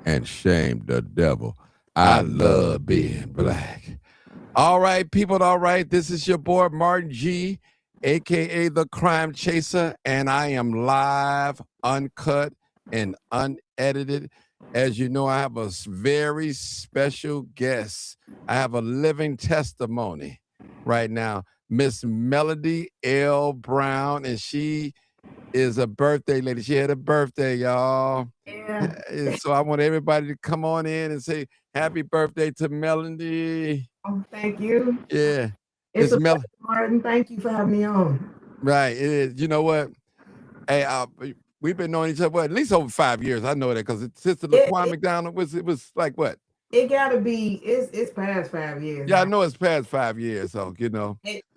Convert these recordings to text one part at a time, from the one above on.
and shame the devil. I love being black. All right, people. All right. This is your boy, Martin G, aka the Crime Chaser, and I am live, uncut, and unedited. As you know, I have a very special guest. I have a living testimony right now, Miss Melody L. Brown, and she is a birthday lady. She had a birthday, y'all. Yeah. And so I want everybody to come on in and say happy birthday to Melody. Oh, thank you. Yeah. It's It's a Mel pleasure, Martin. Thank you for having me on. right. It is. You know what? Hey, we've been knowing each other at least over 5 years. I know that because Sister It, Laquan it, McDonald was like what? it gotta be. It's past 5 years Yeah, I now. know it's past 5 years. So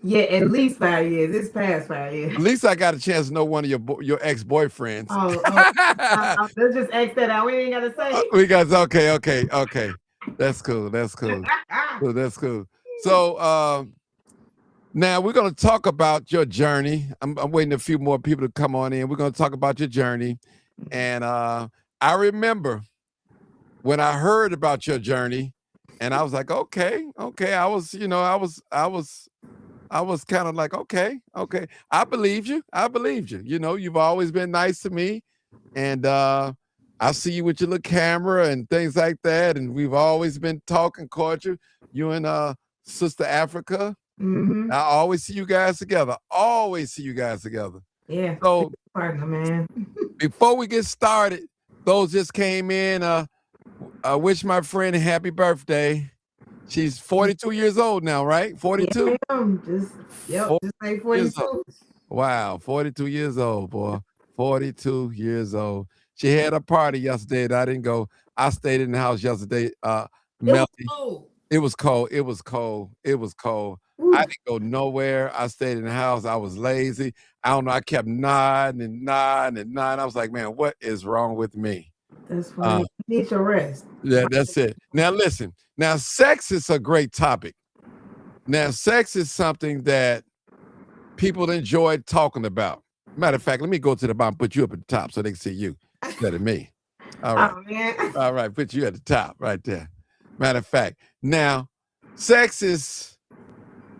Yeah, at least 5 years. It's past 5 years. at least I got a chance to know one of your ex boyfriends. Oh, let's just X that out. We ain't gotta say. We got okay. That's cool. That's cool. So that's cool. So now we're going to talk about your journey. I'm waiting a few more people to come on in. We're going to talk about your journey. And I remember when I heard about your journey, and I was like, okay. I was kind of like, okay. I believed you. You know, you've always been nice to me. And I see you with your little camera and things like that. And we've always been talking cordial. You and Sister Africa. Mm-hmm. I always see you guys together. Always see you guys together. Yeah, So partner, man. before we get started, those just came in. I wish my friend happy birthday. She's 42 years old now, right? 42? Yeah, ma'am. Just like 42. Wow, 42 years old, boy. 42 years old. She had a party yesterday and I didn't go. I stayed in the house yesterday. It was Melody, cold. it was cold. It was cold. It was cold. I Ooh, didn't go nowhere. I stayed in the house. I was lazy. I don't know. I kept nodding and nodding and nodding. I was like, man, what is wrong with me? that's Uh, funny. You need your rest. yeah, that's it. Now, listen. Now, sex is a great topic. Now, sex is something that people enjoy talking about. Matter of fact, let me go to the bottom, put you up at the top so they can see you instead of me. All right. Oh man. All right. Put you at the top right there. Matter of fact, now, sex is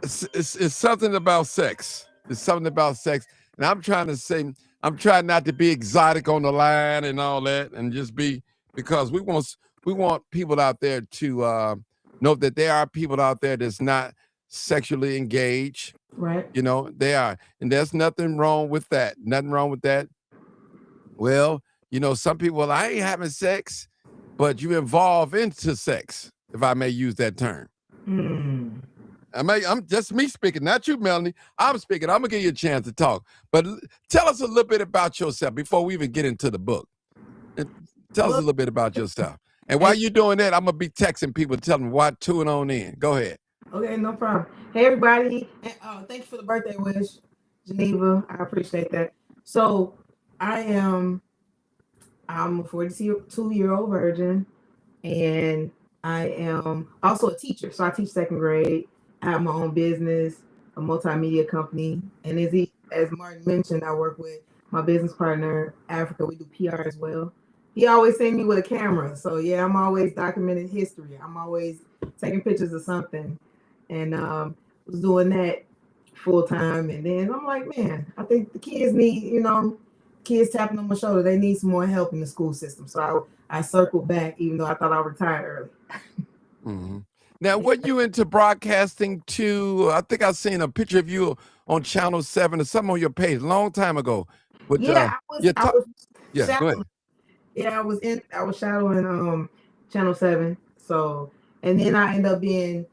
it's something about sex. It's something about sex. And I'm trying to say, I'm trying not to be exotic on the line and all that, and just be because we want people out there to know that there are people out there that's not sexually engaged. Right. You know, they are. And there's nothing wrong with that. Nothing wrong with that. Well, you know, some people, well, I ain't having sex, but you evolve into sex, if I may use that term. Mm. I'm just me speaking, not you, Melanie. I'm speaking. I'm gonna give you a chance to talk. But tell us a little bit about yourself before we even get into the book. Tell us a Well, little bit about yourself. And while you're doing that, I'm gonna be texting people, telling them why tune on in. Go ahead. okay, no problem. Hey everybody. And, thank you for the birthday wish, Geneva. I appreciate that. So I am I'm a 42-year-old virgin, and I am also a teacher. So I teach second grade. I have my own business, a multimedia company, and as Martin mentioned, I work with my business partner, Africa. We do PR as well. He always send me with a camera, so yeah, I'm always documenting history. I'm always taking pictures of something, and was doing that full time. And then I'm like, man, I think the kids need, kids tapping on my shoulder. They need some more help in the school system. So I circled back, even though I thought I retired early. Hmm. Now, what you into broadcasting to? I think I seen a picture of you on Channel 7 or something on your page a long time ago. With Yeah, your I talk. was Yeah, go ahead. shadowing. Yeah, I was shadowing Channel 7. So and then I ended up being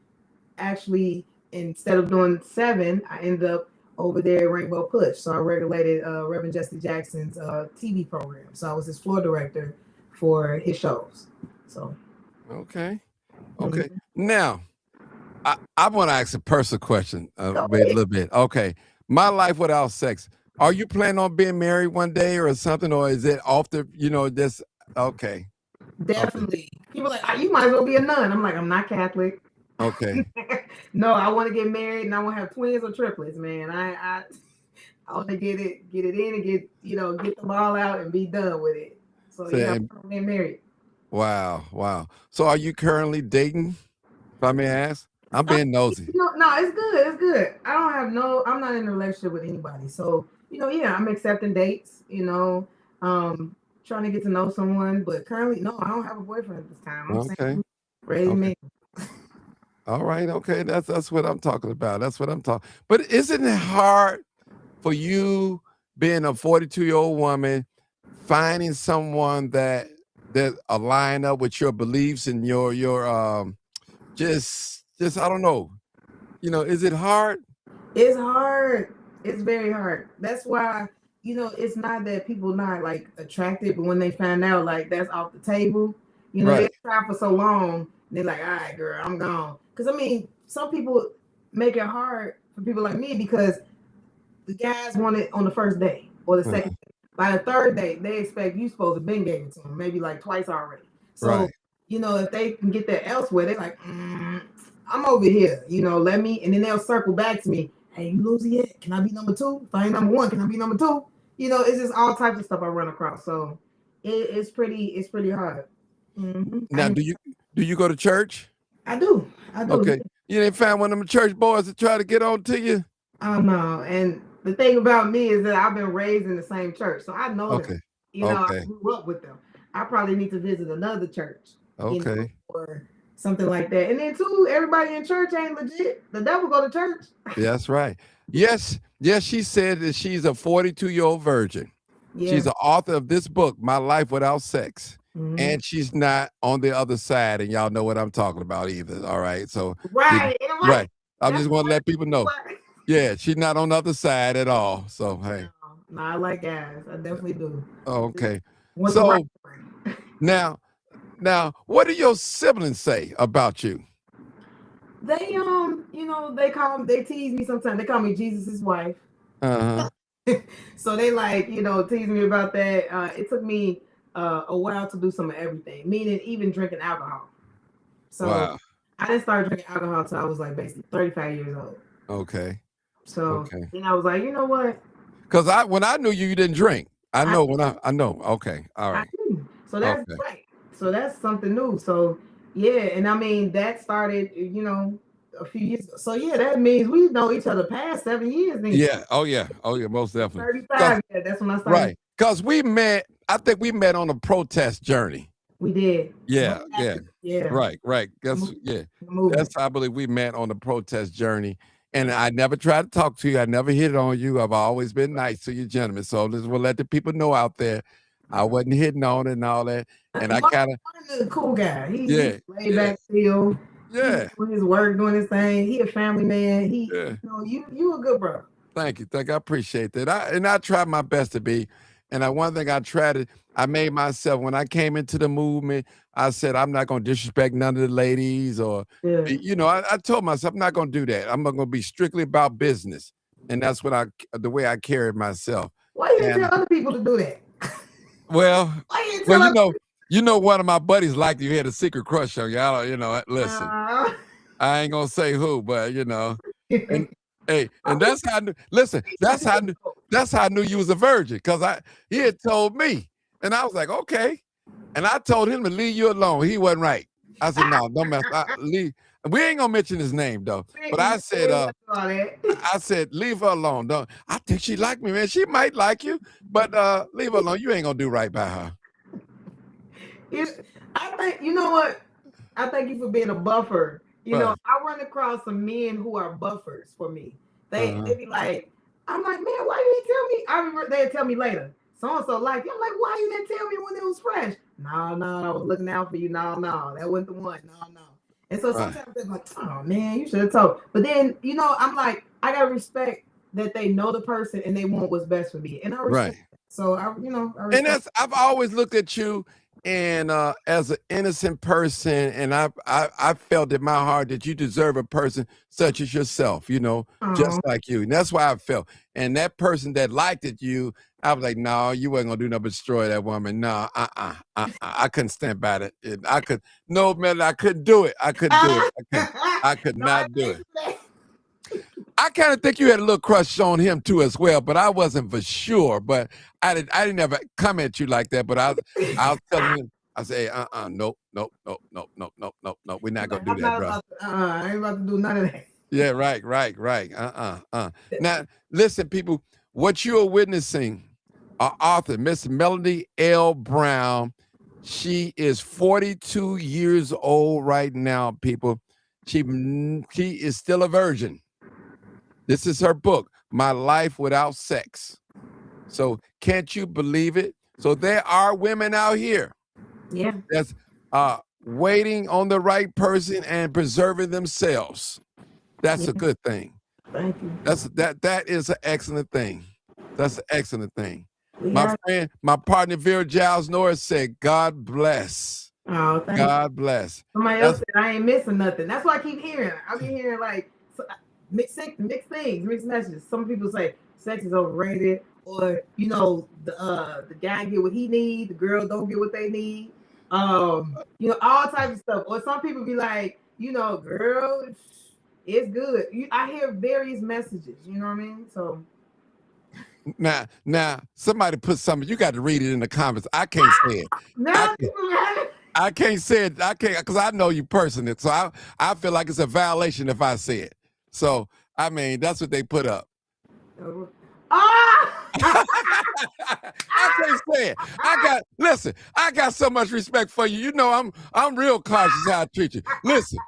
actually, instead of doing 7, I ended up over there at Rainbow Push. So I regulated Reverend Jesse Jackson's TV program. So I was his floor director for his shows. So Okay. Okay. mhm. Now, I want to ask a personal question Go a ahead. little bit. Okay. My life without sex. Are you planning on being married one day or something? Or is it off the, this? Okay. Okay. Definitely. People like, "Ah, you might as well be a nun." I'm like, I'm not Catholic. Okay. No, I want to get married and I want to have twins or triplets, man. I want to get it in and get the ball out and be done with it. So So, yeah, I'm getting married. Wow, wow. So are you currently dating, if I may ask? I'm Uh, being nosy. no, it's good. It's good. I don't have no. I'm not in a relationship with anybody. So yeah, I'm accepting dates. Um, trying to get to know someone. But currently, no, I don't have a boyfriend at this time. I'm Okay. single, ready to Okay. mingle. All right. Okay. That's what I'm talking about. That's what I'm talking. But isn't it hard for you being a 42-year-old woman, finding someone that align up with your beliefs and your just I don't know. Is it hard? It's hard. It's very hard. That's why, it's not that people not like attracted, but when they find out like that's off the table, they Right. try for so long, they're like, all right, girl, I'm gone. Because I mean, some people make it hard for people like me because the guys want it on the first day or the second Uh, day. By the third day, they expect you supposed to been gave it to them, maybe like twice already. So, right. if they can get that elsewhere, they're like, I'm over here, let me, and then they'll circle back to me. Hey, you losing yet? Can I be number two? If I ain't number one, can I be number two? It's just all types of stuff I run across. So it's pretty hard. Now, do you go to church? I do. I do. Okay. You didn't find one of them church boys to try to get on to you? Oh no, and the thing about me is that I've been raised in the same church, so I know them. Okay. I Okay. grew up with them. I probably need to visit another church, Okay. or something like that. And then too, everybody in church ain't legit. The devil go to church. That's right. Yes. Yes, she said that she's a 42-year-old virgin. She's Yeah. the author of this book, My Life Without Sex. Mhm. And she's not on the other side, and y'all know what I'm talking about either. All right. So Right. And I'm like, right. I that's just want to let people know. what. Yeah, she's not on the other side at all. So hey. No, I like guys. I definitely do. Okay. Want the right So one. now what do your siblings say about you? They they tease me sometimes. They call me Jesus's wife. Uh-huh. So they like, tease me about that. It took me a while to do some of everything, meaning even drinking alcohol. So Wow. I didn't start drinking alcohol until I was like basically 35 years old. Okay. So Okay. then I was like, you know what? Because when I knew you, you didn't drink. I I know I know. Okay. All I right. do. So that's Okay. right. So that's something new. So yeah, and I mean that started, a few years ago. So yeah, that means we know each other past 7 years then. Yeah. Oh yeah. Oh yeah. Most definitely. 'Cause 35. Yeah, that's when I started. right. Because we met. I think we met on a protest journey. We did. Yeah. Yeah. Yeah. Right. Right. That's The yeah. movement. That's I believe we met on the protest journey. And I never tried to talk to you. I never hit on you. I've always been nice to you, gentlemen. So this will let the people know out there I wasn't hitting on it and all that. And I kind of Martin is a cool guy. He's yeah. laid Yeah. back still. He's Yeah. doing his work, doing his thing. He a family man. Yeah. You a good brother. Thank you. I appreciate that. I tried my best to be. And one thing I made myself when I came into the movement, I said I'm not gonna disrespect none of the ladies or Yeah. I told myself I'm not gonna do that. I'm gonna be strictly about business. And that's the way I carried myself. Why you didn't And tell other people to do that? well, Why you didn't well, tell other one of my buddies liked you had a secret crush on you. I don't, listen, people? I ain't gonna say who, but and hey, and Oh, that's how I knew, listen, that's how I knew you was a virgin, because he had told me, and I was like, okay. And I told him to leave you alone. He wasn't right. I said, no, don't mess. Leave. We ain't gonna mention his name though. But I said, leave her alone. Don't. I think she like me, man. She might like you, but leave her alone. You ain't gonna do right by her. I think you know what? I thank you for being a buffer. Right. I run across some men who are buffers for me. They Uh-huh. they be like, I'm like, man, why you didn't tell me? I remember they'd tell me later. So and so like, I'm like, why you didn't tell me when it was fresh? No, I was looking out for you. No, that wasn't the one. No. And so Right. sometimes they're like, oh man, you should have told. But then, I'm like, I gotta respect that they know the person and they want what's best for me. And I respect Right. that. So I respect. And I've always looked at you and as an innocent person, and I felt in my heart that you deserve a person such as yourself, just Oh, like you. And that's why I felt. And that person that liked you, I was like, no, you wasn't gonna do nothing but destroy that woman. No, I couldn't stand by it. No, man, I couldn't do it. I couldn't do it. I could no, I not do thank it. you for that. I kind of think you had a little crush on him too as well, but I wasn't for sure. But I didn't ever come at you like that. But I was telling you. I say, nope, nope, nope, nope, nope, nope, nope, nope. We're not gonna Like, do I'm that, not bro. about to, I ain't about to do none of that. Yeah, right, right, right. Now, listen, people, what you are witnessing, our author, Miss Melanie L. Brown, she is 42 years old right now, people. She is still a virgin. This is her book, My Life Without Sex. So can't you believe it? So there are women out here Yeah. that's waiting on the right person and preserving themselves. That's Yeah. a good thing. Thank you. That is an excellent thing. That's an excellent thing. We My have. friend, my partner Vera Giles Norris said, God bless. Oh, thank you. God bless. Somebody else That's said I ain't missing nothing. That's what I keep hearing. I be hearing like mixed things, mixed messages. Some people say sex is overrated, or the guy get what he need, the girl don't get what they need. All types of stuff. Or some people be like, girl, it's good. I hear various messages. You know what I mean? So now somebody put something, you got to read it in the comments. I can't say it. I, now people have it. I can't say it. I can't because I know you personally. So I feel like it's a violation if I say it. So I mean that's what they put up. Ah! I can't say it. I got so much respect for you. You know I'm real cautious how I treat you. Listen,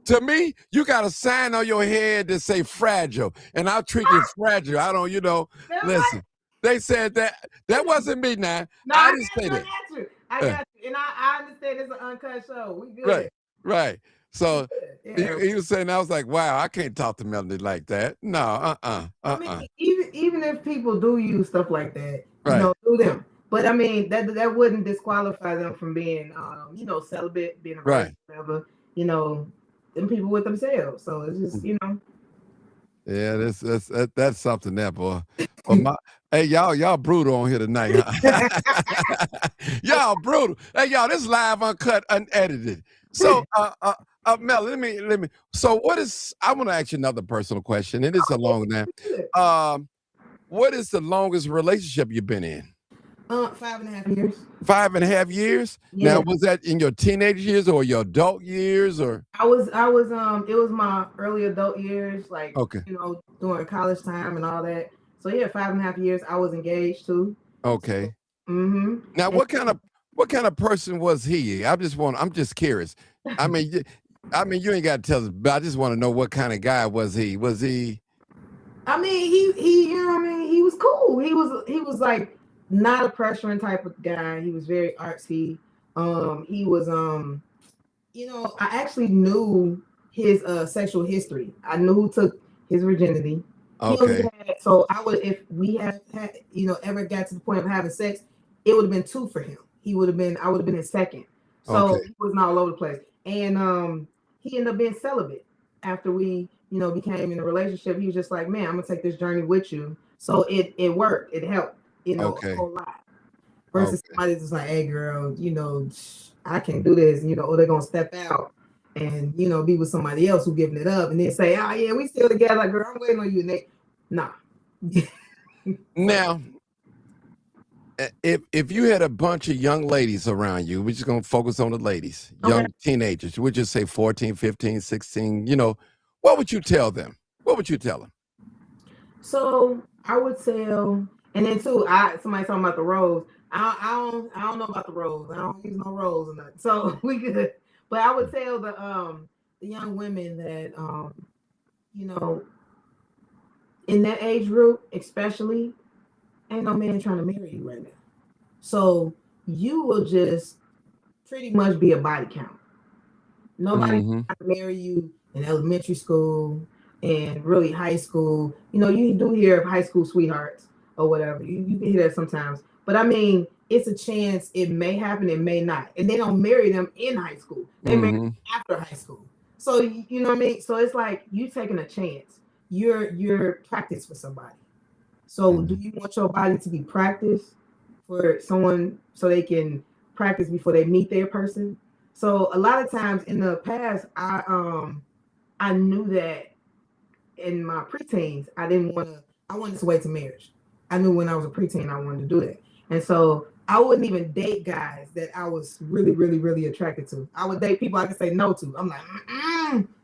to me, you got a sign on your head that say fragile, and I'll treat you fragile. I don't, listen. They said that wasn't me now. No, I didn't say that. I got you. And I understand it's an uncut show. We good. Right, right. So Yeah. he was saying, I was like, wow, I can't talk to Melanie like that. No, I mean, even if people do use stuff like that, Right. do them. But I mean, that wouldn't disqualify them from being, celibate, being a virgin, whatever. Them people with themselves. So it's just, Yeah, that's something there, boy. But hey, y'all brutal on here tonight, huh? Y'all brutal. Hey, y'all, this is live, uncut, unedited. So, Mel, let me. So, I want to ask you another personal question, and it's a long one. What is the longest relationship you've been in? 5.5 years. 5.5 years? Yeah. Now, was that in your teenage years or your adult years, or? I was it was my early adult years, like Okay. During college time and all that. So yeah, 5.5 years. I was engaged too. Okay. Mm-hmm. Now, what kind of person was he? I'm just curious. I mean, you ain't got to tell us, but I just want to know what kind of guy was he? Was he? I mean, he he was cool. He was like not a pressuring type of guy. He was very artsy. He was I actually knew his sexual history. I knew who took his virginity. Okay. So if we had ever got to the point of having sex, it would have been 2 for him. I would have been his second. So he was not all over the place. And he ended up being celibate after we, became in a relationship. He was just like, man, I'm gonna take this journey with you. So it worked. It helped, a whole lot. Versus somebody that's like, hey girl, I can't do this, or they're gonna step out and be with somebody else who giving it up and then say, oh yeah, we still together. Like, girl, I'm waiting on you, Nick. Nah. Now, if you had a bunch of young ladies around you, we're just going to focus on the ladies, young teenagers, we'd just say 14, 15, 16, what would you tell them? What would you tell them? So I would tell, and then too, somebody talking about the rose. I don't know about the rose. I don't use no rose or nothing. So we good. But I would tell the young women that in that age group, especially, ain't no man trying to marry you right now. So you will just pretty much be a body count. Nobody trying to marry you in elementary school and really high school. You do hear of high school sweethearts or whatever. You can hear that sometimes. But I mean, it's a chance. It may happen, it may not. And they don't marry them in high school. They marry them after high school. So you know what I mean? So it's like you taking a chance. You're practice for somebody. So do you want your body to be practiced for someone so they can practice before they meet their person? So a lot of times in the past, I knew that in my preteens, I wanted to wait to marriage. I knew when I was a preteen I wanted to do that. And so I wouldn't even date guys that I was really, really, really attracted to. I would date people I could say no to. I'm like,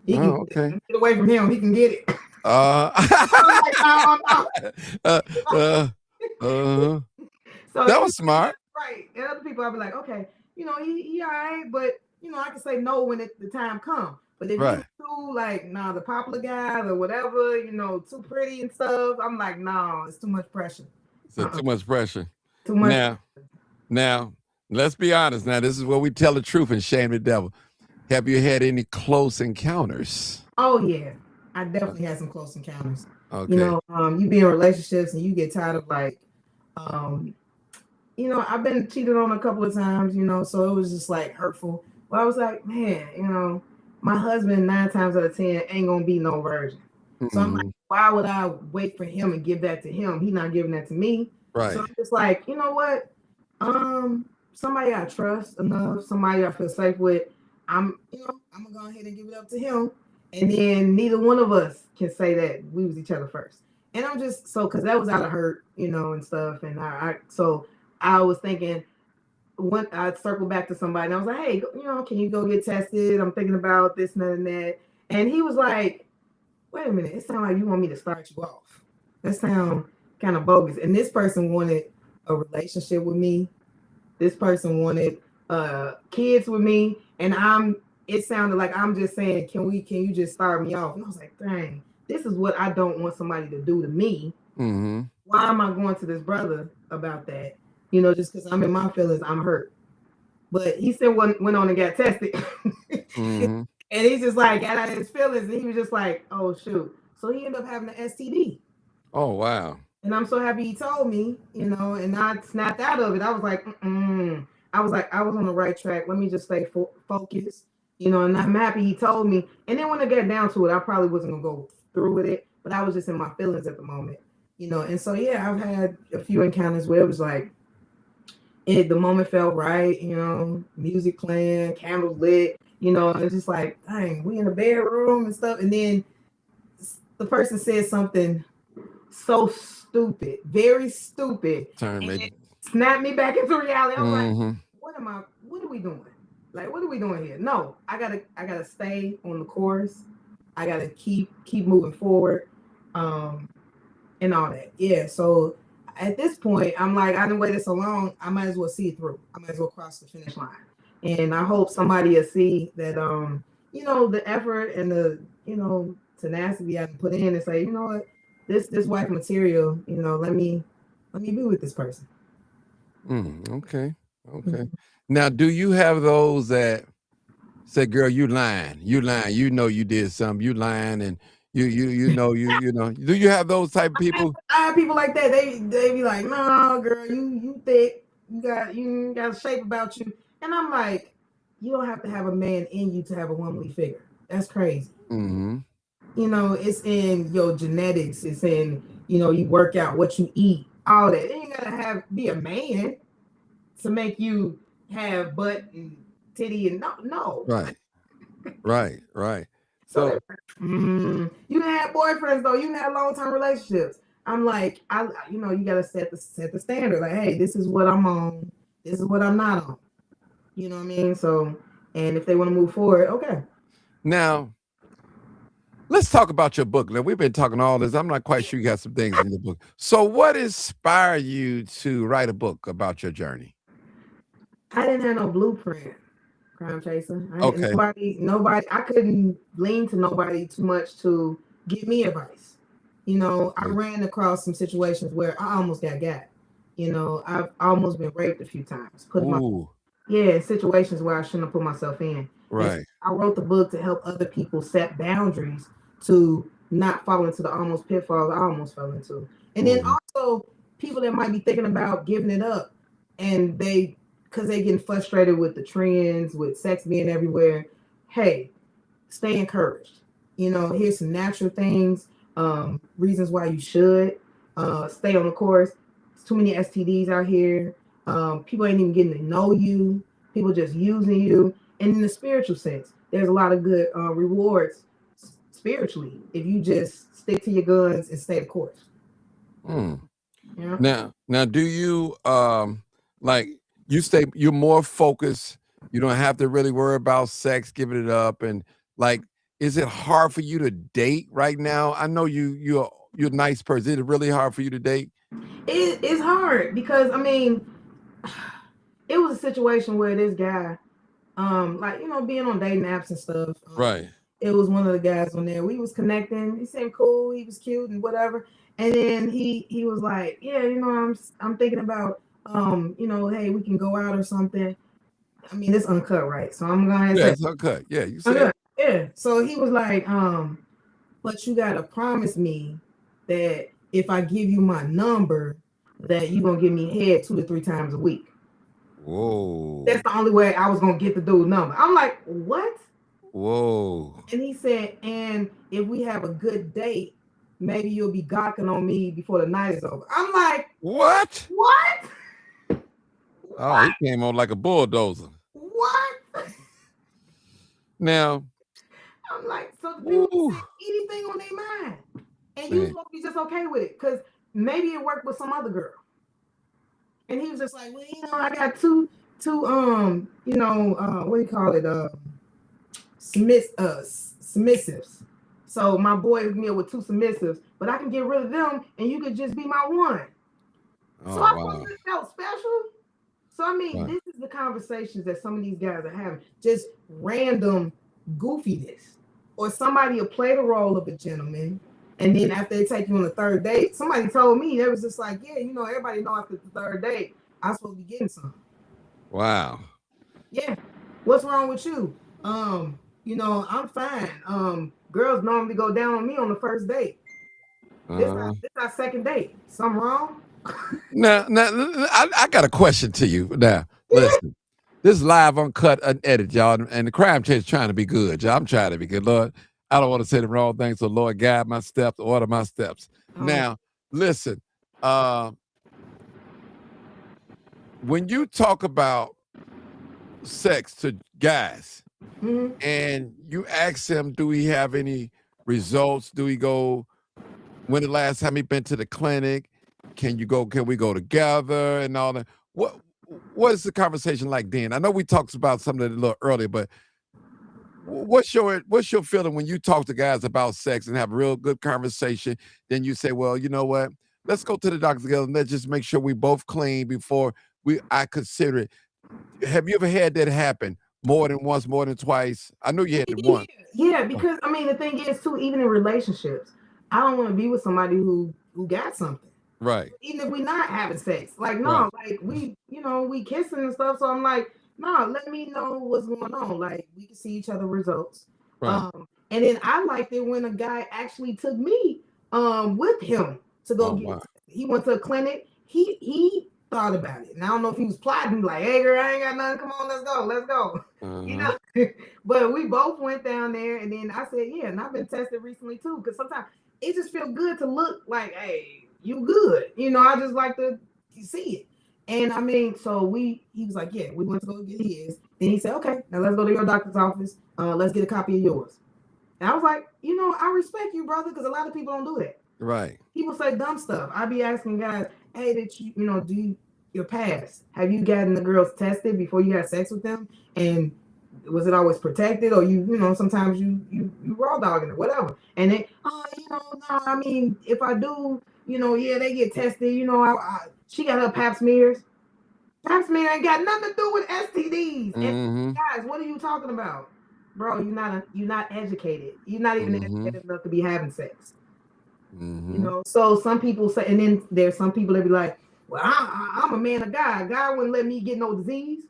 he can Oh, okay. get away from him. He can get it. Uh, I'm like, no, no. uh, uh, uh, So that was smart. right. And other people, I'll be like, okay, he all right, but I can say no when the time comes. But if you Right. too like, nah, the popular guys or whatever, too pretty and stuff, I'm like, no, it's too much pressure. So too much pressure. Too much. Now, let's be honest. Now, this is where we tell the truth and shame the devil. Have you had any close encounters? Oh yeah, I definitely had some close encounters. Okay. You be in relationships and you get tired of like, um, I've been cheated on a couple of times, so it was just like hurtful. But I was like, man, my husband 9 times out of 10 ain't gonna be no virgin. So I'm like, Mhm. why would I wait for him and give that to him? He's not giving that to me. Right. So I'm just like, you know what? Somebody I trust enough, somebody I feel safe with. I'm gonna go ahead and give it up to him, and then neither one of us can say that we was each other first. And I'm just because that was out of hurt, and stuff. And so I was thinking when I circled back to somebody, and I was like, hey, can you go get tested? I'm thinking about this and that. And he was like, wait a minute, it sounds like you want me to start you off. That sounds kind of bogus. And this person wanted a relationship with me. This person wanted kids with me, and it sounded like I'm just saying, can you just start me off? And I was like, dang, this is what I don't want somebody to do to me. Mm-hmm. Why am I going to this brother about that? Just because I'm in my feelings, I'm hurt. But he still went on and got tested. Mm-hmm. And he's just like got out of his feelings, and he was just like, oh shoot. So he ended up having an STD. Oh, wow. And I'm so happy he told me, and I snapped out of it. I was like, I was on the right track. Let me just stay focused, and I'm happy he told me. And then when I got down to it, I probably wasn't going to go through with it, but I was just in my feelings at the moment, And so, yeah, I've had a few encounters where it was like, the moment felt right, music playing, candles lit, and it's just like, dang, we in the bedroom and stuff. And then the person said something so stupid, very stupid, Turn and me. it snapped me back into reality. I was like, Mm-hmm. what are we doing? Like, what are we doing here? No, I gotta stay on the course. I gotta keep moving forward, and all that. Yeah. So at this point, I'm like, I didn't waited so long. I might as well see it through. I might as well cross the finish line. And I hope somebody will see that, the effort and the, tenacity I put in and say, you know what, this wife material, let me be with this person. Okay. Okay. Now, do you have those that say, girl, you lying. You lying. You know you did something. You lying and you know. Do you have those type of people? I have people like that. They be like, no, girl, you thick. You got a shape about you. And I'm like, you don't have to have a man in you to have a womanly figure. That's crazy. Mm-hmm. It's in your genetics. It's in, you work out, what you eat, all that. You ain't gotta be a man to make you have butt and titty and no. Right. Right. So So you can have boyfriends though. You can have long term relationships. I'm like, you gotta set the standard. Like, hey, this is what I'm on. This is what I'm not on. You know what I mean? So, and if they want to move forward, okay. now let's talk about your book. Now we've been talking all this. I'm not quite sure you got some things in the book. So what inspired you to write a book about your journey? I didn't have no blueprint, crime chaser. Okay. Nobody. I couldn't lean to nobody too much to give me advice. I Okay. ran across some situations where I almost got. I've almost been raped a few times. Ooh. Situations where I shouldn't have put myself in. And so Right. I wrote the book to help other people set boundaries to not fall into the almost pitfalls I almost fell into. And then Mm-hmm. also people that might be thinking about giving it up and because they getting frustrated with the trends, with sex being everywhere. Hey, stay encouraged. Here's some natural things, reasons why you should stay on the course. There's too many STDs out here. People ain't even getting to know you. People just using you. And in the spiritual sense, there's a lot of good rewards spiritually if you just stick to your guns and stay the course. Mm. Yeah. Now do you Like you're more focused. You don't have to really worry about sex, giving it up, and like, is it hard for you to date right now? I know you're a nice person. Is it really hard for you to date? It's hard because I mean, it was a situation where this guy, like being on dating apps and stuff. Right. It was one of the guys on there. We was connecting. He seemed cool. He was cute and whatever. And then he was like, yeah, I'm thinking about, hey, we can go out or something. I mean, it's uncut, right? So I'm gonna Yeah, say it's okay. Yeah, you said. uncut. Yeah. So he was like, but you gotta promise me that if I give you my number, that you gonna give me head 2 to 3 times a week. Whoa. That's the only way I was gonna get the dude number. I'm like, what? Whoa. And he said, and if we have a good date, maybe you'll be gawking on me before the night is over. I'm like, What? what? Oh, he came on like a bulldozer. What? Now, I'm like, so the people woo, say anything on their mind. And you man. supposed to be just okay with it. Because maybe it worked with some other girl. And he was just like, well, I got two, what do you call it? Submissives. So my boy hooked me up with 2 submissives, but I can get rid of them and you could just be my one. Oh, So I wow. felt special. So I mean, Right. this is the conversations that some of these guys are having. Just random goofiness. Or somebody will play the role of a gentleman. And then after they take you on the third date, somebody told me, they was just like, yeah, everybody know after the third date, I'm supposed to be getting some. Wow. Yeah. What's wrong with you? I'm fine. Girls normally go down on me on the first date. This our second date. Something wrong? Now, I got a question to you. Now, listen, this is live, uncut, unedited, y'all, and the crime chase trying to be good, y'all. I'm trying to be good, Lord. I don't want to say the wrong thing, so Lord, guide my steps, order my steps. Now, listen, when you talk about sex to guys, and you ask him, do he have any results? Do he go? When the last time he been to the clinic? Can we go together and all that? What is the conversation like then? I know we talked about something a little earlier, but what's your feeling when you talk to guys about sex and have a real good conversation? Then you say, well, you know what? Let's go to the doctor together and let's just make sure we both clean before I consider it. Have you ever had that happen more than once, more than twice? I know you had it once. Yeah, because I mean the thing is too, even in relationships, I don't want to be with somebody who got something. Right. Even if we're not having sex. Like, no, Right. like we kissing and stuff. So I'm like, no, let me know what's going on. Like we can see each other results. Right. And then I liked it when a guy actually took me with him to go get wow. he went to a clinic. He thought about it. And I don't know if he was plotting, like, hey girl, I ain't got nothing. Come on, let's go. But we both went down there, and then I said, yeah, and I've been tested recently too, because sometimes it just feels good to look like, hey, you good. I just like to see it. And I mean, so he was like, yeah, we went to go get his. Then he said, okay, now let's go to your doctor's office. Let's get a copy of yours. And I was like, I respect you, brother, because a lot of people don't do that. Right. People say dumb stuff. I be asking guys, hey, did do your past? Have you gotten the girls tested before you had sex with them? And was it always protected, or sometimes you raw dogging it, whatever? And they, no, I mean, if I do, yeah, they get tested. She got her pap smears. Pap smear ain't got nothing to do with STDs. And guys, what are you talking about, bro? You're not educated. You're not even educated enough to be having sex. So some people say, and then there's some people that be like, well, I'm a man of God. God wouldn't let me get no disease.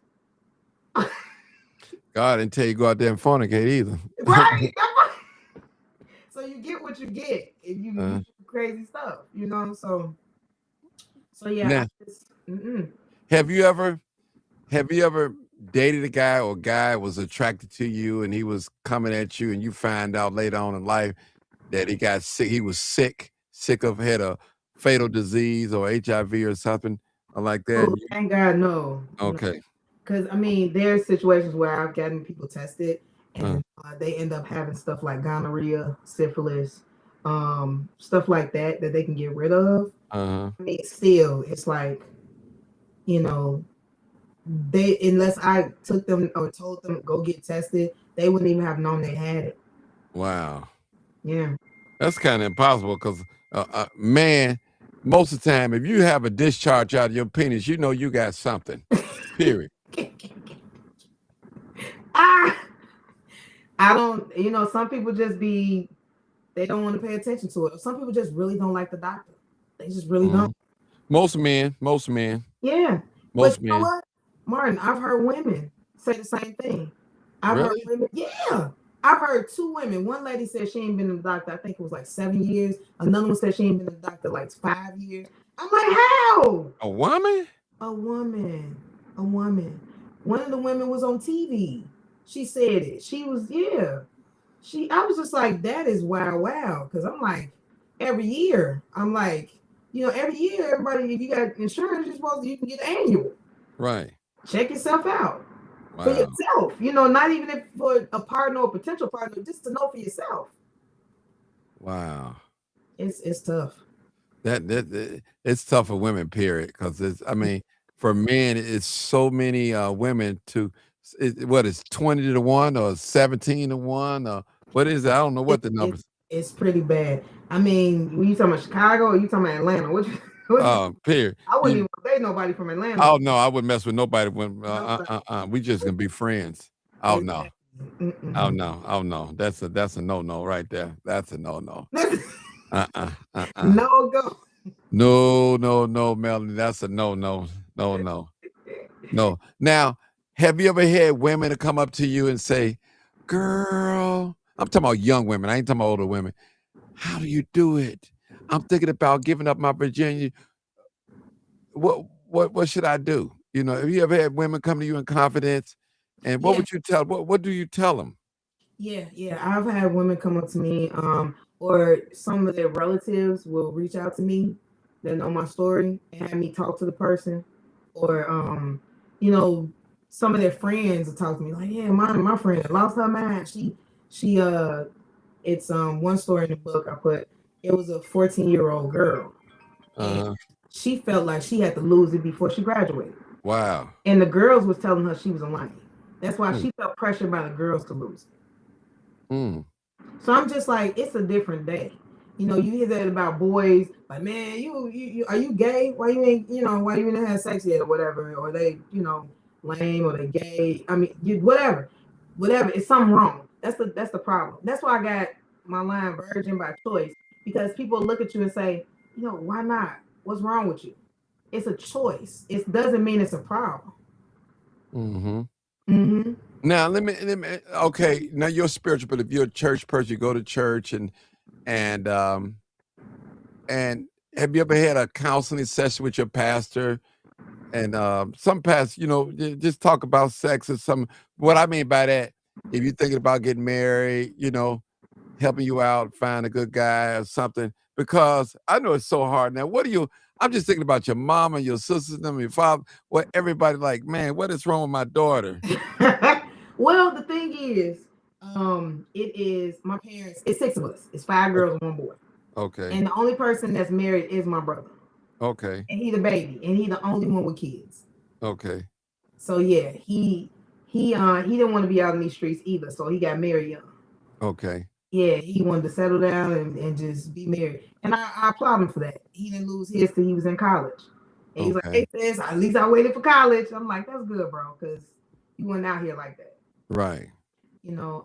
God didn't tell you go out there and fornicate either. Right. So you get what you get if you do crazy stuff, So yeah. Now, have you ever dated a guy or a guy was attracted to you and he was coming at you and you find out later on in life that he got sick, he was sick of had a fatal disease or HIV or something like that? Thank God, no. Okay. Because I mean, there's situations where I've gotten people tested and they end up having stuff like gonorrhea, syphilis, stuff like that they can get rid of. I mean, still, it's like, they, unless I took them or told them go get tested, they wouldn't even have known they had it. Wow. Yeah. That's kind of impossible because, man, most of the time, if you have a discharge out of your penis, you know you got something. Period. ah, I don't. You know, some people just be they don't want to pay attention to it. Some people just really don't like the doctor. They just really don't. Mhm. Most men, most men, Yeah. But most you know men. what, Martin? I've heard women say the same thing. I've heard Really? women. Yeah. I've heard two women. One lady said she ain't been to the doctor. I think it was like 7 years. Another one said she ain't been to the doctor like 5 years. I'm like, how? A woman? A woman. A woman. One of the women was on TV. She said it. She was, yeah. I was just like, that is wow. Cause I'm like, every year, I'm like, every year, everybody, if you got insurance, you can get annual. Right. Check yourself out for Wow. yourself. Not even if for a partner or potential partner, just to know for yourself. Wow. It's tough. It's tough for women, period. Because I mean, for men, it's so many women to what is 20 to 1 or 17 to 1 or what is it? I don't know It, what the it numbers. it's pretty bad. I mean, when you talking about Chicago or you talking about Atlanta? What you Period. I wouldn't even date nobody from Atlanta. Oh no, I wouldn't mess with nobody when Nobody. we just gonna be friends. Oh no. Exactly. Oh Mm-mm. no. Oh no. That's a no right there. That's a no. Uh-uh. Uh-uh. No go. No, Melanie. That's a no. No. Now, have you ever had women to come up to you and say, "Girl," I'm talking about young women. I ain't talking about older women. "How do you do it? I'm thinking about giving up my Virginia. What should I do?" Have you ever had women come to you in confidence? And what Yeah, would you tell? What do you tell them? yeah. I've had women come up to me, or some of their relatives will reach out to me that know my story and have me talk to the person, or you know, some of their friends will talk to me like, yeah, my friend lost her mind. She it's one story in the book I put. It was a 14-year-old girl, and Uh-huh. she felt like she had to lose it before she graduated. Wow. And the girls was telling her she was lying. That's why Mm, she felt pressured by the girls to lose it. mm, So I'm just like, it's a different day. You hear that about boys, like, man, you are you gay? Why you ain't, why you ain't had sex yet or whatever? Or they, lame or they gay. I mean, whatever. Whatever. It's something wrong. That's the problem. That's why I got my line virgin by choice. Because people look at you and say, why not? What's wrong with you? It's a choice. It doesn't mean it's a problem. mhm. Mm-hmm. Now okay, now you're spiritual, but if you're a church person, you go to church and and have you ever had a counseling session with your pastor? And some pastors, just talk about sex or some what I mean by that, if you're thinking about getting married, helping you out, find a good guy or something, because I know it's so hard now. I'm just thinking about your mom and your sisters and your father, what everybody like, man, what is wrong with my daughter? Well, the thing is, it is my parents. It's six of us. It's five O- girls and one boy. Okay. And the only person that's married is my brother. Okay. And he the baby, and he the only one with kids. Okay. So yeah, he didn't want to be out in these streets either. So he got married young. Okay. Yeah, he wanted to settle down and just be married. And I applaud him for that. He didn't lose his till he was in college. And he's like, Okay. hey sis, at least I waited for college. I'm like, that's good, bro, because you went out here like that. Right. you know.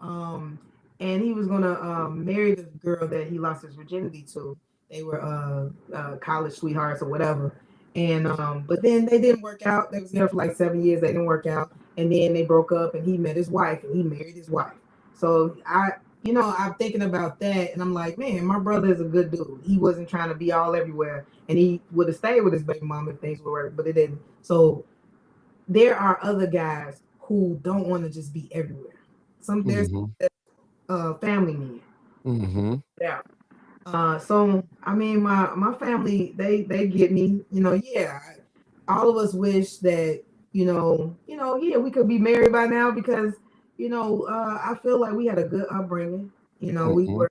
And he was gonna marry the girl that he lost his virginity to. They were college sweethearts or whatever. And but then they didn't work out. They was there for like 7 years. They didn't work out, and then they broke up. And he met his wife, and he married his wife. So I'm thinking about that, and I'm like, man, my brother is a good dude. He wasn't trying to be all everywhere, and he would have stayed with his baby mom if things would work, but it didn't. So there are other guys who don't want to just be everywhere. There's Mhm. family men. Mhm. Yeah. So I mean, my family they get me. Yeah. All of us wish that yeah, we could be married by now because I feel like we had a good upbringing. We Mhm.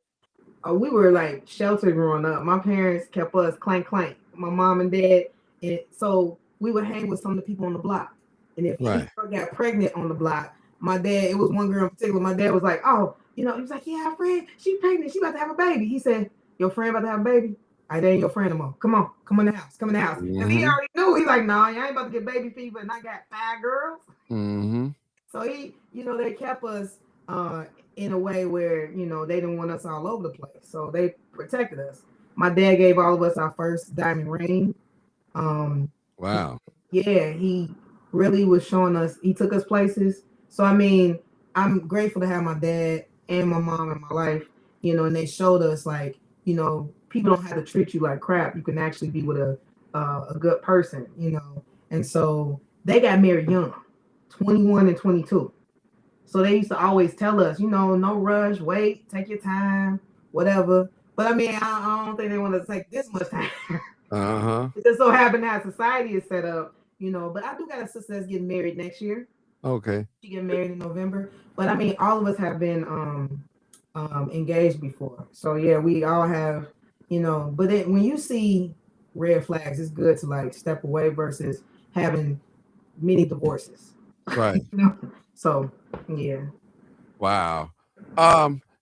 were like sheltered growing up. My parents kept us clank clank. My mom and dad, and so we would hang with some of the people on the block. And if any Right. girl got pregnant on the block, my dad, it was one girl in particular, my dad was like, oh, he was like, yeah, our friend, she pregnant, she about to have a baby. He said, your friend about to have a baby? I ain't your friend no more. Come in the house, come in the house. Because he Mm-hmm. already knew. He's like, no, you ain't about to get baby fever, and I got 5 girls. Mm-hmm. So they kept us uh in a way where, they didn't want us all over the place. So they protected us. My dad gave all of us our first diamond ring. Um, Wow. yeah, he really was showing us, he took us places. So I mean, I'm grateful to have my dad and my mom in my life, and they showed us like, people don't have to treat you like crap. You can actually be with a good person. And so they got married young, 21 and 22. So they used to always tell us, no rush, wait, take your time, whatever. But I mean, I don't think they want to take this much time. Uh-huh. It just so happened how society is set up, But I do got a sister that's getting married next year. Okay. She getting married in November. But I mean, all of us have been engaged before. So yeah, we all have, But when you see red flags, it's good to like step away versus having many divorces. Right. you know. So yeah. Wow.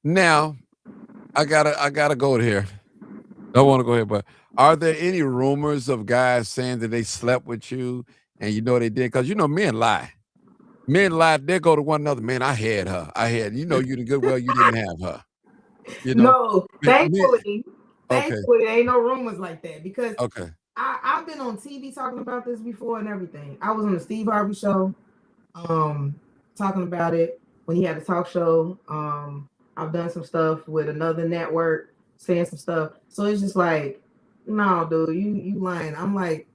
Now I gotta go here. Don't want to go here, but are there any rumors of guys saying that they slept with you and they did? Because men lie. Men lie, they go to one another. Man, I had her. I had, you did good. Well, you didn't have her. You know, No, men, okay, thankfully, there ain't no rumors like that because okay, I've been on TV talking about this before and everything. I was on the Steve Harvey show, um, talking about it when he had a talk show. I've done some stuff with another network, saying some stuff. So it's just like, no, dude, you lying. I'm like,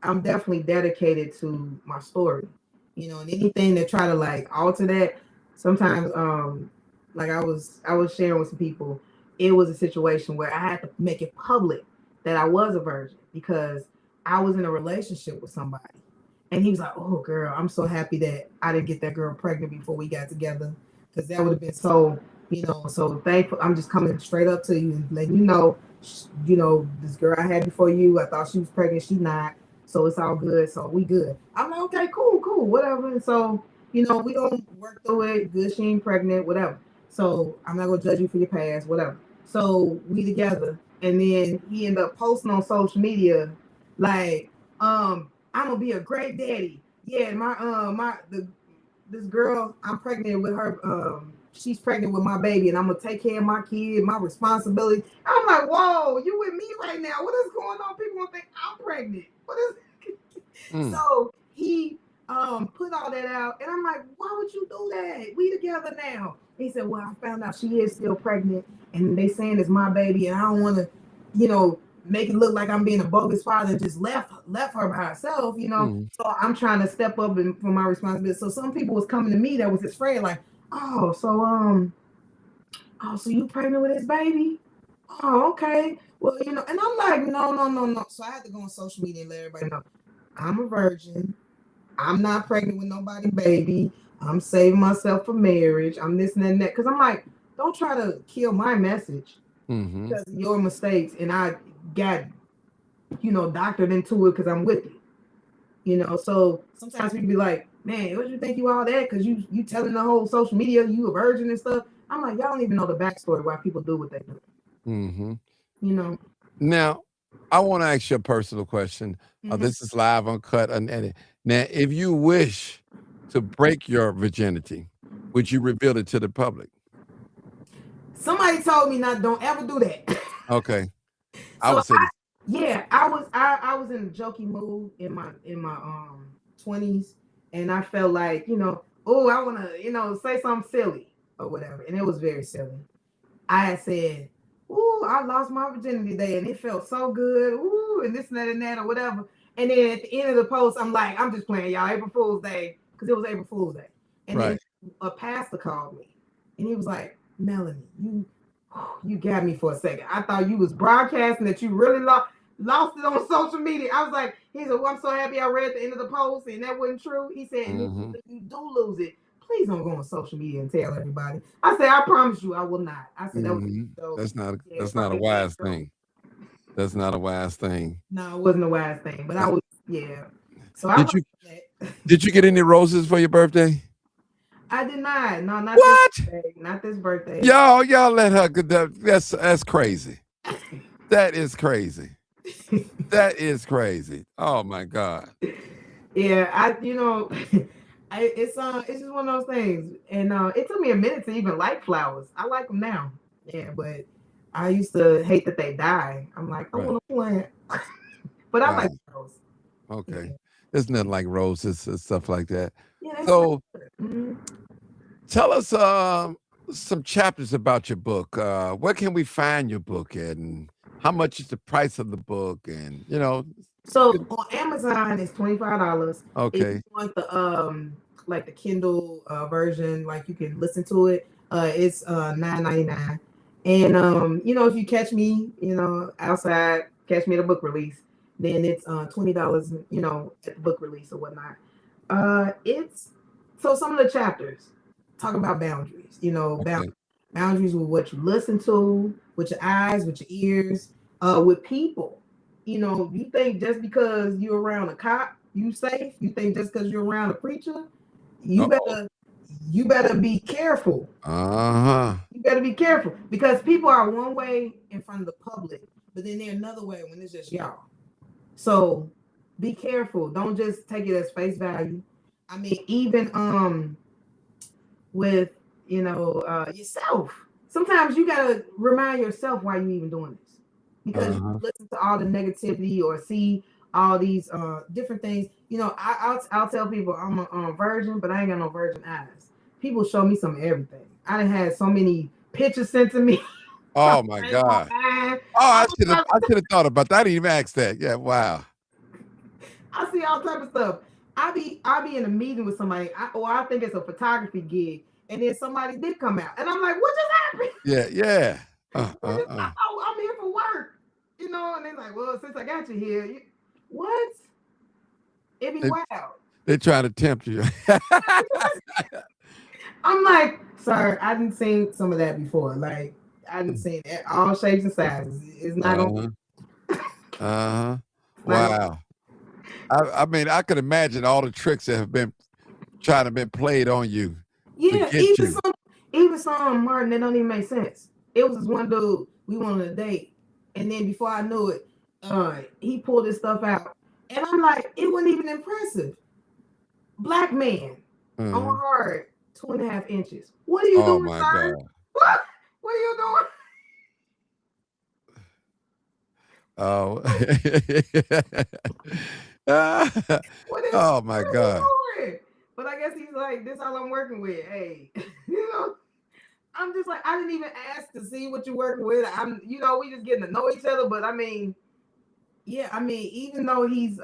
I'm definitely dedicated to my story, and anything that try to like alter that. Sometimes, like I was sharing with some people, it was a situation where I had to make it public that I was a virgin because I was in a relationship with somebody, and he was like, "Oh, girl, I'm so happy that I didn't get that girl pregnant before we got together, because that would have been so." So thankful. I'm just coming straight up to you and letting you know, this girl I had before you, I thought she was pregnant. She's not. So it's all good. So we good. I'm like, okay, cool, whatever. And so, we gonna work through it. Good, she ain't pregnant, whatever. So I'm not gonna judge you for your past, whatever. So we together. And then he ended up posting on social media, like, I'm gonna be a great daddy. Yeah, this girl, I'm pregnant with her. She's pregnant with my baby, and I'm gonna take care of my kid, my responsibility. I'm like, whoa, you with me right now? What is going on? People gonna think I'm pregnant. What is? mm, So he put all that out, and I'm like, why would you do that? We together now. He said, well, I found out she is still pregnant, and they saying it's my baby, and I don't want to, make it look like I'm being a bogus father and just left her by herself. mm, So I'm trying to step up for my responsibility. So some people was coming to me that was his friend, like, so you pregnant with his baby? Oh, okay. Well, and I'm like, no, no, no, no. So I had to go on social media and let everybody know I'm a virgin. I'm not pregnant with nobody, baby. I'm saving myself for marriage. I'm this and that. Because I'm like, don't try to kill my message mm-hmm, because of your mistakes. And I got, doctored into it because I'm with you. So sometimes people be like, man, what you think you all that? Because you telling the whole social media you a virgin and stuff. I'm like, y'all don't even know the backstory why people do what they do. mm-hmm. You know. Now, I want to ask you a personal question. Mhm. This is live, uncut, unedited. Now, if you wish to break your virginity, would you reveal it to the public? Somebody told me not don't ever do that. Okay, I So would say this. yeah, I was in a jokey mood in my 20s, and I felt like, oh, I want to, say something silly or whatever, and it was very silly. I had said, "Ooh, I lost my virginity today, and it felt so good." Ooh, and this and that and that or whatever. And then at the end of the post, I'm like, I'm just playing y'all April Fool's Day because it was April Fool's Day. And then Right. a pastor called me, and he was like, "Melanie, you got me for a second. I thought you was broadcasting that you really lost it on social media." I was like, he said, "Well, I'm so happy I read the end of the post, and that wasn't true." He said, "And Mm-hmm. if you do lose it, please don't go on social media and tell everybody." I said, "I promise you, I will not." I said, "That was Mm-hmm. so." That's not Yeah, that's not a probably bad wise joke. thing. That's not a wise thing. No, it wasn't a wise thing, but I Uh, was, yeah. So I Did learned you that. Did you get any roses for your birthday? I did not. No, not this What? birthday. Not this birthday. Y'all let her. That's crazy. That is crazy. That is crazy. Oh my God. Yeah, it's just one of those things, and it took me a minute to even like flowers. I like them now. Yeah, but I used to hate that they die. I'm like, I Right. want to plant, but I Wow. like flowers. Okay. Yeah, There's nothing like roses and stuff like that. yeah, they smell So good. Mhm. tell us some chapters about your book. Where can we find your book at, and how much is the price of the book? And So on Amazon it's $25. If you okay, want the like the Kindle version, like you can listen to it, it's $9.99. And if you catch me, outside, catch me at a book release, then it's $20, at the book release or whatnot. It's so some of the chapters talk about boundaries, okay. boundaries with what you listen to, with your eyes, with your ears, with people. You think just because you're around a cop, you safe. You think just because you're around a preacher, you Oh. better you better be careful. Uh-huh. You better be careful because people are one way in front of the public, but then they're another way when it's just y'all. So be careful. Don't just take it as face value. I mean, even with yourself. Sometimes you gotta remind yourself why you even doing this, because you Uh-huh. listen to all the negativity or see all these different things. I'll tell people I'm a virgin, but I ain't got no virgin eyes. People show me some of everything. I done had so many pictures sent to me. Oh my Change my God. mind. Oh, I, I should have thought about that. I didn't even ask that. Yeah, wow. I see all type of stuff. I be in a meeting with somebody, or I think it's a photography gig, and then somebody did come out, and I'm like, what just happened? Yeah, yeah. I'm here for work, and they're like, well, since I got you here, what? It be They wild. they trying to tempt you. I'm like, sir, I didn't seen some of that before. Like, I didn't seen it, all shapes and sizes. It's not gonna, Uh-huh. Uh-huh. it's not gonna. Wow. I mean, I could imagine all the tricks that have been trying to been played on you to Yeah, get you. even some Martin that don't even make sense. It was this one dude we went on a date, and then before I knew it, he pulled his stuff out, and I'm like, it wasn't even impressive. Black man on Uh-huh. hard 2.5 inches. What are you Oh doing, my sir? God. What are you doing? Oh. What is Oh my what are you God. doing? But I guess he's like, this all I'm working with. Hey, I'm just like, I didn't even ask to see what you're working with. We just getting to know each other. But I mean, yeah, I mean, even though he's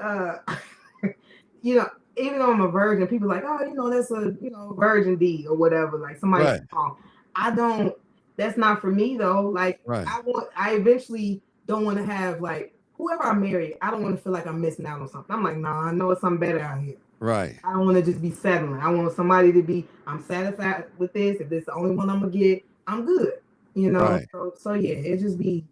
you know, even though I'm a virgin, people are like, oh, that's a virgin D or whatever. Like somebody's Right. song. I don't. That's not for me though. Like Right. I eventually don't want to have like whoever I marry. I don't want to feel like I'm missing out on something. I'm like, nah, I know it's something better out here. Right. I don't want to just be settling. I want somebody to be. I'm satisfied with this. If this is the only one I'm gonna get, I'm good. Right. So yeah, it just be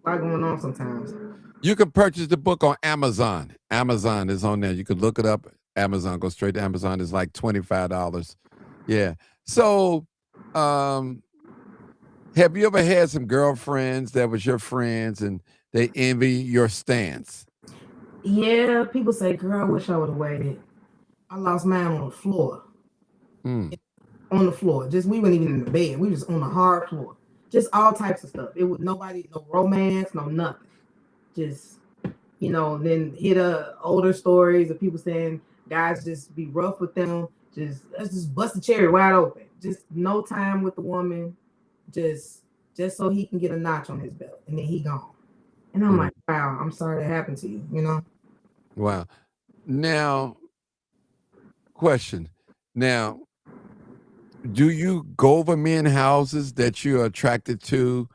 a lot going on sometimes. You can purchase the book on Amazon. Amazon is on there. You can look it up. Amazon, go straight to Amazon. It's like $25. Yeah. So, um, have you ever had some girlfriends that was your friends and they envy your stance? Yeah, people say, "Girl, I wish I would have waited." I lost mine on the floor. Hmm. On the floor. Just we weren't even in the bed. We was on the hard floor. Just all types of stuff. It was nobody, no romance, no nothing. Just then hit older stories of people saying guys just be rough with them. Just let's just bust the cherry wide open. Just no time with the woman. Just just so he can get a notch on his belt, and then he gone. And I'm Mm. like, wow, I'm sorry that happened to you. Wow. Now, question. Now, do you go over men houses that you're attracted to?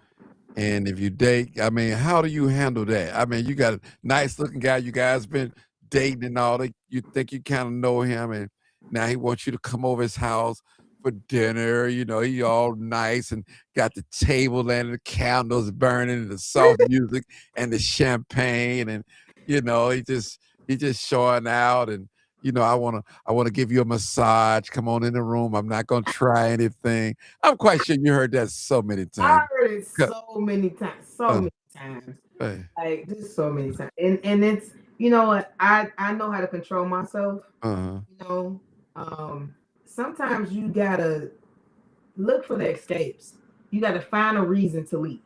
And if you date, I mean, how do you handle that? I mean, you got a nice looking guy, you guys been dating and all that. You think you kind of know him, and now he wants you to come over his house for dinner. He all nice and got the table and the candles burning and the soft music and the champagne, and he just showing out, and I want to give you a massage. Come on in the room. I'm not gonna try anything. I'm quite sure you heard that so many I times. heard it 'Cause- so many times, so Uh, many times, uh, like just so many times. And it's you know what I know how to control myself. uh-huh. You know, um, sometimes you gotta look for the escapes. You gotta find a reason to leave.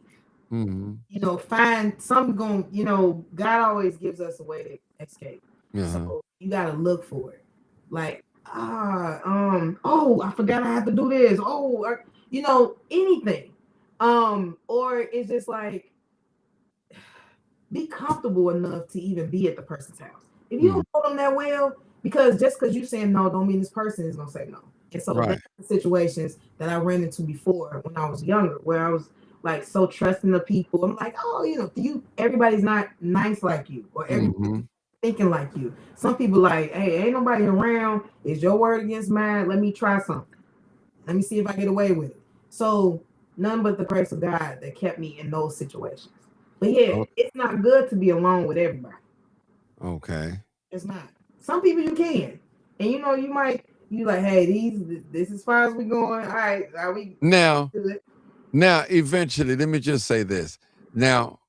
Mm-hmm. You know, find some going. You know, God always gives us a way to escape. Uh-huh. So you gotta look for it. Like oh, I forgot I have to do this. Oh, you know, anything. Or it's just like be comfortable enough to even be at the person's house. If you Mm-hmm. don't know them that well, because just because you saying no, don't mean this person is gonna say no. And so Right. that's the situations that I ran into before when I was younger, where I was like so trusting of people. I'm like, oh, you know, everybody's not nice like you, or Mm-hmm. everybody's thinking like you. Some people like, hey, ain't nobody around. Is your word against mine? Let me try something. Let me see if I get away with it. So none but the grace of God that kept me in those situations. But yeah, Oh, it's not good to be alone with everybody. okay. It's not. Some people you can, and you know you like, hey, this as far as we going. All right, are we Now, good? now, eventually, let me just say this. Now,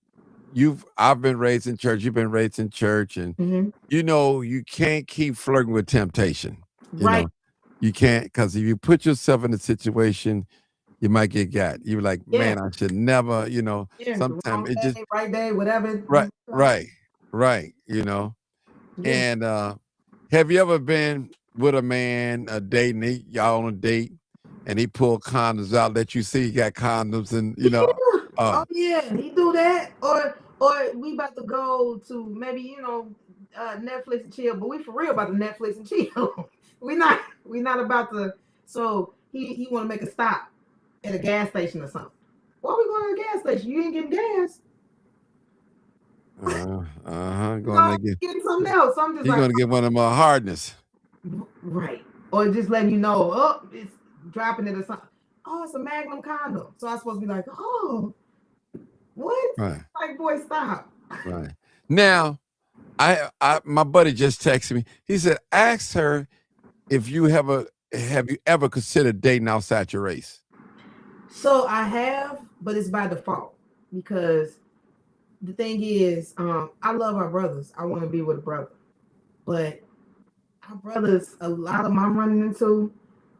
I've been raised in church. You've been raised in church, and Mm-hmm. you can't keep flirting with temptation. You Right. know, you can't because if you put yourself in a situation, you might get got. You're like, Yeah. man, I should never. Yeah. The Sometimes wrong it just day, right day, whatever. right, right, right. Yeah. And have you ever been with a man a date and y'all on a date and he pulled condoms out, let you see he got condoms and Yeah. uh Oh yeah, he do that. Or we about to go to maybe Netflix and chill, but we for real about to Netflix and chill. we not about to. So he want to make a stop at a gas station or something. Why we going to a gas station? You ain't getting gas. going to I'm getting something else. So I'm just you're like, gonna get one of my hardness. right. Or just letting you know, oh, it's dropping it or something. Oh, it's a Magnum condom. So I'm supposed to be like, oh, what? Right, Like, boy, stop. right. Now I my buddy just texted me. He said, ask her if have you ever considered dating outside your race? So I have, but it's by default because the thing is, I love our brothers. I want to be with a brother, but our brothers, a lot of them I'm running into,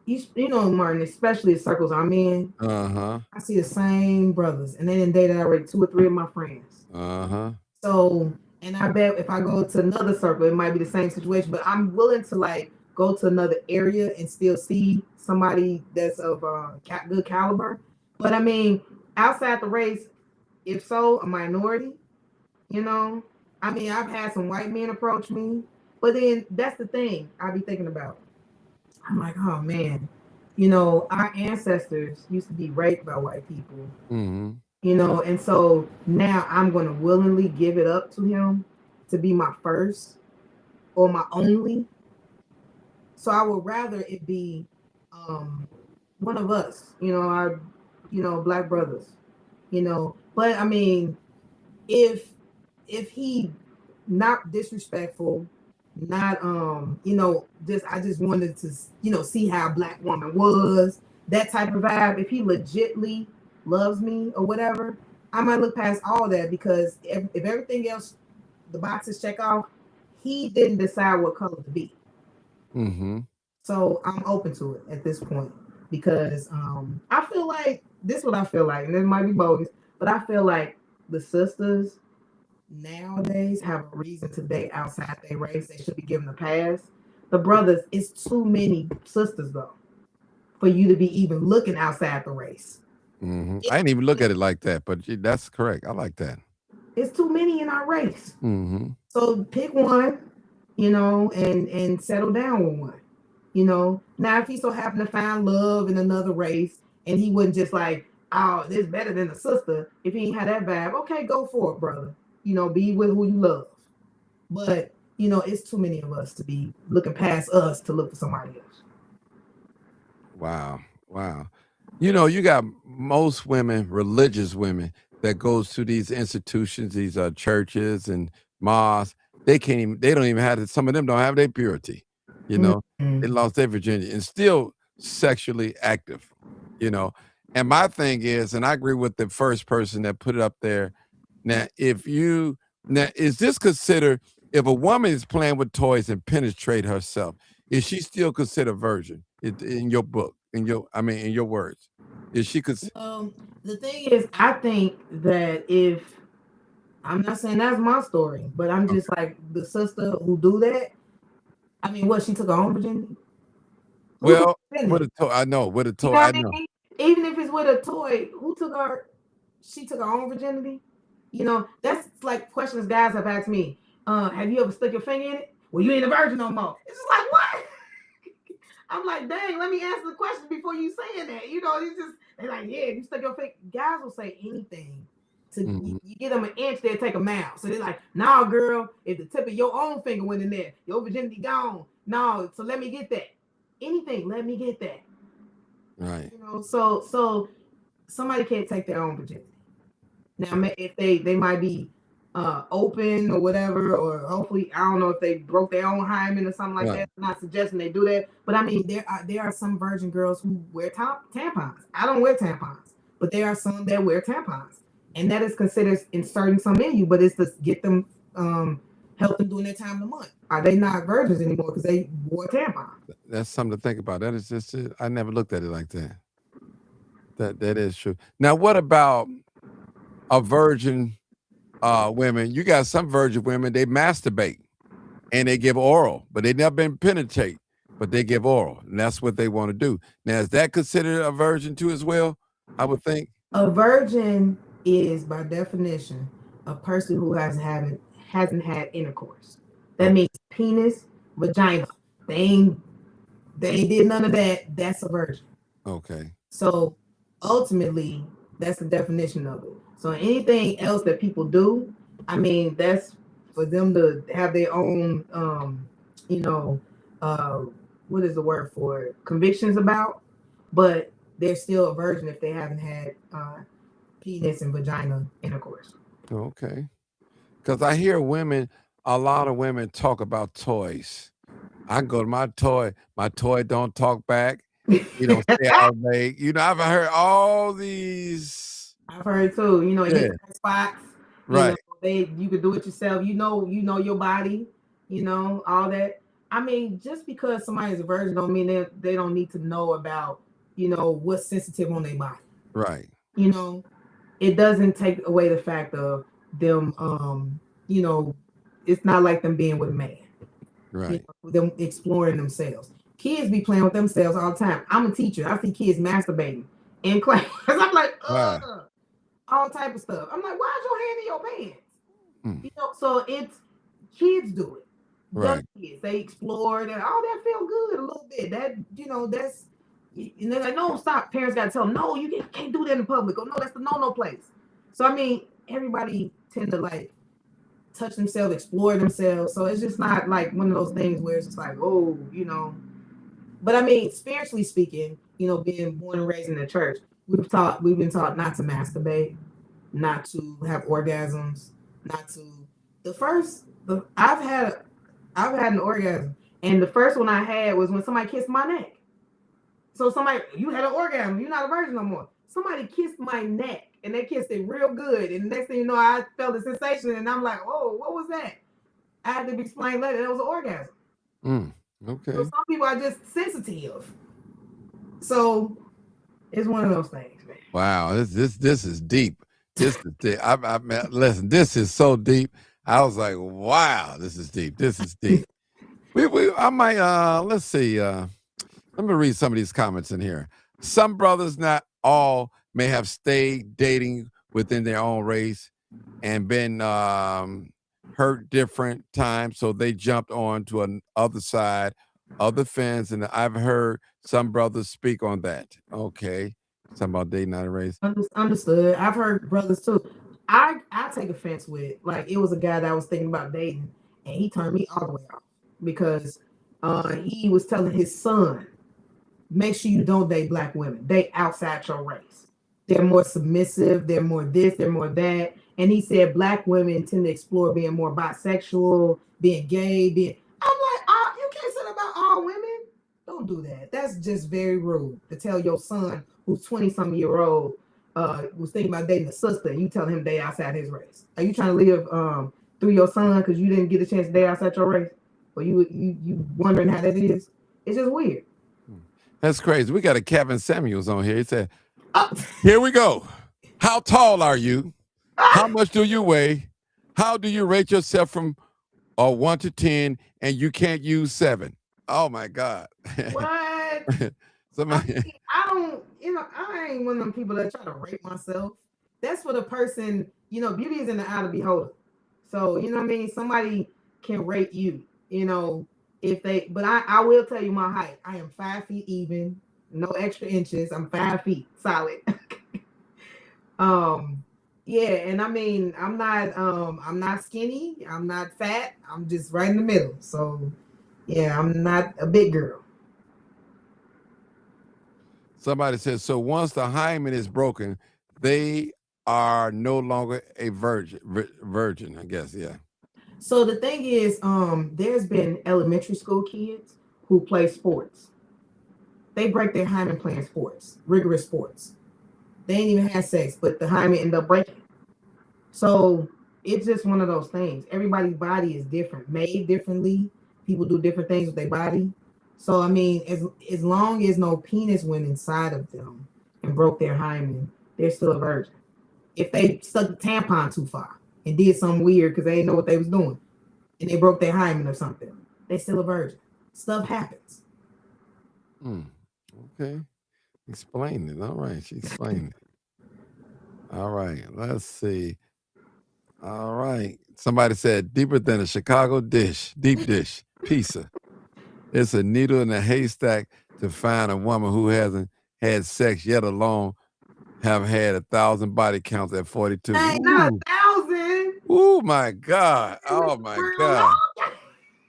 you know, Martin, especially the circles I'm in. Uh-huh. I see the same brothers, and they didn't date already 2 or 3 of my friends. Uh-huh. So, and I bet if I go to another circle, it might be the same situation. But I'm willing to like go to another area and still see somebody that's of good caliber. But I mean, outside the race, if so, a minority. You know, I mean, I've had some white men approach me, but then that's the thing I be thinking about. I'm like, oh man, you know, our ancestors used to be raped by white people, Mm-hmm. you know, and so now I'm going to willingly give it up to him to be my first or my only. So I would rather it be um, one of us, you know, our, black brothers, you know. But I mean, if he not disrespectful, not just I just wanted to see how a black woman was, that type of vibe. If he legitly loves me or whatever, I might look past all that because if everything else the boxes check off, he didn't decide what color to be. Mm-hmm. So I'm open to it at this point because I feel like this is what I feel like, and this might be bogus, but I feel like the sisters nowadays have a reason to date outside their race. They should be given a pass. The brothers, it's too many sisters though for you to be even looking outside the race. Mm-hmm. I didn't even look at it like that, but that's correct. I like that. It's too many in our race. Mm-hmm. So pick one, and settle down with one. Now if he so happened to find love in another race and he wasn't just like, oh, this better than a sister. If he ain't had that vibe, okay, go for it, brother. Be with who you love. But it's too many of us to be looking past us to look for somebody else. Wow. Wow. You got most women, religious women, that goes to these institutions, these churches and mosques. They don't even have it. Some of them don't have their purity. You know, they Mm-hmm. lost their virginity and still sexually active. You know, and my thing is, and I agree with the first person that put it up there. Now, is this considered if a woman is playing with toys and penetrate herself, is she still considered virgin in your book? In your words, is she? The thing is, I think that if I'm not saying that's my story, but I'm just like the sister who do that. I mean, what she took her own virginity? Who took Well, her with virginity? a toy, I know with a You toy, know I what I know. mean? Even if it's with a toy, who took her? She took her own virginity. You know, that's like questions guys have asked me. Have you ever stuck your finger in it? Well, you ain't a virgin no more. It's just like what? I'm like, dang, let me answer the question before you saying that. You know, it's just they're like, yeah, if you stuck your finger, guys will say anything. Mhm. You get them an inch, they'll take a mile. So they're like, nah, girl, if the tip of your own finger went in there, your virginity gone. No, so let me get that. Anything, let me get that. Right. You know, so somebody can't take their own virginity. Now, if they might be open or whatever, or hopefully I don't know if they broke their own hymen or something like Right. that. I'm not suggesting they do that, but I mean there are some virgin girls who wear tampons. I don't wear tampons, but there are some that wear tampons, and that is considered inserting some in you, but it's to get them help them during their time of the month. Are they not virgins anymore because they wore tampons? That's something to think about. That is just it. I never looked at it like that. That is true. Now, what about a virgin women? You got some virgin women, they masturbate and they give oral, but they never been penetrate, but they give oral, and that's what they want to do. Now, is that considered a virgin too as well? I would think. A virgin is, by definition, a person who hasn't had intercourse. That Okay. means penis, vagina. They ain't they ain't did none of that. That's a virgin. Okay. So ultimately, that's the definition of it. So anything else that people do, I mean, that's for them to have their own, you know, uh, what is the word for it? Convictions about. But they're still a virgin if they haven't had penis and vagina intercourse. Okay. Because I hear women, a lot of women talk about toys. I go to my toy don't talk back. You don't stay out late. I've heard all these. I've heard too. You know, it Yeah, hit the spots. You know, right, you could do it yourself. You know your body. You know all that. I mean, just because somebody's a virgin don't mean they don't need to know about what's sensitive on their body. right, You know, it doesn't take away the fact of them. You know, it's not like them being with a man. right. Them exploring themselves. Kids be playing with themselves all the time. I'm a teacher. I see kids masturbating in class. I'm like, Wow. all type of stuff. I'm like, why's your hand in your pants? Mm, So it's kids do it. Young right, kids, they explore and that feel good a little bit. That's and they're like, no, stop. Parents gotta tell them, no, you can't do that in public. Oh no, that's the no place. So I mean, everybody tend to like touch themselves, explore themselves. So it's just not like one of those things where it's just like, oh. But I mean, spiritually speaking, being born and raised in the church, we've been taught not to masturbate, not to have orgasms, not to. I've had an orgasm, and the first one I had was when somebody kissed my neck. So you had an orgasm, you're not a virgin no more. Somebody kissed my neck, and they kissed it real good, and the next thing you know, I felt a sensation, and I'm like, oh, what was that? I had to be explained later. That was an orgasm. mm, So okay. some people are just sensitive. So it's one of those things, man. Wow, this is deep. This is deep. Listen, this is so deep. I was like, wow, this is deep. This is deep. I might let's see. Let me read some of these comments in here. Some brothers, not all, may have stayed dating within their own race and been hurt different times, so they jumped on to an other side of the fence. And I've heard some brothers speak on that. Okay, something about dating out of race. Understood. I've heard brothers too. I take offense with like it was a guy that I was thinking about dating, and he turned me all the way off because he was telling his son, make sure you don't date black women. They outside your race. They're more submissive. They're more this. They're more that. And he said black women tend to explore being more bisexual, being gay. I'm like, you can't say that about all Don't do that. That's just very rude to tell your son who's 20-some-year-old was thinking about dating a sister and you tell him they outside his race. Are you trying to live through your son because you didn't get a chance to date outside your race? Or you wondering how that is? It's just weird. That's crazy. We got a Kevin Samuels on here. He said, Oh. here we go. How tall are you? How much do you weigh? How do you rate yourself from 1 to 10? And you can't use 7. Oh my God. What? Somebody. I don't, I ain't one of them people that try to rate myself. That's for the person, beauty is in the eye of the beholder. So, you know what I mean? Somebody can rate you, if they, but I will tell you my height. I am 5 feet even, no extra inches. I'm 5 feet solid. Yeah, and I mean, I'm not skinny, I'm not fat, I'm just right in the middle. So, yeah, I'm not a big girl. Somebody says, so once the hymen is broken, they are no longer a virgin, I guess. Yeah. So the thing is, there's been elementary school kids who play sports. They break their hymen playing sports, rigorous sports. They ain't even had sex, but the hymen end up breaking. So it's just one of those things. Everybody's body is different, made differently. People do different things with their body. So I mean, as long as no penis went inside of them and broke their hymen, they're still a virgin. If they stuck the tampon too far and did something weird because they didn't know what they was doing and they broke their hymen or something, they still a virgin. Stuff happens. Okay. Explain it. All right. She explained it. All right. Let's see. All right. Somebody said deeper than a Chicago dish, deep dish, pizza. It's a needle in a haystack to find a woman who hasn't had sex yet alone have had 1,000 body counts at 42. Hey, not 1,000. Oh my God. Oh my God.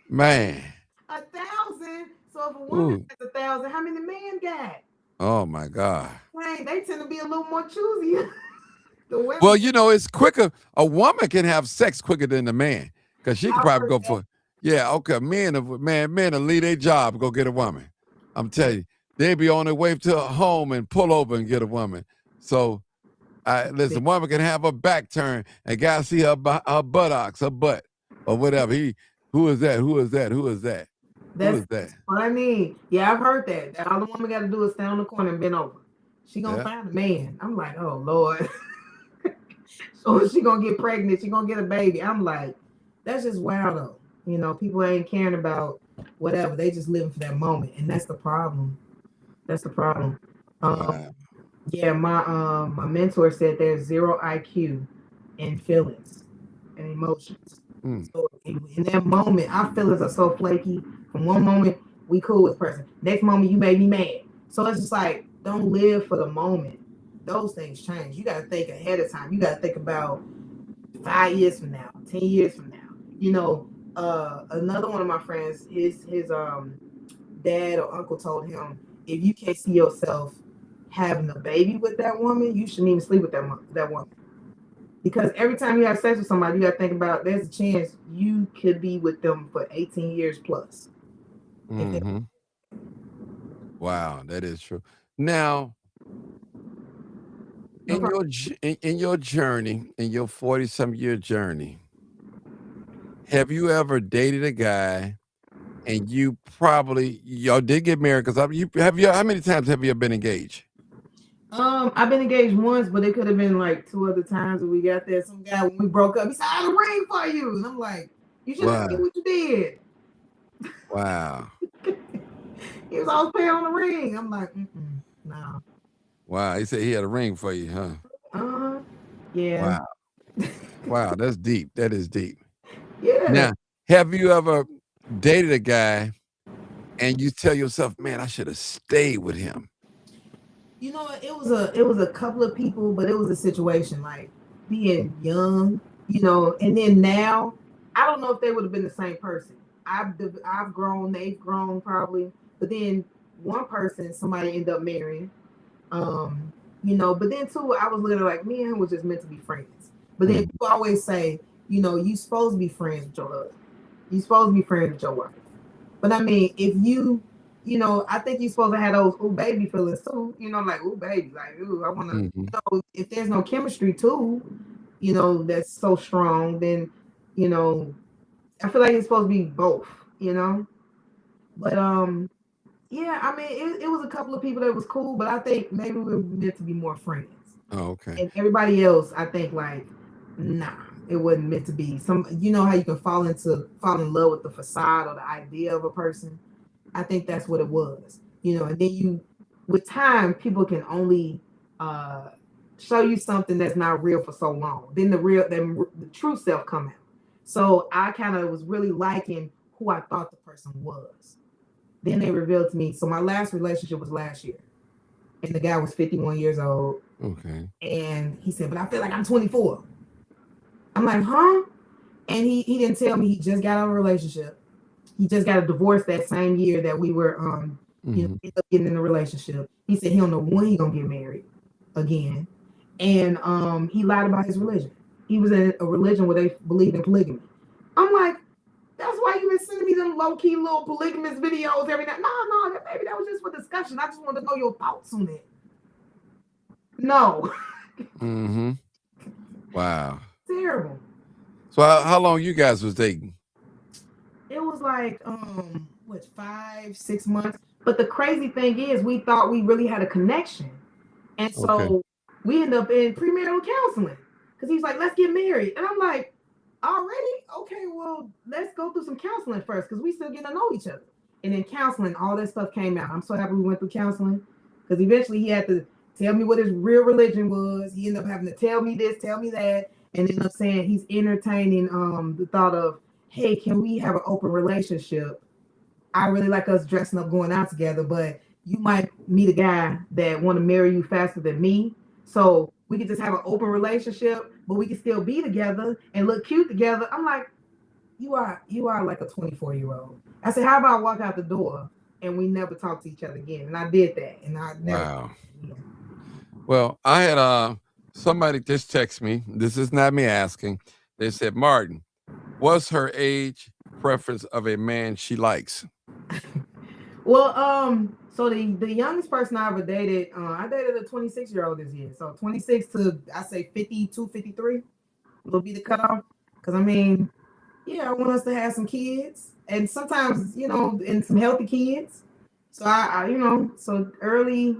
Man. 1,000. So if a woman has 1,000, how many men got? Oh my God. Hey, they tend to be a little more choosy. Well, it's quicker. A woman can have sex quicker than a man because she can probably go for. Yeah, okay. Men will leave their job and go get a woman. I'm telling you, they be on their way to a home and pull over and get a woman. So, listen, woman can have her back turned and guy see her buttocks, her butt, or whatever. Who is that? Who is that? Who is that? That's funny. Yeah, I've heard that. All the woman got to do is stand on the corner and bend over. She gonna find a man. I'm like, oh Lord. So she gonna get pregnant. She gonna get a baby. I'm like, that's just wild though. People ain't caring about whatever. They just living for that moment, and that's the problem. That's the problem. Wow. Yeah, my mentor said there's 0 IQ in feelings and emotions. So in that moment, our feelings are so flaky. From one moment, we cool with person. Next moment, you made me mad. So it's just like, don't live for the moment. Those things change. You got to think ahead of time. You got to think about 5 years from now, 10 years from now. Another one of my friends, his dad or uncle told him, if you can't see yourself having a baby with that woman, you shouldn't even sleep with that woman. Because every time you have sex with somebody, you got to think about there's a chance you could be with them for 18 years plus. Mm-hmm. Wow, that is true. Now, in your journey, in your 40-some-year journey, have you ever dated a guy and y'all did get married? Because how many times have you been engaged? I've been engaged once, but it could have been like 2 other times when we got there. Some guy, when we broke up, he said, I had a ring for you. And I'm like, you should have seen what you did. Wow. He was always paying on the ring. I'm like, no. Wow. He said he had a ring for you, huh? Yeah. Wow. Wow, that's deep. That is deep. Yeah. Now, have you ever dated a guy and you tell yourself, man, I should have stayed with him? It was a couple of people, but it was a situation like being young, and then now I don't know if they would have been the same person. I've grown, they've grown probably, but then one person somebody ended up marrying, but then too I was literally like, me and him was just meant to be friends. But then people always say, you supposed to be friends with your husband, you supposed to be friends with your wife. But I mean, if you I think you're supposed to have those ooh baby feelings too. Like ooh baby, like ooh, I want to. Mm-hmm. If there's no chemistry too, that's so strong, then you know, I feel like it's supposed to be both. But yeah, I mean, it was a couple of people that was cool, but I think maybe we were meant to be more friends. Oh, okay. And everybody else, I think like, nah, it wasn't meant to be. How you can fall in love with the facade or the idea of a person. I think that's what it was. And then with time, people can only uh, show you something that's not real for so long. Then the true self come out. So I kind of was really liking who I thought the person was. Then they revealed to me. So my last relationship was last year, and the guy was 51 years old. Okay. And he said, "But I feel like I'm 24." I'm like, "Huh?" And he didn't tell me he just got out of a relationship. He just got a divorce that same year that we were Mm-hmm. ended up getting in a relationship. He said he don't know when he gonna get married again. And he lied about his religion. He was in a religion where they believed in polygamy. I'm like, that's why you been sending me them low key little polygamous videos every night. No, baby, that was just for discussion. I just wanted to know your thoughts on it. No, Mm-hmm. Wow. terrible. So how long you guys was dating? It was like 5, 6 months. But the crazy thing is, we thought we really had a connection, and Okay. so we ended up in premarital counseling because he's like, "Let's get married," and I'm like, "Already? Okay, well, let's go through some counseling first because we still getting to know each other." And in counseling, all that stuff came out. I'm so happy we went through counseling because eventually he had to tell me what his real religion was. He ended up having to tell me this, tell me that, and ended up saying he's entertaining the thought of, "Hey, can we have an open relationship? I really like us dressing up, going out together, but you might meet a guy that want to marry you faster than me. So we could just have an open relationship, but we can still be together and look cute together." I'm like, you are like a 24-year-old. I said, how about I walk out the door and we never talk to each other again? And I did that, and I never. Wow. Well, I had somebody just text me. This is not me asking. They said, Martin, what's her age preference of a man she likes? Well, so the youngest person I ever dated, I dated a 26-year-old this year. So 26 to I say 52, 53 will be the cutoff. Because I mean, yeah, I want us to have some kids, and sometimes and some healthy kids. So so early,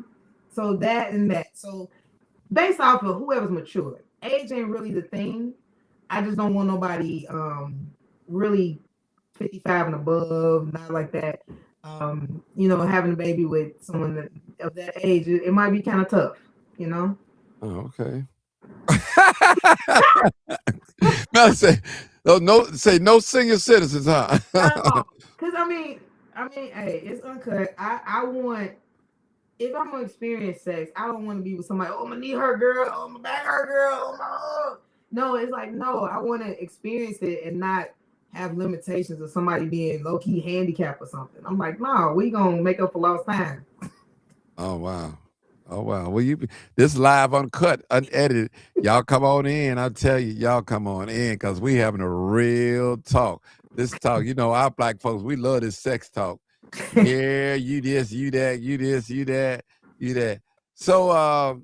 so that and that. So based off of whoever's mature, age ain't really the thing. I just don't want nobody really 55 and above, not like that. Having a baby with someone of that age, it might be kind of tough, you know. Oh, okay. No, say say no senior citizens, huh? No, because I mean, hey, it's uncut. I want if I'm gonna experience sex, I don't want to be with somebody. Oh, my knee hurt, girl. Oh, my back hurt, girl. Oh, my. No, it's like no. I want to experience it and not have limitations of somebody being low key handicapped or something. I'm like, no, we gonna make up for lost time. Oh wow. Oh wow. Well, this live uncut, unedited. Y'all come on in. I tell you, y'all come on in because we having a real talk. This talk, our black folks, we love this sex talk. Yeah, you this, you that, you this, you that, you that. So,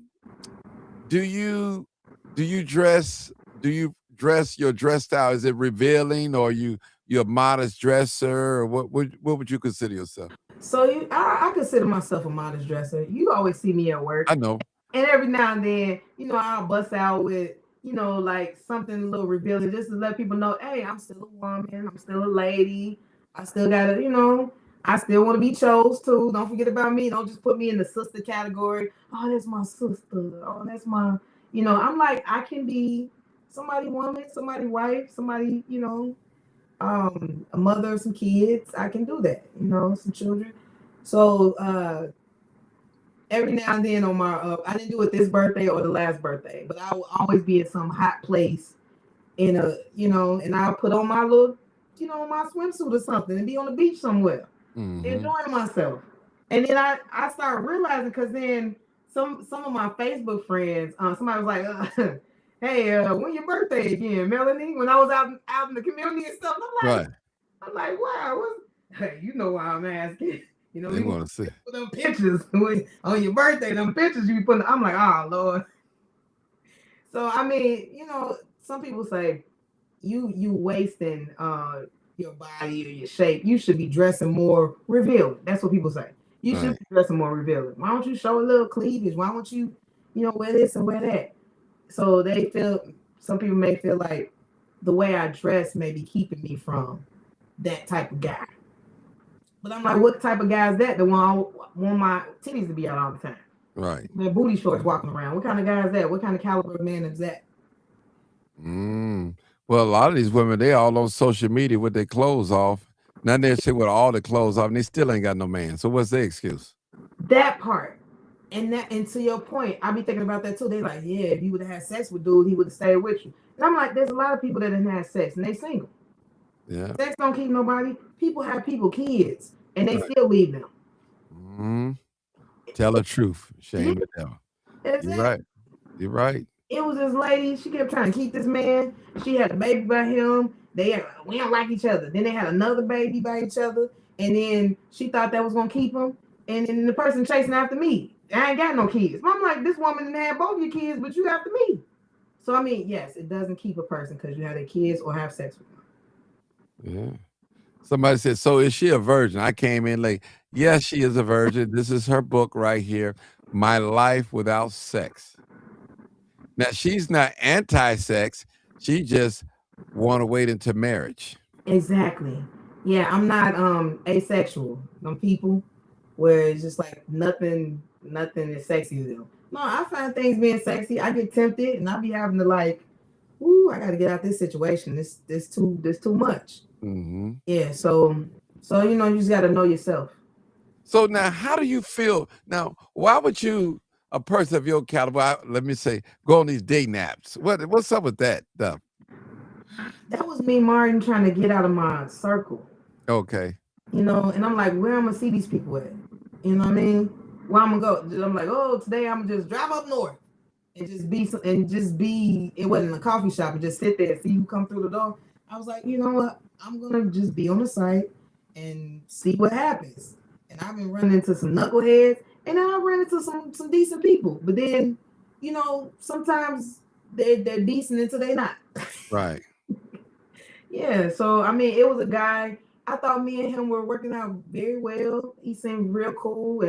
do you do you dress? Do you dress your dress style? Is it revealing, or you a modest dresser, or what would you consider yourself? So I consider myself a modest dresser. You always see me at work, I know. and every now and then, I'll bust out with, like something a little revealing just to let people know, hey, I'm still a woman, I'm still a lady, I still gotta, I still want to be chose too. Don't forget about me. Don't just put me in the sister category. Oh, that's my sister. Oh, that's my, I'm like, I can be somebody woman, somebody wife, somebody, a mother, some kids. I can do that, some children. So every now and then on my I didn't do it this birthday or the last birthday, but I will always be in some hot place in a and I'll put on my little my swimsuit or something and be on the beach somewhere Mm-hmm. enjoying myself. And then I started realizing because then some of my Facebook friends, somebody was like, "Hey, when your birthday again, Melanie?" When I was out in the community and stuff, Right. I'm like, wow, hey, you know why I'm asking. You know, They you want to see. put them pictures on your birthday, them pictures you be putting. I'm like, oh Lord. So I mean, some people say you wasting your body or your shape. You should be dressing more revealing. That's what people say. You should Right. be dressing more revealing. Why don't you show a little cleavage? Why don't you, wear this and wear that? So they feel some people may feel like the way I dress may be keeping me from that type of guy. But I'm like, what type of guy is that? The one I want my titties to be out all the time. Right. My booty shorts walking around. What kind of guy is that? What kind of caliber of man is that? Well, a lot of these women, they all on social media with their clothes off. Now they're shit with all the clothes off, and they still ain't got no man. So what's their excuse? That part. And to your point, I be thinking about that too. They like, yeah, if you would have had sex with dude, he would have stayed with you. And I'm like, there's a lot of people that didn't have sex and they single. Yeah. Sex don't keep nobody. People have kids, and they Right. still leave them. Tell the truth. Shame the devil. You're Exactly. right. You're right. It was this lady. She kept trying to keep this man. She had a baby by him. We don't like each other. Then they had another baby by each other, and then she thought that was gonna keep him. And then the person chasing after me. I ain't got no kids. I'm like, this woman didn't have both your kids, but you after me. So I mean, yes, it doesn't keep a person because you have their kids or have sex with them. Yeah. Somebody said, so is she a virgin? I came in late. Yes, she is a virgin. This is her book right here, My Life Without Sex. Now, she's not anti-sex. She just want to wait until marriage. Exactly. Yeah, I'm not asexual. Some people where it's just like nothing is sexy to them. No, I find things being sexy. I get tempted and I be having to like, ooh, I gotta get out this situation. This too much. Yeah, so you just gotta know yourself. So now, how do you feel? Now, why would you, a person of your caliber, let me say, go on these dating apps? What's up with that stuff? That was me, Martin, trying to get out of my circle. Okay. And I'm like, where I'm gonna see these people at? You know what I mean? Where I'm gonna go? I'm like, oh, today I'm gonna just drive up north and just be. It wasn't a coffee shop and just sit there and see who come through the door. I was like, you know what? I'm gonna just be on the site and see what happens. And I've been running into some knuckleheads, and then I ran into some decent people. But then, sometimes they're decent until they're not. Right. Yeah, so I mean, it was a guy. I thought me and him were working out very well. He seemed real cool,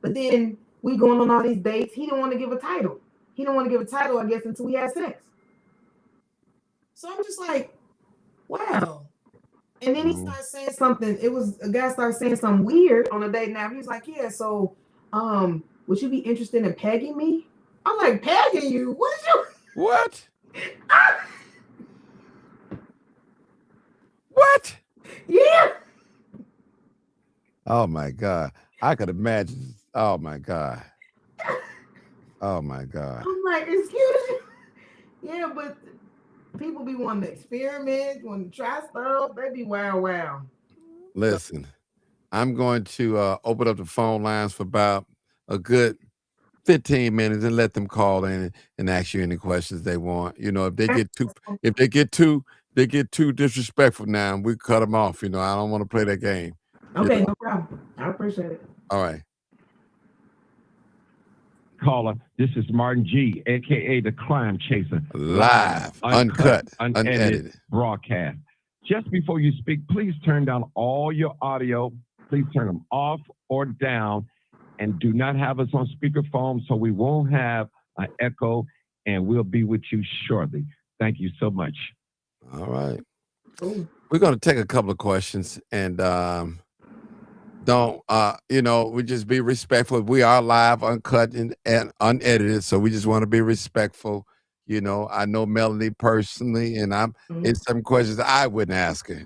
but then we going on all these dates. He didn't want to give a title. He didn't want to give a title, I guess, until we had sex. So I'm just like, wow. And then he started saying something. It was a guy started saying something weird on a date. Now he was like, yeah, so would you be interested in pegging me? I'm like, pegging you? What is you? What? What? Yeah. Oh my God. I could imagine. Oh my God. Oh my God. I'm like, excuse you. Yeah, but people be wanting to experiment, wanting to try stuff. They be wow. Listen, I'm going to open up the phone lines for about a good 15 minutes and let them call in and ask you any questions they want. If they get too disrespectful now, we cut them off. I don't want to play that game. Okay, no problem. I appreciate it. All right. Caller, this is Martin G, aka the Crime Chaser. Live, uncut, unedited broadcast. Just before you speak, please turn down all your audio. Please turn them off or down, and do not have us on speakerphone so we won't have an echo, and we'll be with you shortly. Thank you so much. All right. Ooh. We're going to take a couple of questions, and we just be respectful. We are live, uncut, and unedited, so we just want to be respectful. I know Melanie personally, and it's some questions I wouldn't ask her.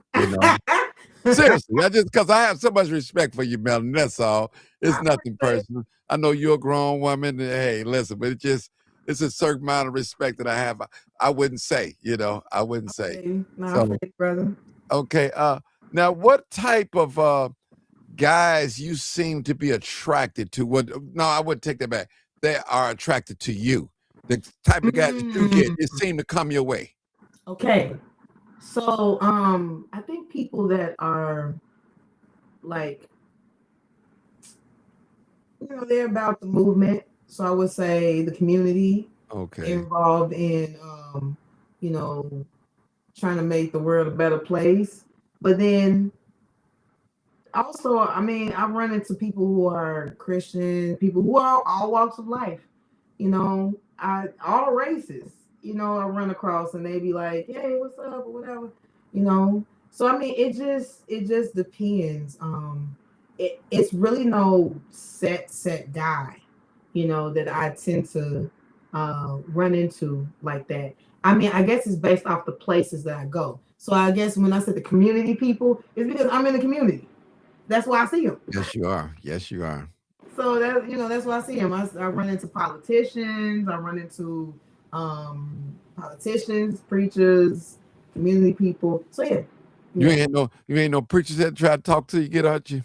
Seriously, just because I have so much respect for you, Melanie. That's all. It's nothing personal. I know you're a grown woman. And, hey, listen, but it's a certain amount of respect that I have. I wouldn't say. I wouldn't say. No, brother. Okay. Now, what type of guys you seem to be attracted to? No, I wouldn't take that back. They are attracted to you. The type of guys that you get, it seem to come your way. Okay. So I think people that are like they're about the movement. So I would say the community Okay. involved in, you know, trying to make the world a better place. But then also, I mean, I've run into people who are Christian, people who are all walks of life. I all races. I run across and they be like, "Hey, what's up?" or whatever. So I mean, it just depends. It's really no set guy, that I tend to run into like that. I mean, I guess it's based off the places that I go. So I guess when I said the community people, it's because I'm in the community. That's why I see them. Yes, you are. Yes, you are. So that's why I see them. I run into politicians. I run into politicians, preachers, community people. So yeah, You yeah. ain't no preachers that try to talk to you, get out you.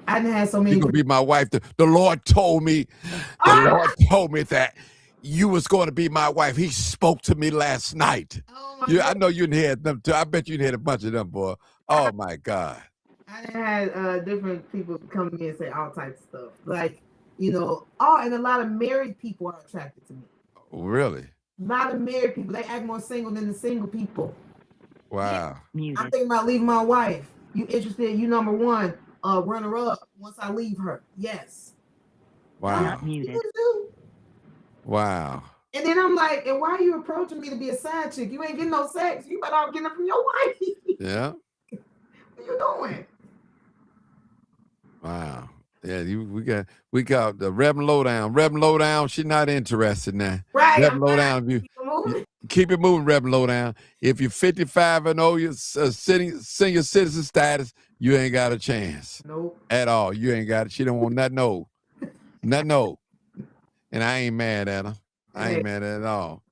I didn't have so You're many. gonna be my wife. The Lord told me, that you was going to be my wife. He spoke to me last night. Oh my I God. know you didn't have them too. I bet you didn't have a bunch of them, boy. Oh my God. I done had different people come to me and say all types of stuff. Like, and a lot of married people are attracted to me. Really? A lot of married people, they act more single than the single people. Yeah. Wow. I'm thinking about leaving my wife. You interested? You number one, runner up once I leave her. Yes. Wow. Wow. And then I'm like, and why are you approaching me to be a side chick? You ain't getting no sex. You better off getting it from your wife. Yeah. What you doing? Wow. Yeah, we got the Reverend Lowdown. Reverend Lowdown, she's not interested now. Right. Reverend Lowdown, you keep it moving, Reverend Lowdown. If you're 55 and old, you're senior citizen status, you ain't got a chance. Nope. At all. You ain't got it. She don't want nothing old. Nothing old. And I ain't mad at her. I ain't mad at all.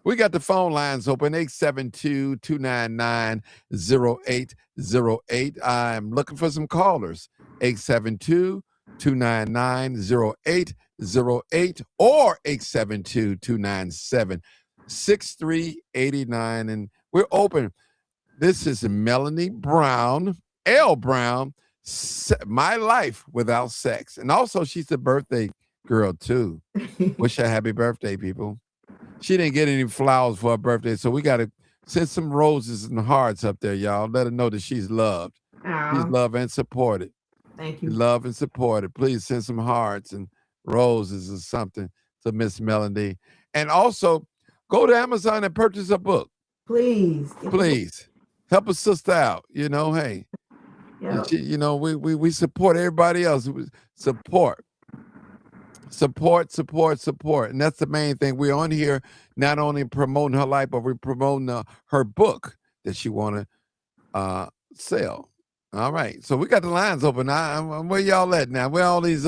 We got the phone lines open, 872-299-0808. I'm looking for some callers, 872-299-0808 or 872-297-6389. And we're open. This is Melanie Brown, L. Brown, My Life Without Sex. And also, she's a birthday girl, too. Wish her happy birthday, people. She didn't get any flowers for her birthday, so we got to send some roses and hearts up there, y'all. Let her know that she's loved. She's loved and supported. Thank you. Loved and supported. Please send some hearts and roses or something to Miss Melanie. And also, go to Amazon and purchase a book. Please. Please. Help a sister out. Hey. Yep. We support everybody else. Support. And that's the main thing. We're on here not only promoting her life, but we're promoting her book that she want to sell. All right. So we got the lines open. Where y'all at now? Where all these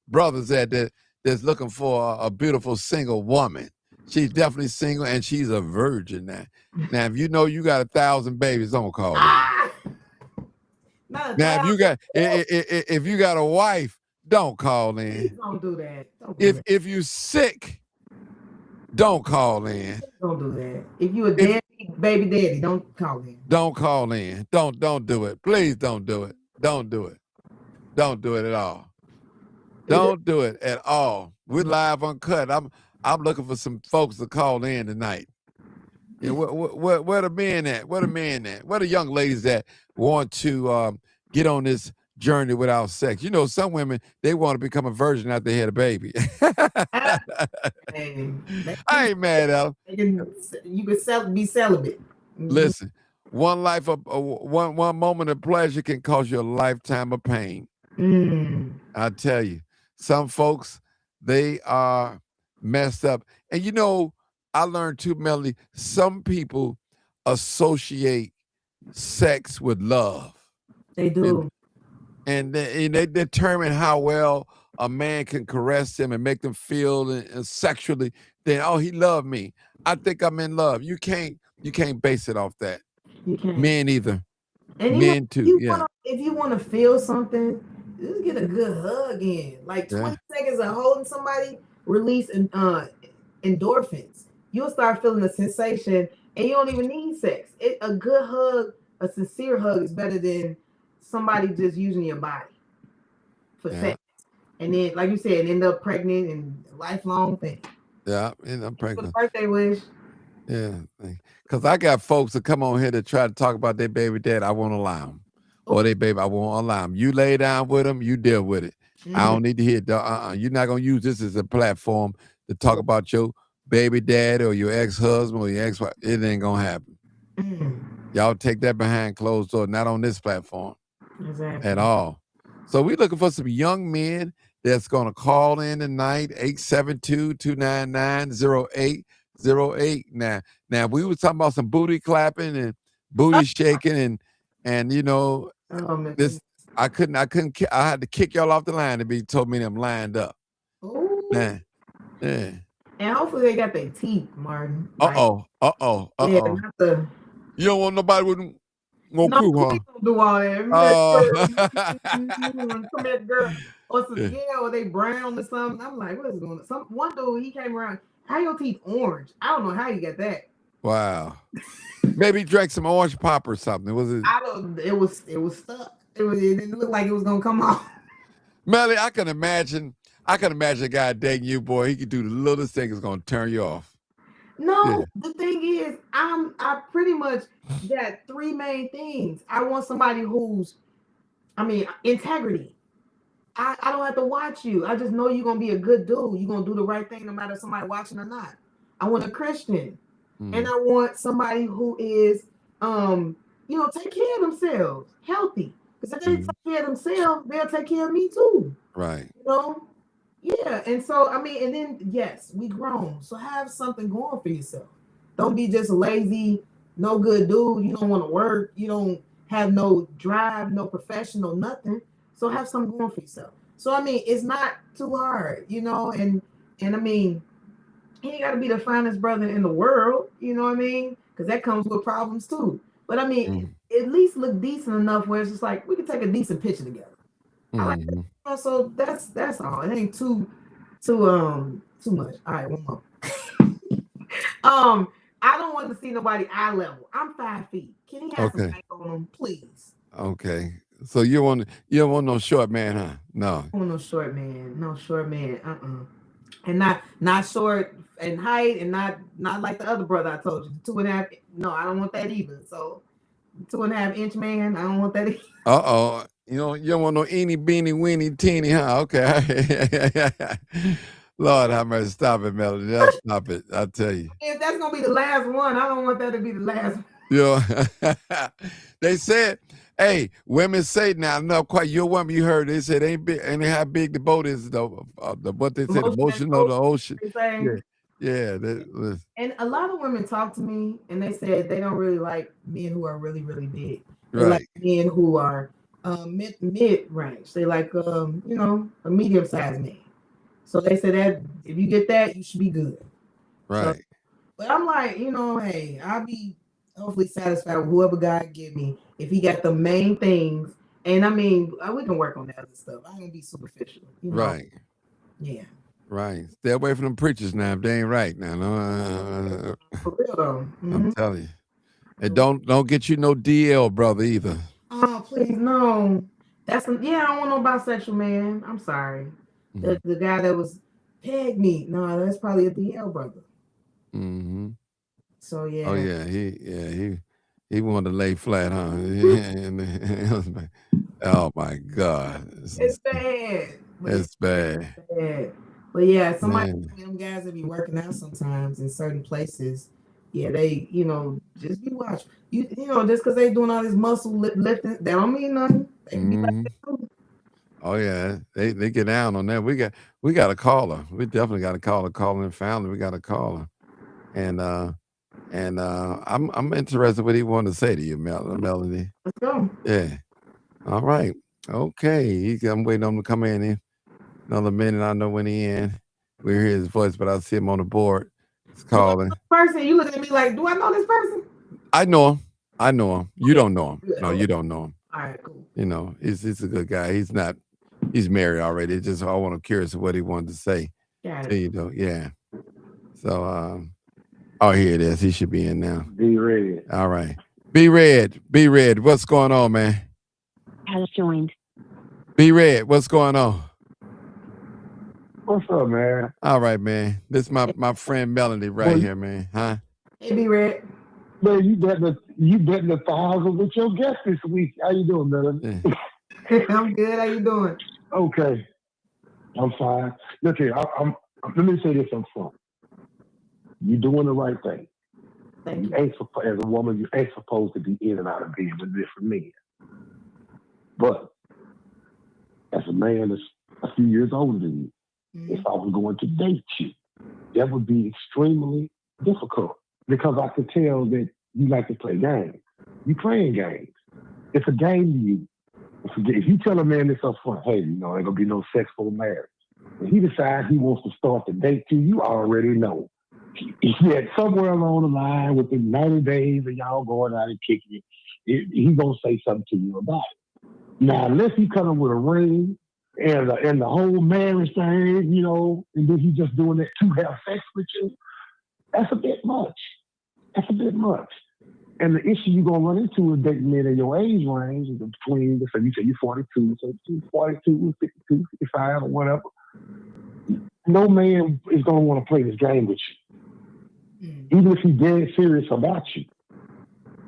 brothers at that's looking for a beautiful single woman? She's definitely single and she's a virgin now. Now, if you know you got 1,000 babies, don't call me. Now, if you got a wife, don't call in. Please don't do that. If you sick, don't call in. Don't do that. If you a deadbeat baby daddy, don't call in. Don't call in. Don't do it. Please don't do it. Don't do it. Don't do it at all. Don't do it at all. We're live uncut. I'm looking for some folks to call in tonight. Yeah, where the men at? Where the men at? Where the young ladies that want to get on this journey without sex? Some women, they want to become a virgin after they had a baby. I ain't mad at them. You can be celibate. Listen, one one moment of pleasure can cause you a lifetime of pain. I tell you, some folks, they are messed up. And I learned too, Melanie, some people associate sex with love. They do. And they determine how well a man can caress them and make them feel and sexually. Then, oh, he loved me. I think I'm in love. You can't base it off that. You can't. Men either. And men too. If you want to feel something, just get a good hug in. Like 20 seconds of holding somebody, release endorphins. You'll start feeling a sensation, and you don't even need sex. A good hug, a sincere hug, is better than somebody just using your body for sex. and then, like you said, end up pregnant and lifelong thing. Yeah, and I'm For the pregnant. birthday wish. Yeah, because I got folks that come on here to try to talk about their baby dad. I won't allow them, or they baby. I won't allow them. You lay down with them, you deal with it. I don't need to hear. You're not gonna use this as a platform to talk about your baby dad or your ex-husband or your ex-wife. It ain't gonna happen. Y'all take that behind closed doors, not on this platform at all. So we're looking for some young men that's gonna call in tonight, 872-299-0808. Now we was talking about some booty clapping and booty shaking and you know this. I had to kick y'all off the line to be told me them lined up. Yeah. And hopefully they got their teeth, Martin. Yeah, not the. You don't want nobody with no crew, huh? Don't do all that. Come here, girl. Or some, or they brown or something. I'm like, what is going on? One dude, he came around. How your teeth orange? I don't know how you got that. Wow. Maybe he drank some orange pop or something. Was it? It was stuck. It didn't look like it was gonna come off. Melanie, I can imagine a guy dating you, boy. He could do the littlest thing is gonna turn you off. No, the thing is, I pretty much got three main things. I want somebody who's, integrity. I don't have to watch you. I just know you're gonna be a good dude. You're gonna do the right thing no matter if somebody watching or not. I want a Christian. And I want somebody who is take care of themselves, healthy. Because if they take care of themselves, they'll take care of me too. Right. Yeah. And so and then yes, we grown. So have something going for yourself. Don't be just lazy, no good dude. You don't want to work, you don't have no drive, no professional, nothing. So have something going for yourself. So it's not too hard, and he ain't got to be the finest brother in the world, you know what I mean? Because that comes with problems too. But at least look decent enough where it's just like we can take a decent picture together. I like that. So that's all. It ain't too much. All right, one more. I don't want to see nobody eye level. I'm 5 feet. Can he have some height on him, please? Okay. So you don't want no short man, huh? No. I don't want no short man. No short man. And not short in height, and not like the other brother I told you, 2.5. No, I don't want that either. So 2.5-inch man, I don't want that either. You don't want no eeny beeny weeny teeny, huh? Okay. Lord have mercy. Stop it, Melody. Just stop it. I tell you. If that's gonna be the last one, I don't want that to be the last one. They said, hey, women say now, not quite your woman, you heard they said ain't big, and how big the boat is though. What they said, the motion of the ocean. Yeah. And a lot of women talk to me and they said they don't really like men who are really, really big. They right. like men who are mid range. They like a medium sized man. So they said that if you get that, you should be good. Right. So, but I'm like, hey, I'll be hopefully satisfied with whoever God give me if he got the main things. And we can work on that other stuff. I ain't gonna be superficial. Right. Yeah. Right. Stay away from them preachers now if they ain't right now. No, for real though. I'm telling you. And don't get you no DL brother either. Oh, please no. I don't want no bisexual man. I'm sorry. The guy that was peg me. No, that's probably a DL brother. So yeah. Oh yeah, he wanted to lay flat, huh? Oh my God. It's bad. It's bad. But yeah, somebody them guys that be working out sometimes in certain places. Yeah, they just be watching. Just because they doing all this muscle lifting, that don't mean nothing. They be like that too. Oh yeah, they get down on that. We got a caller. We definitely got a caller calling family. We got a caller, and I'm interested what he wanted to say to you, Melanie. Let's go. Yeah. All right. Okay. I'm waiting on him to come in another minute. I know when he in. We hear his voice, but I see him on the board. He's calling. Person, you looking at me like, do I know this person? I know him. You don't know him. No, you don't know him. All right, cool. He's a good guy. He's married already. It's just I want to curious what he wanted to say. Yeah. So here it is. He should be in now. Be ready. All right. Be red. What's going on, man? Has joined. Be red. What's going on? What's up, man? All right, man. This is my friend Melanie right here, man. Huh? Hey, B-Red. Man, you betting the thousands with your guest this week. How you doing, man? Yeah. I'm good. How you doing? Okay, I'm fine. Look here, let me say this up front. You're doing the right thing. Thank you. As a woman, you ain't supposed to be in and out of bed with different men. But as a man that's a few years older than you, if I was going to date you, that would be extremely difficult because I could tell that you like to play games. You playing games. It's a game to you. If you tell a man this up front, hey, ain't gonna be no sex for marriage. And he decides he wants to start the date too, you already know. Yeah, somewhere along the line within 90 days of y'all going out and kicking it, he gonna say something to you about it. Now, unless he come with a ring and the whole marriage thing, and then he just doing it to have sex with you, that's a bit much. That's a bit much. And the issue you're going to run into is dating men in your age range, between, so you say you're 42, so 42, 52, 55, or whatever. No man is going to want to play this game with you, even if he's dead serious about you.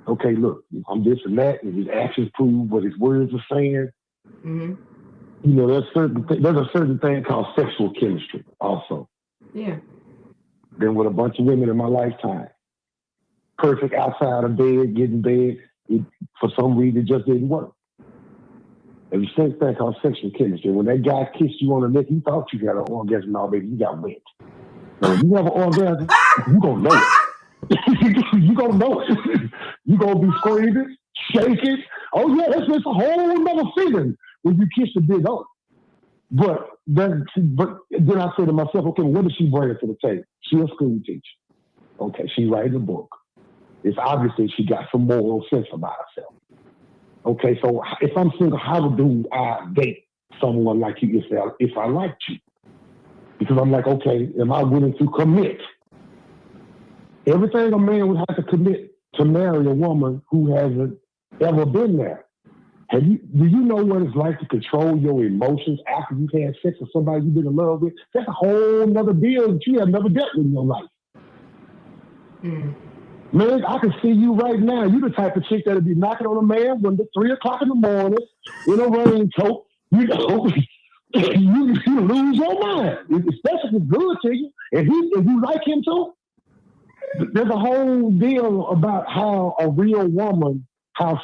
Okay, look, I'm this and that, and his actions prove what his words are saying. Mm-hmm. There's a certain thing called sexual chemistry also. Yeah. Been with a bunch of women in my lifetime. Perfect outside of bed, getting bed. For some reason, it just didn't work. There's a certain thing called sexual chemistry. When that guy kissed you on the neck, you thought you got an orgasm. No, baby, you got wet. Now, when you have an orgasm, you gonna know it. You gonna know it. You gonna be screaming, shaking. Oh yeah, that's just a whole nother feeling when you kiss the big O. But then I say to myself, okay, what does she bring to the table? She's a school teacher. Okay, she writes a book. It's obviously she got some moral sense about herself. Okay, so if I'm single, how do I date someone like you if I liked you? Because I'm like, okay, am I willing to commit? Everything a man would have to commit to marry a woman who hasn't ever been there. Do you know what it's like to control your emotions after you've had sex with somebody you've been in love with? That's a whole nother deal that you have never dealt with in your life. Man, I can see you right now. You the type of chick that'll be knocking on a man's window 3 o'clock in the morning in a raincoat. You lose your mind, especially if it's good to you. If you like him too, there's a whole deal about how a real woman, a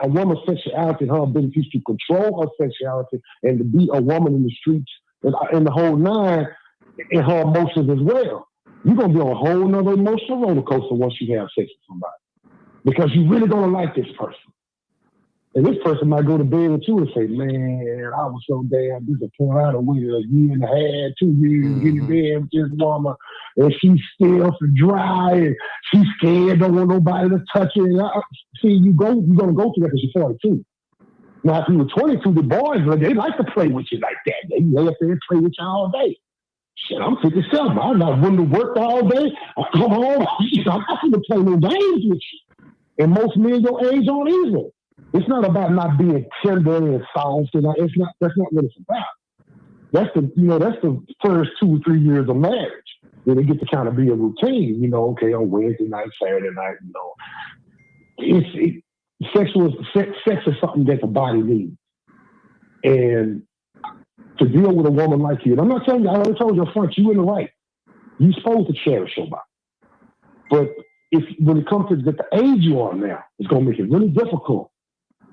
woman's sexuality, her ability to control her sexuality and to be a woman in the streets and the whole nine, and her emotions as well. You're going to be on a whole nother emotional roller coaster once you have sex with somebody. Because you really don't like this person. And this person might go to bed with you and say, man, I was so damn disappointed. I waited a year and a half, 2 years to get in bed with this woman. And she's still dry and she's scared, don't want nobody to touch her. See, you're going to go through that because you're 42. Now, if you were 22, the boys, they like to play with you like that. They lay up there and play with you all day. Shit, I'm 57. I'm not willing to work all day. I come home. I'm not going to play no games with you. And most men your age aren't either. It's not about not being tender and soft. And that's not what it's about. That's the first 2 or 3 years of marriage. When it gets to kind of be a routine. Okay, on Wednesday night, Saturday night. Sex is something that the body needs. And to deal with a woman like you, and I'm not telling you, I already told you up front, you in the right. You're supposed to cherish your body. But when it comes to the age you are now, it's going to make it really difficult.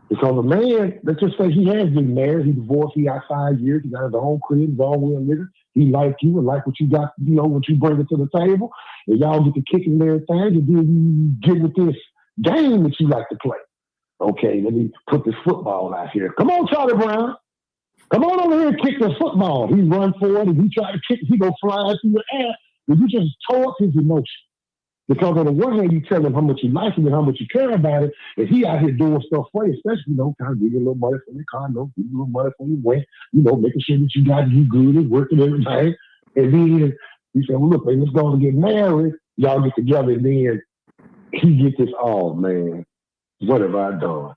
Because a man, let's just say he has been married, he divorced, he got 5 years, he got his own crib, his own way of living. He liked you and like what you got, what you bring it to the table. And y'all get to kicking and everything, and then you get with this game that you like to play. Okay, let me put this football out here. Come on, Charlie Brown. Come on over here and kick the football. He run for it, and he try to kick it. He go flying through the air, and you just tore up his emotion. Because on the one hand, you tell him how much you like him and how much you care about it, and he out here doing stuff for you, especially, kind of give you a little money for your condo, give you a little money for your rent, making sure that you got you good and working everything. And then he said, well, look, man, let's go and get married. Y'all get together, and then he get this, oh, man, what have I done?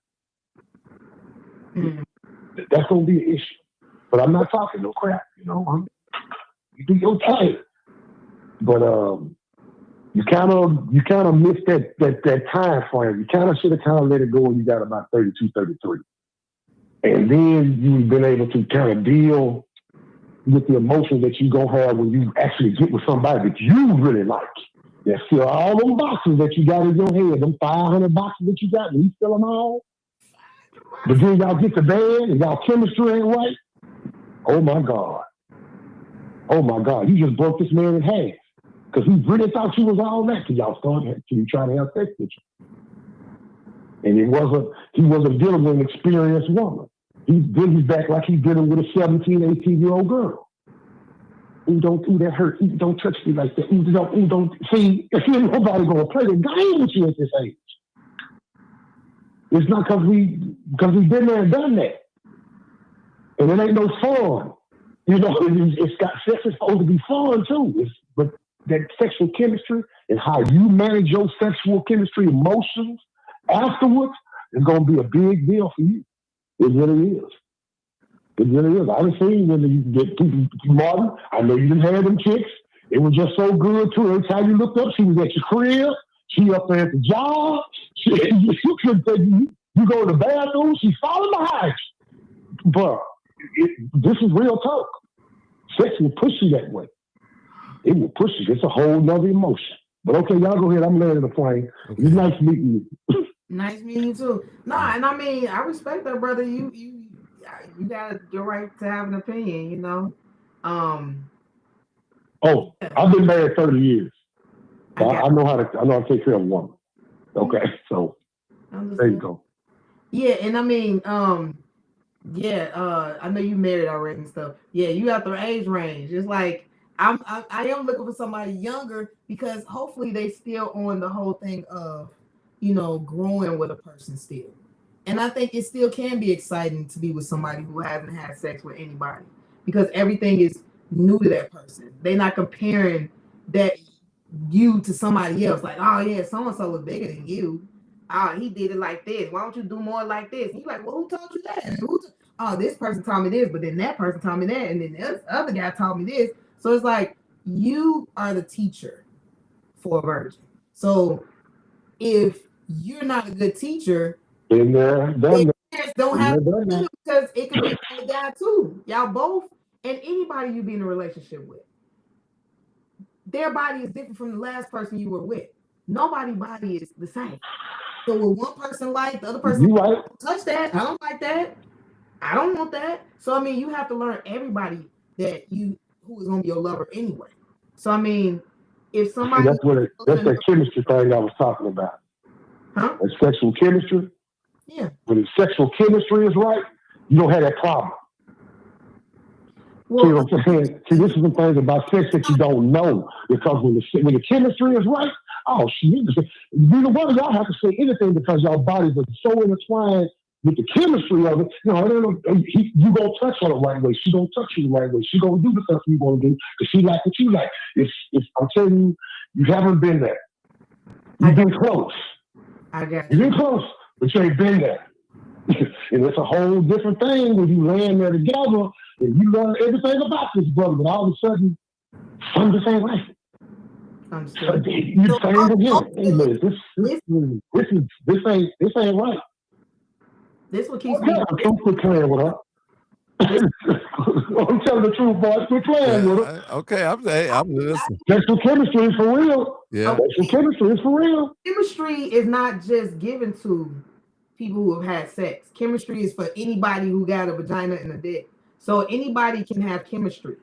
That's going to be an issue. But I'm not talking no crap, You do your thing. But you kind of missed that time frame. You kind of should have let it go when you got about 32, 33. And then you've been able to kind of deal with the emotions that you're going to have when you actually get with somebody that you really like. Yeah, fill all them boxes that you got in your head, them 500 boxes that you got, and you fill them all. But then y'all get to bed and y'all chemistry ain't right. Oh my God. Oh my God. You just broke this man in half. Because he really thought you was all that till y'all started, till you try to have sex with you. And he wasn't dealing with an experienced woman. He's back like he's dealing with a 17, 18-year-old girl. Ooh, that hurt. Ooh, don't touch me like that. Ooh, don't. See, if you ain't nobody gonna play the game with you at this age. It's not because we've been there and done that. And it ain't no fun. You know, sex is supposed to be fun too. But that sexual chemistry and how you manage your sexual chemistry emotions afterwards is gonna be a big deal for you. It really is. It really is. I've seen when you get people, Martin, I know you didn't have them chicks. It was just so good too. Every time you looked up, she was at your crib. She up there at the job. You go to the bathroom, she's falling behind you. But this is real talk. Sex will push you that way. It will push you. It's a whole nother emotion. But okay, y'all go ahead. I'm landing the plane. Okay. It's nice meeting you. Nice meeting you too. No, and I mean, I respect that, brother. You got the right to have an opinion, you know. Oh, I've been married 30 years. So I know how to take care of a woman. Okay, so there you go. Yeah, and I mean, I know you married already and stuff. Yeah, you got the age range. It's like I am looking for somebody younger because hopefully they still on the whole thing of, you know, growing with a person still. And I think it still can be exciting to be with somebody who hasn't had sex with anybody because everything is new to that person. They're not comparing that you to somebody else. Like, oh yeah, so and so was bigger than you. Oh, he did it like this. Why don't you do more like this? And you're like, well, who told you that? Oh, this person taught me this, but then that person taught me that, and then this other guy taught me this. So it's like you are the teacher for a virgin. So if you're not a good teacher, don't have to because it could be a guy too. Y'all both and anybody you be in a relationship with. Their body is different from the last person you were with. Nobody's body is the same. So what one person like, the other person don't touch that. I don't like that. I don't want that. So I mean, you have to learn everybody who is gonna be your lover anyway. So I mean, if somebody that's that chemistry thing I was talking about. Huh? That sexual chemistry. Yeah. When the sexual chemistry is right, you don't have that problem. Well, see what I'm saying? See, this is the thing about sex that you don't know. Because when the chemistry is right, oh, neither one of y'all have to say anything because y'all bodies are so intertwined with the chemistry of it. You know, you gonna touch her the right way. She gonna touch you the right way. She gonna do the stuff you gonna do because she like what you like. If I'm telling you, you haven't been there. You've been close. I got you. You've been close, but you ain't been there. And it's a whole different thing when you land there together and you learn everything about this brother, but all of a sudden, something just ain't right. Understood. You're saying to him, hey man, this ain't right. This what keeps me. Don't quit playing with her. I'm telling the truth, boy. Quit playing with her. Okay, I'm listening. Sexual chemistry is for real. Yeah. Sexual chemistry is for real. Chemistry is not just given to people who have had sex. Chemistry is for anybody who got a vagina and a dick. So anybody can have chemistry.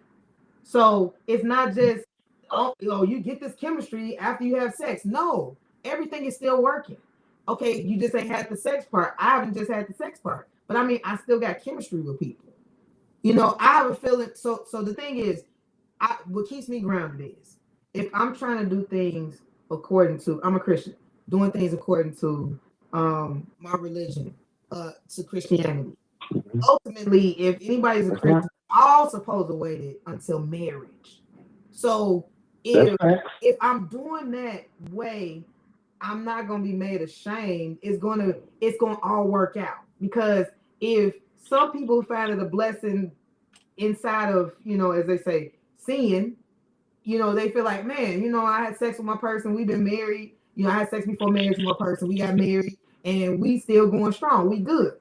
So it's not just, you get this chemistry after you have sex. No, everything is still working. Okay, you just ain't had the sex part. I haven't just had the sex part. But I mean, I still got chemistry with people. You know, I have a feeling. So the thing is, what keeps me grounded is if I'm trying to do things according to, I'm a Christian, doing things according to my religion, to Christianity. Ultimately, if anybody's a Christian, all supposed to wait it until marriage. So if I'm doing that way, I'm not gonna be made ashamed. It's gonna all work out because if some people find it a blessing inside of, you know, as they say, sin. You know, they feel like, man, you know, I had sex with my person. We've been married. You know, I had sex before marriage with my person. We got married and we still going strong. We good.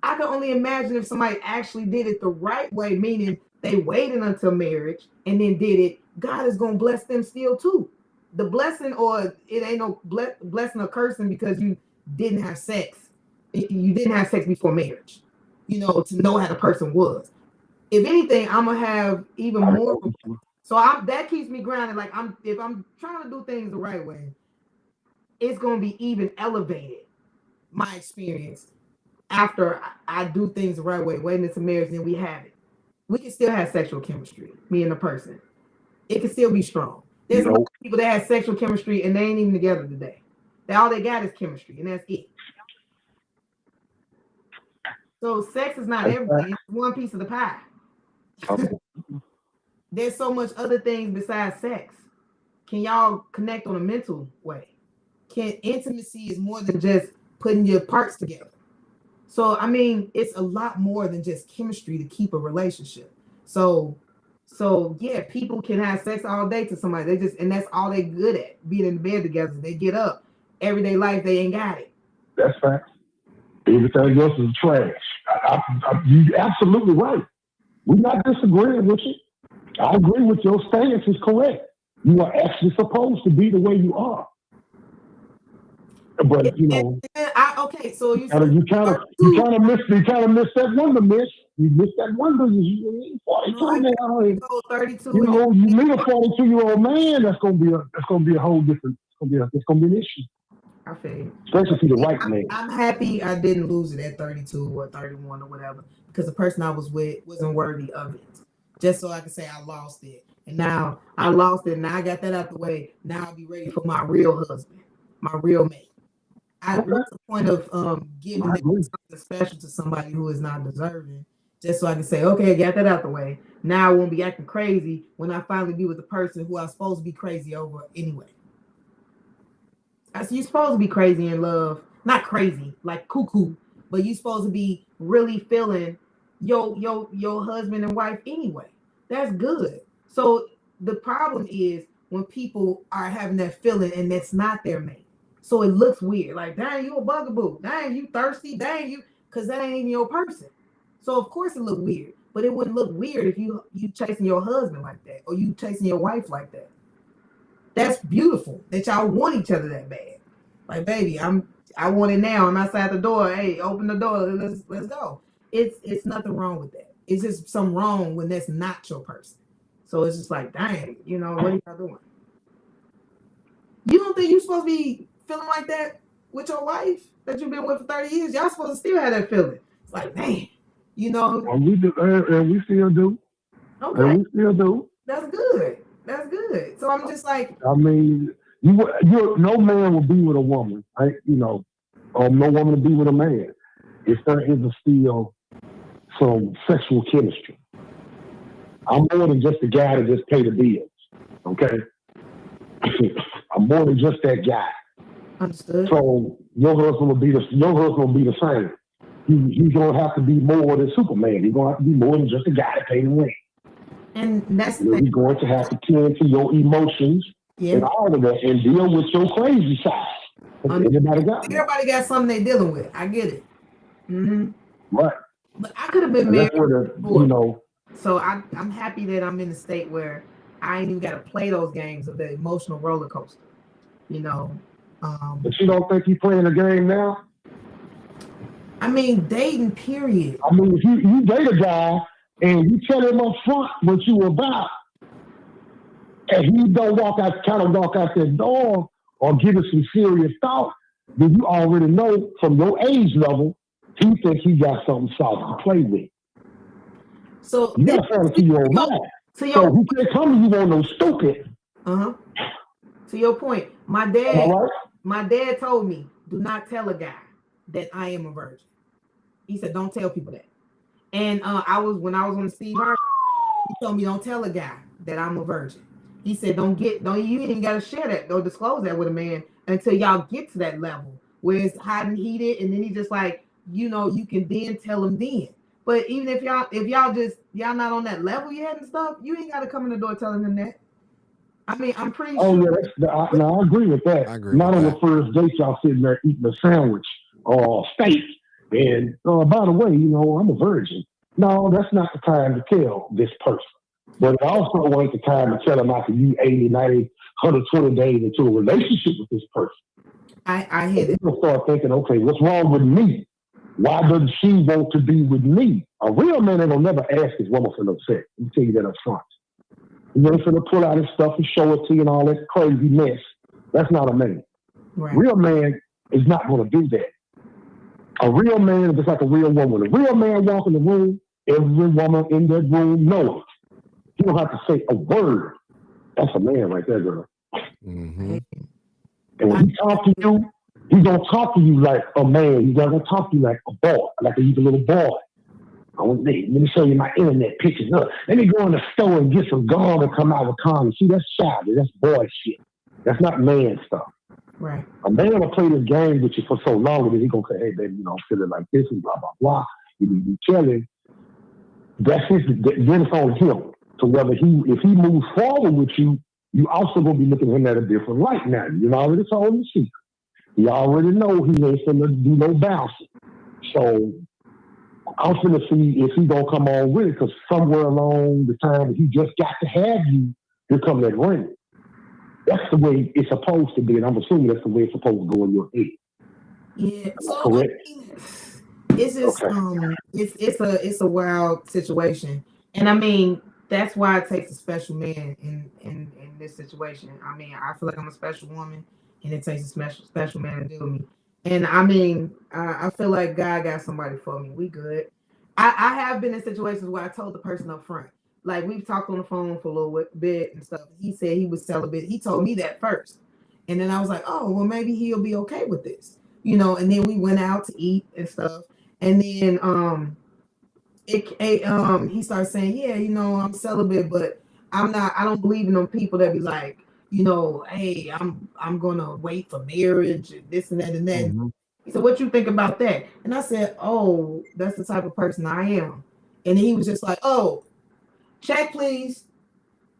I can only imagine if somebody actually did it the right way, meaning they waited until marriage and then did it. God is going to bless them still too. The blessing, or it ain't no blessing or cursing because you didn't have sex. You didn't have sex before marriage, you know, to know how the person was. If anything, I'm gonna have even more. So that keeps me grounded. Like if I'm trying to do things the right way, it's gonna be even elevated. My experience after I do things the right way, waiting into marriage, then we have it. We can still have sexual chemistry, me and the person. It can still be strong. There's a lot of people that have sexual chemistry and they ain't even together today. All they got is chemistry, and that's it. So sex is not everything. It's one piece of the pie. There's so much other things besides sex. Can y'all connect on a mental way? Intimacy is more than just putting your parts together. So I mean, it's a lot more than just chemistry to keep a relationship. So yeah, people can have sex all day to somebody. And that's all they good at, being in bed together. They get up. Everyday life, they ain't got it. That's facts. Everything else is trash. You're absolutely right. We're not disagreeing with you. I agree with your stance is correct. You are actually supposed to be the way you are. But you know, okay. So you kind of miss that wonder, miss. You miss that wonder. You 42 now. 32. You know, you meet a 42-year-old man. That's gonna be a whole different. It's gonna be an issue. I feel you. Especially to the right man. I'm happy I didn't lose it at 32 or 31 or whatever, because the person I was with wasn't worthy of it. Just so I can say I lost it. And now I lost it. Now I got that out the way. Now I'll be ready for my real husband, my real mate. What's the point of giving something special to somebody who is not deserving? Just so I can say, okay, got that out the way. Now I won't be acting crazy when I finally be with the person who I'm supposed to be crazy over anyway. You're supposed to be crazy in love, not crazy like cuckoo, but you're supposed to be really feeling your husband and wife anyway. That's good. So the problem is when people are having that feeling and that's not their mate. So it looks weird. Like, dang, you a bugaboo. Dang, you thirsty. Dang, you, because that ain't even your person. So of course it look weird, but it wouldn't look weird if you chasing your husband like that or you chasing your wife like that. That's beautiful that y'all want each other that bad. Like, baby, I want it now. I'm outside the door. Hey, open the door. Let's go. It's nothing wrong with that. It's just something wrong when that's not your person. So it's just like, dang, you know, what are y'all doing? You don't think you're supposed to be feeling like that with your wife that you've been with for 30 years? Y'all supposed to still have that feeling. It's like, man, you know. Well, we do, and we still do. Okay. And we still do. That's good. That's good. So I'm just like, I mean, no man will be with a woman, right? You know, no woman will be with a man if there isn't still some sexual chemistry. I'm more than just a guy to just pay the bills, okay? I'm more than just that guy. Understood. So your husband will be the same. He's gonna have to be more than Superman. He's gonna have to be more than just a guy to pay the rent. And that's he's going to have to tend to your emotions and all of that, and deal with your crazy side. Everybody got something they're dealing with. I get it. Mm-hmm. Right. But I could have been married before. So I'm happy that I'm in a state where I ain't even got to play those games of the emotional roller coaster. You know. But you don't think he's playing a game now? I mean, dating, period. I mean, if you date a guy and you tell him up front what you about, and he don't walk out that door or give it some serious thought, then you already know from your age level, he thinks he got something soft to play with. So you got to find it to your own mind. So he can't come to you on no stupid. To your point, my dad told me, do not tell a guy that I am a virgin. He said, don't tell people that. And when I was on the Steve Harvey, he told me, don't tell a guy that I'm a virgin. He said, you ain't got to share that or disclose that with a man until y'all get to that level where it's hot and heated. And then he just like, you know, you can then tell him then. But even if y'all not on that level yet and stuff, you ain't got to come in the door telling them that. I mean, I'm pretty Oh sure. yeah, I agree with that. I agree Not with on that. the first date, y'all sitting there eating a sandwich or steak, and by the way, I'm a virgin. No, that's not the time to tell this person. But it also ain't the time to tell them after you 80, 90, 120 days into a relationship with this person. I hear that. People start thinking, okay, what's wrong with me? Why doesn't she want to be with me? A real man ain't gonna never ask his woman for no sex. Let me tell you that up front. He's gonna pull out his stuff and show it to you and all that crazy mess. That's not a man. Right. Real man is not gonna do that. A real man is just like a real woman. A real man walk in the room, every woman in that room knows. You don't have to say a word. That's a man right there, girl. Mm-hmm. And when he talk to you, he's gonna talk to you like a man. He's not gonna talk to you like a boy, like he's a little boy. Let me show you my internet pictures. Look, let me go in the store and get some gum and come out with condoms. See, that's childish. That's boy shit. That's not man stuff. Right. A man will play this game with you for so long, and then he's gonna say, "Hey, baby, I'm feeling like this and blah blah blah." You tell him that's his. Then it's on him. So if he moves forward with you, you also gonna be looking at him at a different light now. You already told him the secret. You already know he ain't gonna do no bouncing. So I'm gonna see if he gonna come on with it, because somewhere along the time he just got to have you, here come that ring. That's the way it's supposed to be, and I'm assuming that's the way it's supposed to go in your head. Yeah. So correct? It's just it's a wild situation, and I mean that's why it takes a special man in this situation. I mean, I feel like I'm a special woman, and it takes a special man to deal with me. And I mean, I feel like God got somebody for me. We good. I have been in situations where I told the person up front, like we've talked on the phone for a little bit and stuff. He said he was celibate. He told me that first, and then I was like, oh well, maybe he'll be okay with this, And then we went out to eat and stuff, and then he started saying, yeah, I'm celibate, but I'm not. I don't believe in them people that be like, hey, I'm gonna wait for marriage and this and that and that. Mm-hmm. He said, what you think about that? And I said, oh, that's the type of person I am. And he was just like, oh, check please.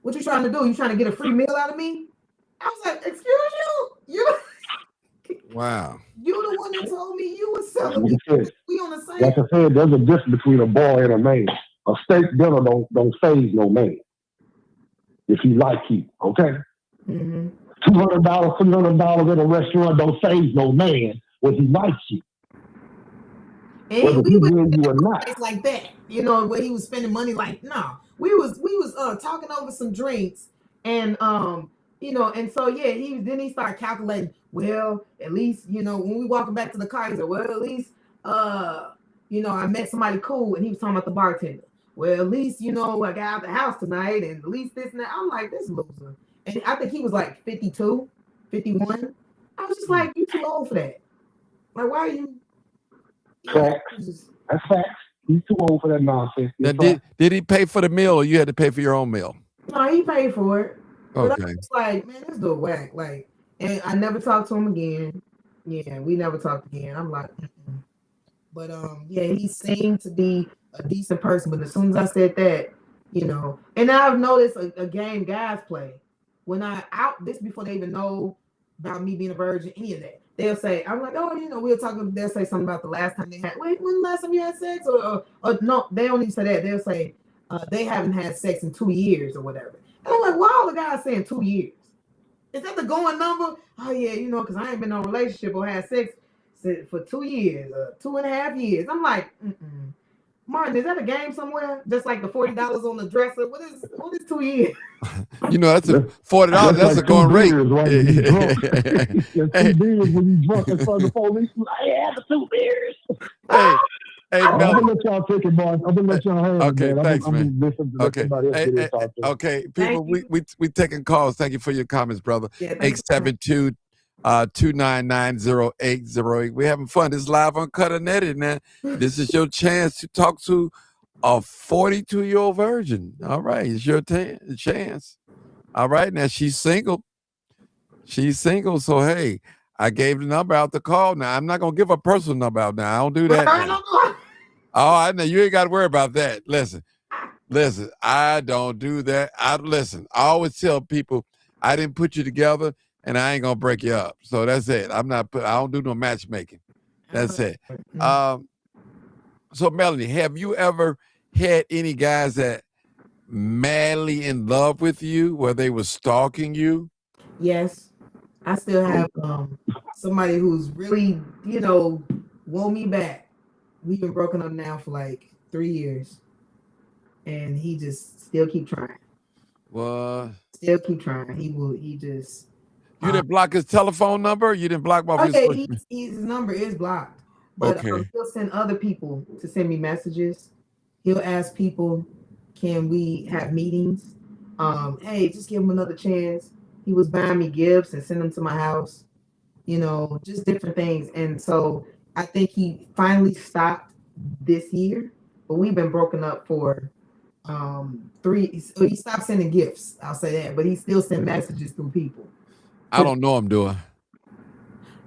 What you trying to do? You trying to get a free meal out of me? I was like, excuse you? Wow. You the one that told me you was celibate. We on the same. Like I said, there's a difference between a boy and a man. A steak dinner don't phase no man. If he like you, okay? Mm-hmm. $200, $300 at a restaurant don't phase no man when he likes you. And we would you or not. Like that, where he was spending money. Like, no, we was talking over some drinks, and and so yeah, he started calculating. Well, at least when we walking back to the car, he said, well, at least I met somebody cool, and he was talking about the bartender. Well, at least I got out the house tonight, and at least this and that. I'm like, this loser, and I think he was like 52, 51. I was just like, you too old for that. Like, why are you? Facts. That's facts. He's too old for that nonsense. Now, did he pay for the meal, or you had to pay for your own meal? No, he paid for it. Okay. But I was like, man, this dude whack. Like, and I never talked to him again. Yeah, we never talked again. I'm like, mm-mm. But yeah, he seemed to be a decent person. But as soon as I said that, and I've noticed a game guys play when this before they even know about me being a virgin, any of that. They'll say, I'm like, oh, we'll talk. They'll say something about the last time they had. Wait, when the last time you had sex? Or no, they don't even say that. They'll say they haven't had sex in 2 years or whatever. And I'm like, why all the guys saying 2 years? Is that the going number? Oh yeah, because I ain't been in a relationship or had sex for 2 years, 2.5 years. I'm like, Martin, is that a game somewhere? Just like the $40 on the dresser. What is 2 years? That's $40. That's a going rate. Hey, 2 beers when you drunk in front of the police. I had the 2 beers. Hey, I'm gonna let y'all take it, Mark. I'm gonna let y'all have it. Okay, man. thanks, man. Okay. Okay, people, we taking calls. Thank you for your comments, brother. 872-299-0808. We're having fun. This is live on Cut and Edit, man. This is your chance to talk to a 42-year-old virgin. All right, it's your chance. All right, now she's single. So hey, I gave the number out to call. Now I'm not gonna give a personal number out now. I don't do that. Oh, I know you ain't got to worry about that. Listen, I don't do that. I always tell people I didn't put you together and I ain't gonna break you up. So that's it. I don't do no matchmaking. That's it. So Melanie, have you ever had any guys that madly in love with you where they were stalking you? Yes, I still have somebody who's really, want me back. We've been broken up now for like 3 years, and he just still keep trying. What? Still keep trying. He will. He just. You didn't block his telephone number? You didn't block him off his Okay, his number is blocked, but Okay. he'll send other people to send me messages. He'll ask people, "Can we have meetings?" Hey, just give him another chance. He was buying me gifts and send them to my house. Just different things. And so I think he finally stopped this year, but we've been broken up for 3. So he stopped sending gifts. I'll say that, but he still sent messages through people. I don't know him, do I?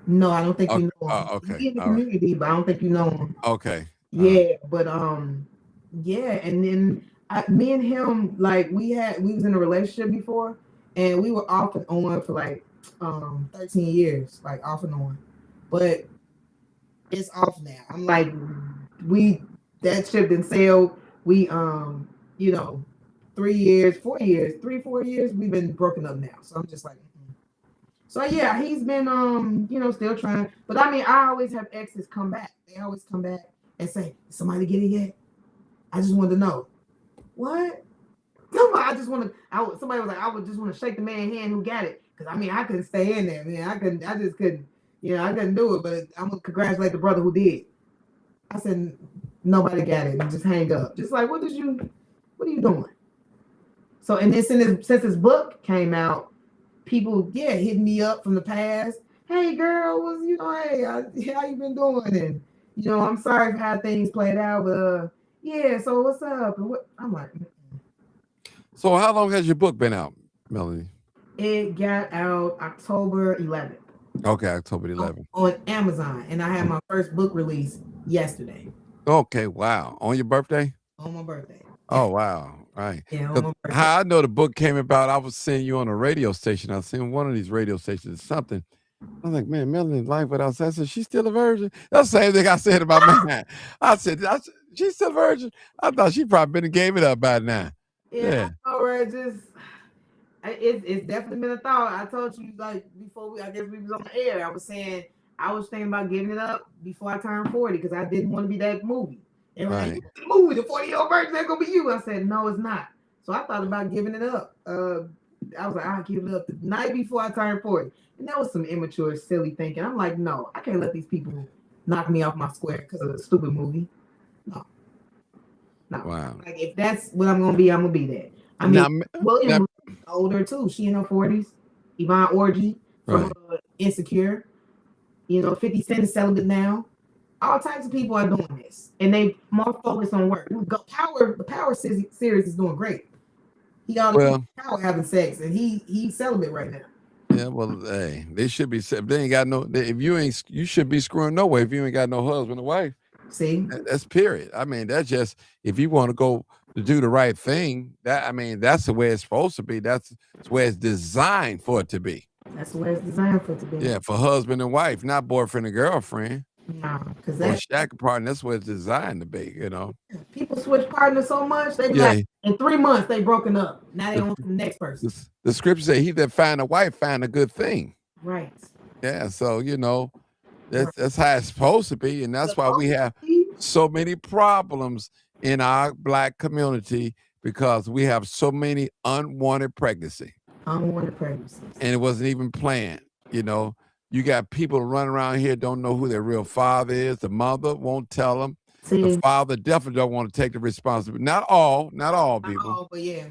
No, I don't think you know him. Okay. He's in the All right. community, but I don't think you know him. Okay. Yeah, but yeah, and then me and him, like we was in a relationship before, and we were off and on for like 13 years, like off and on. But it's off now. I'm like, that ship didn't sail. We 3 years, 4 years, 3, 4 years, we've been broken up now. So I'm just like, So yeah, he's been still trying. But I mean, I always have exes come back. They always come back and say, "Somebody get it yet? I just wanted to know." What? No, I just want to. Somebody was like, "I would just want to shake the man's hand who got it," because I mean, I couldn't stay in there, man. I just couldn't. I couldn't do it. But I'm gonna congratulate the brother who did. I said, "Nobody got it," and just hang up. Just like, what are you doing? So, and then since his book came out, people, hitting me up from the past. Hey, girl, hey, how you been doing? And I'm sorry for how things played out, but so what's up? And what I'm like. So how long has your book been out, Melanie? It got out October 11th. Okay, October 11th. On Amazon, and I had my first book release yesterday. Okay, wow. On your birthday? On my birthday. Oh, wow. Right. Yeah, on my birthday. How I know the book came about, I was seeing you on a radio station. I was seeing one of these radio stations or something. I was like, man, Melanie's life without sex. I said, she's still a virgin. That's the same thing I said about man. I said, she's still a virgin. I thought she probably been and gave it up by now. Yeah. All right, it's definitely been a thought. I told you like before I guess we was on the air. I was saying I was thinking about giving it up before I turned 40 because I didn't want to be that movie. And right. Like, the movie, the 40-year-old virgin, that's gonna be you. I said, no, it's not. So I thought about giving it up. I was like, I'll give it up the night before I turned 40. And that was some immature, silly thinking. I'm like, no, I can't let these people knock me off my square because of a stupid movie. No. Wow. Like if that's what I'm gonna be, I'm gonna be that. I mean, William older too. She in her 40s. Yvonne Orji from Insecure. 50 Cent is celibate now. All types of people are doing this, and they more focused on work. The Power series is doing great. He got Power having sex, and he's celibate right now. Yeah, well, hey, they should be. They ain't got no. If you should be screwing no way if you ain't got no husband or wife. See, that's period. I mean, that's just if you want to go to do the right thing. That's the way it's supposed to be. That's the way it's designed for it to be. That's the way it's designed for it to be. Yeah, for husband and wife, not boyfriend and girlfriend. No, because that's shack partner. That's what it's designed to be. People switch partners so much they be like in 3 months they broken up. Now they on to the next person. The scripture say, "He that find a wife find a good thing." Right. Yeah. So that's how it's supposed to be, and that's why we have so many problems in our Black community because we have so many unwanted pregnancy. Unwanted pregnancies. And it wasn't even planned. You got people running around here don't know who their real father is. The mother won't tell them. See, the father definitely don't want to take the responsibility. Not all people. Not all, but yeah.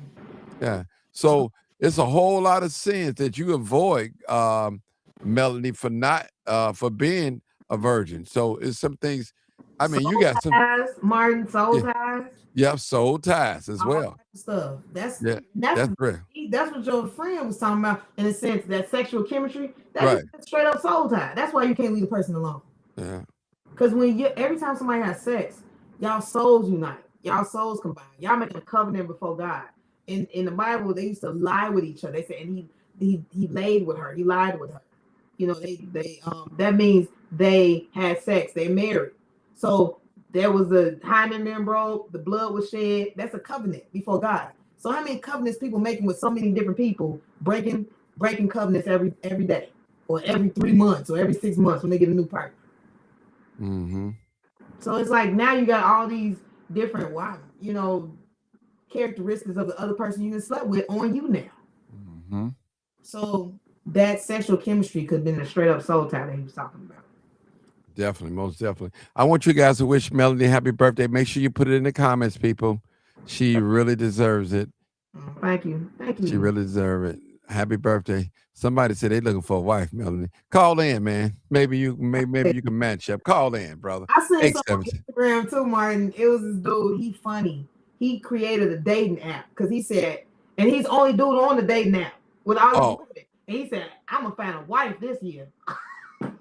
Yeah. So it's a whole lot of sins that you avoid, Melanie, for being a virgin. So it's some things. I mean, soul you got some ties, Martin, soul ties. Yep, soul ties as well. Stuff. That's real. That's what your friend was talking about in a sense, that sexual chemistry. That's straight up soul tie. That's why you can't leave the person alone. Yeah. Because every time somebody has sex, y'all souls unite. Y'all souls combine. Y'all making a covenant before God. In the Bible, they used to lie with each other. They said, and he laid with her. He lied with her. You know, they that means they had sex. They married. So there was the hymen being broke. The blood was shed. That's a covenant before God. So how many covenants people making with so many different people breaking covenants every day, or every 3 months, or every 6 months when they get a new partner. Mm-hmm. So it's like now you got all these different characteristics of the other person you slept with on you now. Mm-hmm. So that sexual chemistry could have been a straight up soul tie that he was talking about. Definitely, most definitely. I want you guys to wish Melanie happy birthday. Make sure you put it in the comments, people. She really deserves it. Thank you. She really deserves it. Happy birthday. Somebody said they looking for a wife, Melanie. Call in, man. Maybe you can match up. Call in, brother. I seen some on 817. Instagram too, Martin. It was this dude. He funny. He created a dating app because he said, and he's the only dude on the dating app with all these women. And he said, I'm gonna find a wife this year.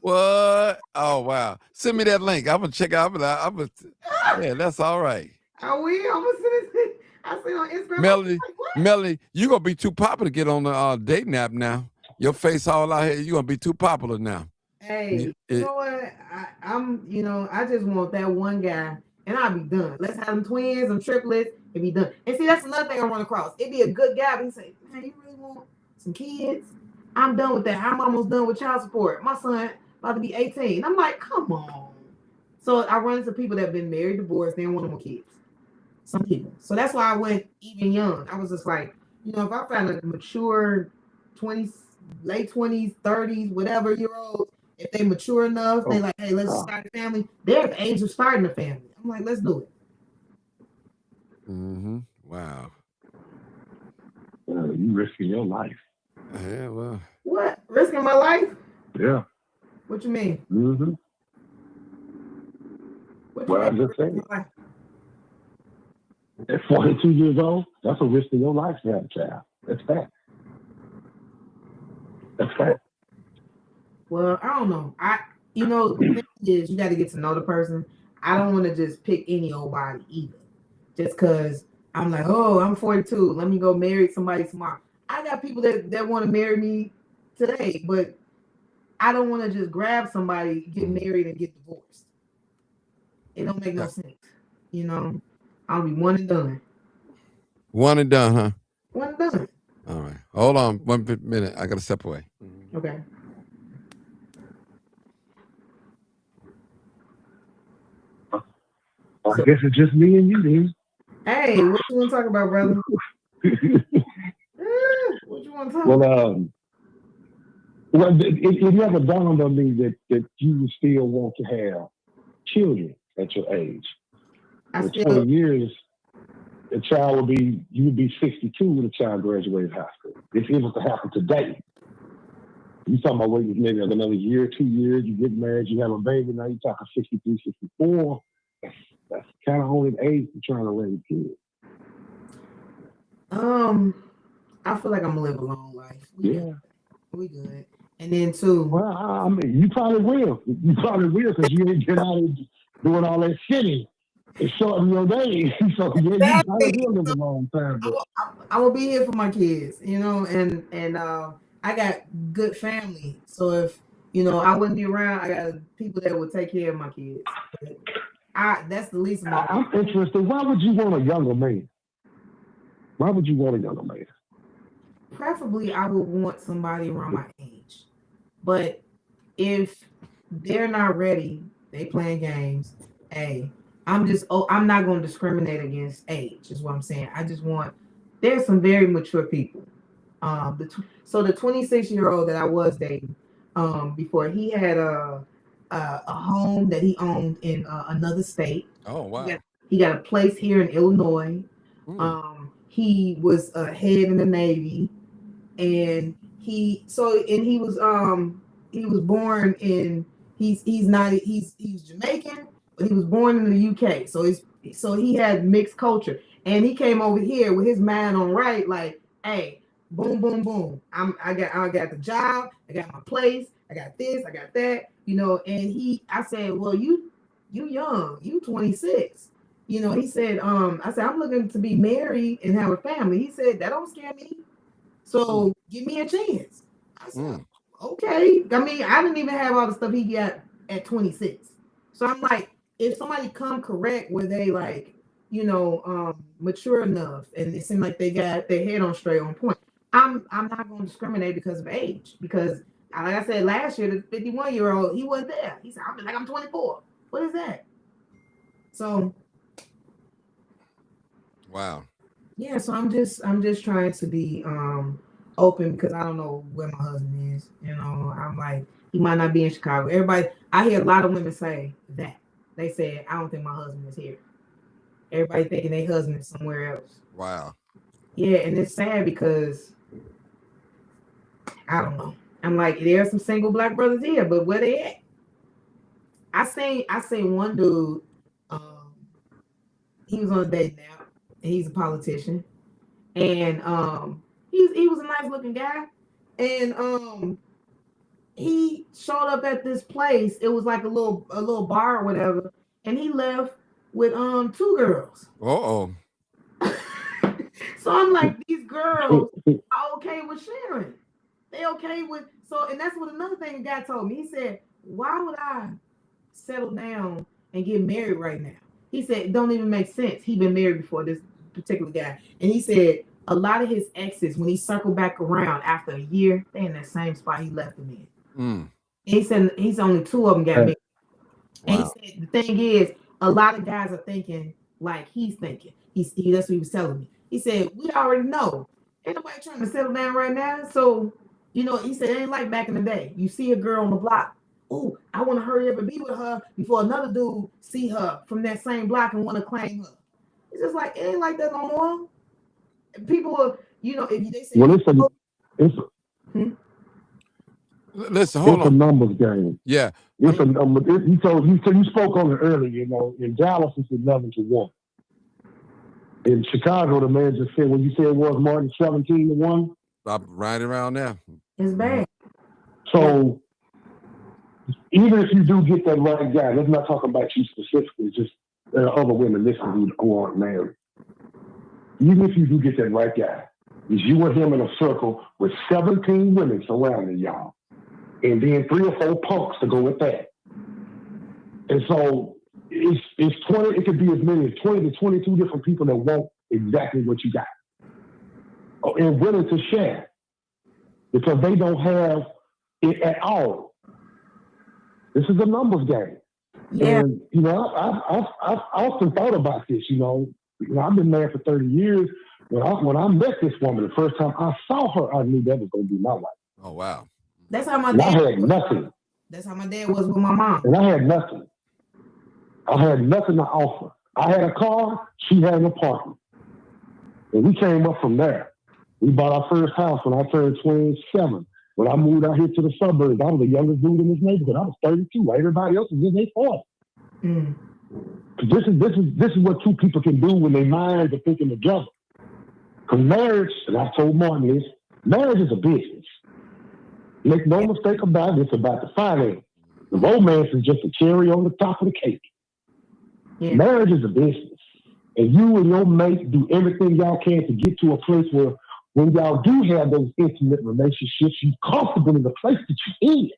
What? Oh wow! Send me that link. I'm gonna check out. Yeah, that's all right. I will. I'm gonna send it. I see on Instagram. Melanie, you gonna be too popular to get on the dating app now. Your face all out here. You gonna be too popular now. Hey, you know what? I just want that one guy, and I'll be done. Let's have them twins, them triplets, and be done. And see, that's another thing I run across. It'd be a good guy, but he say, man, you really want some kids? I'm done with that. I'm almost done with child support. My son about to be 18. I'm like, come on. So I run into people that have been married, divorced, they don't want no more kids. Some people. So that's why I went even young. I was just like, if I find a mature 20s, late 20s, 30s, whatever year old, if they mature enough, they like, hey, let's start a family. They're at the age of starting a family. I'm like, let's do it. Mm-hmm. Wow. You risking your life. Yeah, well. What? Risking my life? Yeah. What you mean? Mm-hmm. Well, I just saying. At 42 years old, that's a risk of your life to have a child. That's fact. That's fact. Well, I don't know. The thing is, you got to get to know the person. I don't want to just pick any old body either. Just because I'm like, oh, I'm 42. Let me go marry somebody tomorrow. I got people that want to marry me today, but I don't want to just grab somebody, get married, and get divorced. It don't make no sense. I'll be one and done. One and done, huh? One and done. All right. Hold on 1 minute. I got to step away. Okay. I guess it's just me and you, then. Hey, what you want to talk about, brother? What you want to talk about? It never dawned on me that you would still want to have children at your age. In 20 years, you would be 62 when a child graduated high school. If it was to happen today, you talking about waiting maybe another year, 2 years, you get married, you have a baby, now you're talking 63, 64. That's kind of only the age for trying to raise kids. I feel like I'm gonna live a long life. We good. And then well, I mean, you probably will. You probably will because you ain't get out and doing all that shitting. It's shortening your days. So you probably will live a long time. I will be here for my kids, and I got good family. So if I wouldn't be around, I got people that would take care of my kids. That's the least of my. I'm interested. Why would you want a younger man? Why would you want a younger man? Preferably, I would want somebody around my age. But if they're not ready, they playing games. Hey, I'm not going to discriminate against age. Is what I'm saying. I just want. There's some very mature people. So the 26-year-old that I was dating, before, he had a home that he owned in another state. Oh wow! He got a place here in Illinois. He was a head in the Navy, and he was born in he's Jamaican, but he was born in the UK. So he had mixed culture, and he came over here with his mind on right, like, hey, boom, boom, boom. I got the job, I got my place, I got this, I got that, And I said, well, you young, you 26. you know, he said, I said, I'm looking to be married and have a family. He said, that don't scare me. So give me a chance. I said, okay. I mean, I didn't even have all the stuff he got at 26. So I'm like, if somebody come correct where they like, you know, mature enough and it seemed like they got their head on straight on point, I'm not going to discriminate because of age. Because like I said last year, the 51-year-old, he wasn't there. He said, I'm 24. What is that? So wow. yeah, so I'm just trying to be open because I don't know where my husband is. You know, I'm like, he might not be in Chicago. Everybody, I hear a lot of women say that. They said, I don't think my husband is here. Everybody thinking their husband is somewhere else. Wow. Yeah, and it's sad because I don't know. I'm like, there are some single black brothers here, but where they at? I seen one dude, he was on a date now, and he's a politician. And he was a nice looking guy. And he showed up at this place. It was like a little bar or whatever, and he left with 2 girls. Uh-oh. So I'm like, these girls are okay with sharing. They okay with and that's what another thing the guy told me. He said, why would I settle down and get married right now? He said it don't even make sense. He been married before, this particular guy. And he said a lot of his exes, when he circled back around after a year, they in that same spot he left them in. And he said he's only 2 of them got married. Wow. And he said the thing is, a lot of guys are thinking like he's thinking. That's what he was telling me. He said, we already know. Ain't nobody trying to settle down right now. So, you know, he said it ain't like back in the day. You see a girl on the block. Oh, I want to hurry up and be with her before another dude see her from that same block and want to claim her. It's just like, it ain't like that no more. People are, you know, if they say, well, listen, hold on. It's a numbers game. Yeah. It's a number. You spoke on it earlier, you know, in Dallas it's 11-1. In Chicago, the man just said, when you said it was more than 17-1. Stop right around there. It's bad. So even if you do get that right guy, let's not talk about you specifically, just there are other women listening who aren't married. Even if you do get that right guy, is you and him in a circle with 17 women surrounding y'all, and then 3 or 4 punks to go with that. And so it's 20, it could be as many as 20 to 22 different people that want exactly what you got. And willing to share. Because they don't have it at all. This is a numbers game. Yeah. And, you know, I've often thought about this, you know. I've been married for 30 years. When I met this woman, the first time I saw her, I knew that was going to be my wife. Oh, wow. That's how my dad was. I had nothing. That's how my dad was with my mom. And I had nothing. I had nothing to offer. I had a car. She had an apartment. And we came up from there. We bought our first house when I turned 27. When I moved out here to the suburbs, I was the youngest dude in this neighborhood. I was 32. Everybody else was in their 40s. This is what 2 people can do when their minds are thinking together. Because marriage, and I told Martin this, marriage is a business. Make no mistake about it, it's about the finance. The romance is just a cherry on the top of the cake. Yeah. Marriage is a business. And you and your mate do everything y'all can to get to a place where when y'all do have those intimate relationships, you're comfortable in the place that you're in.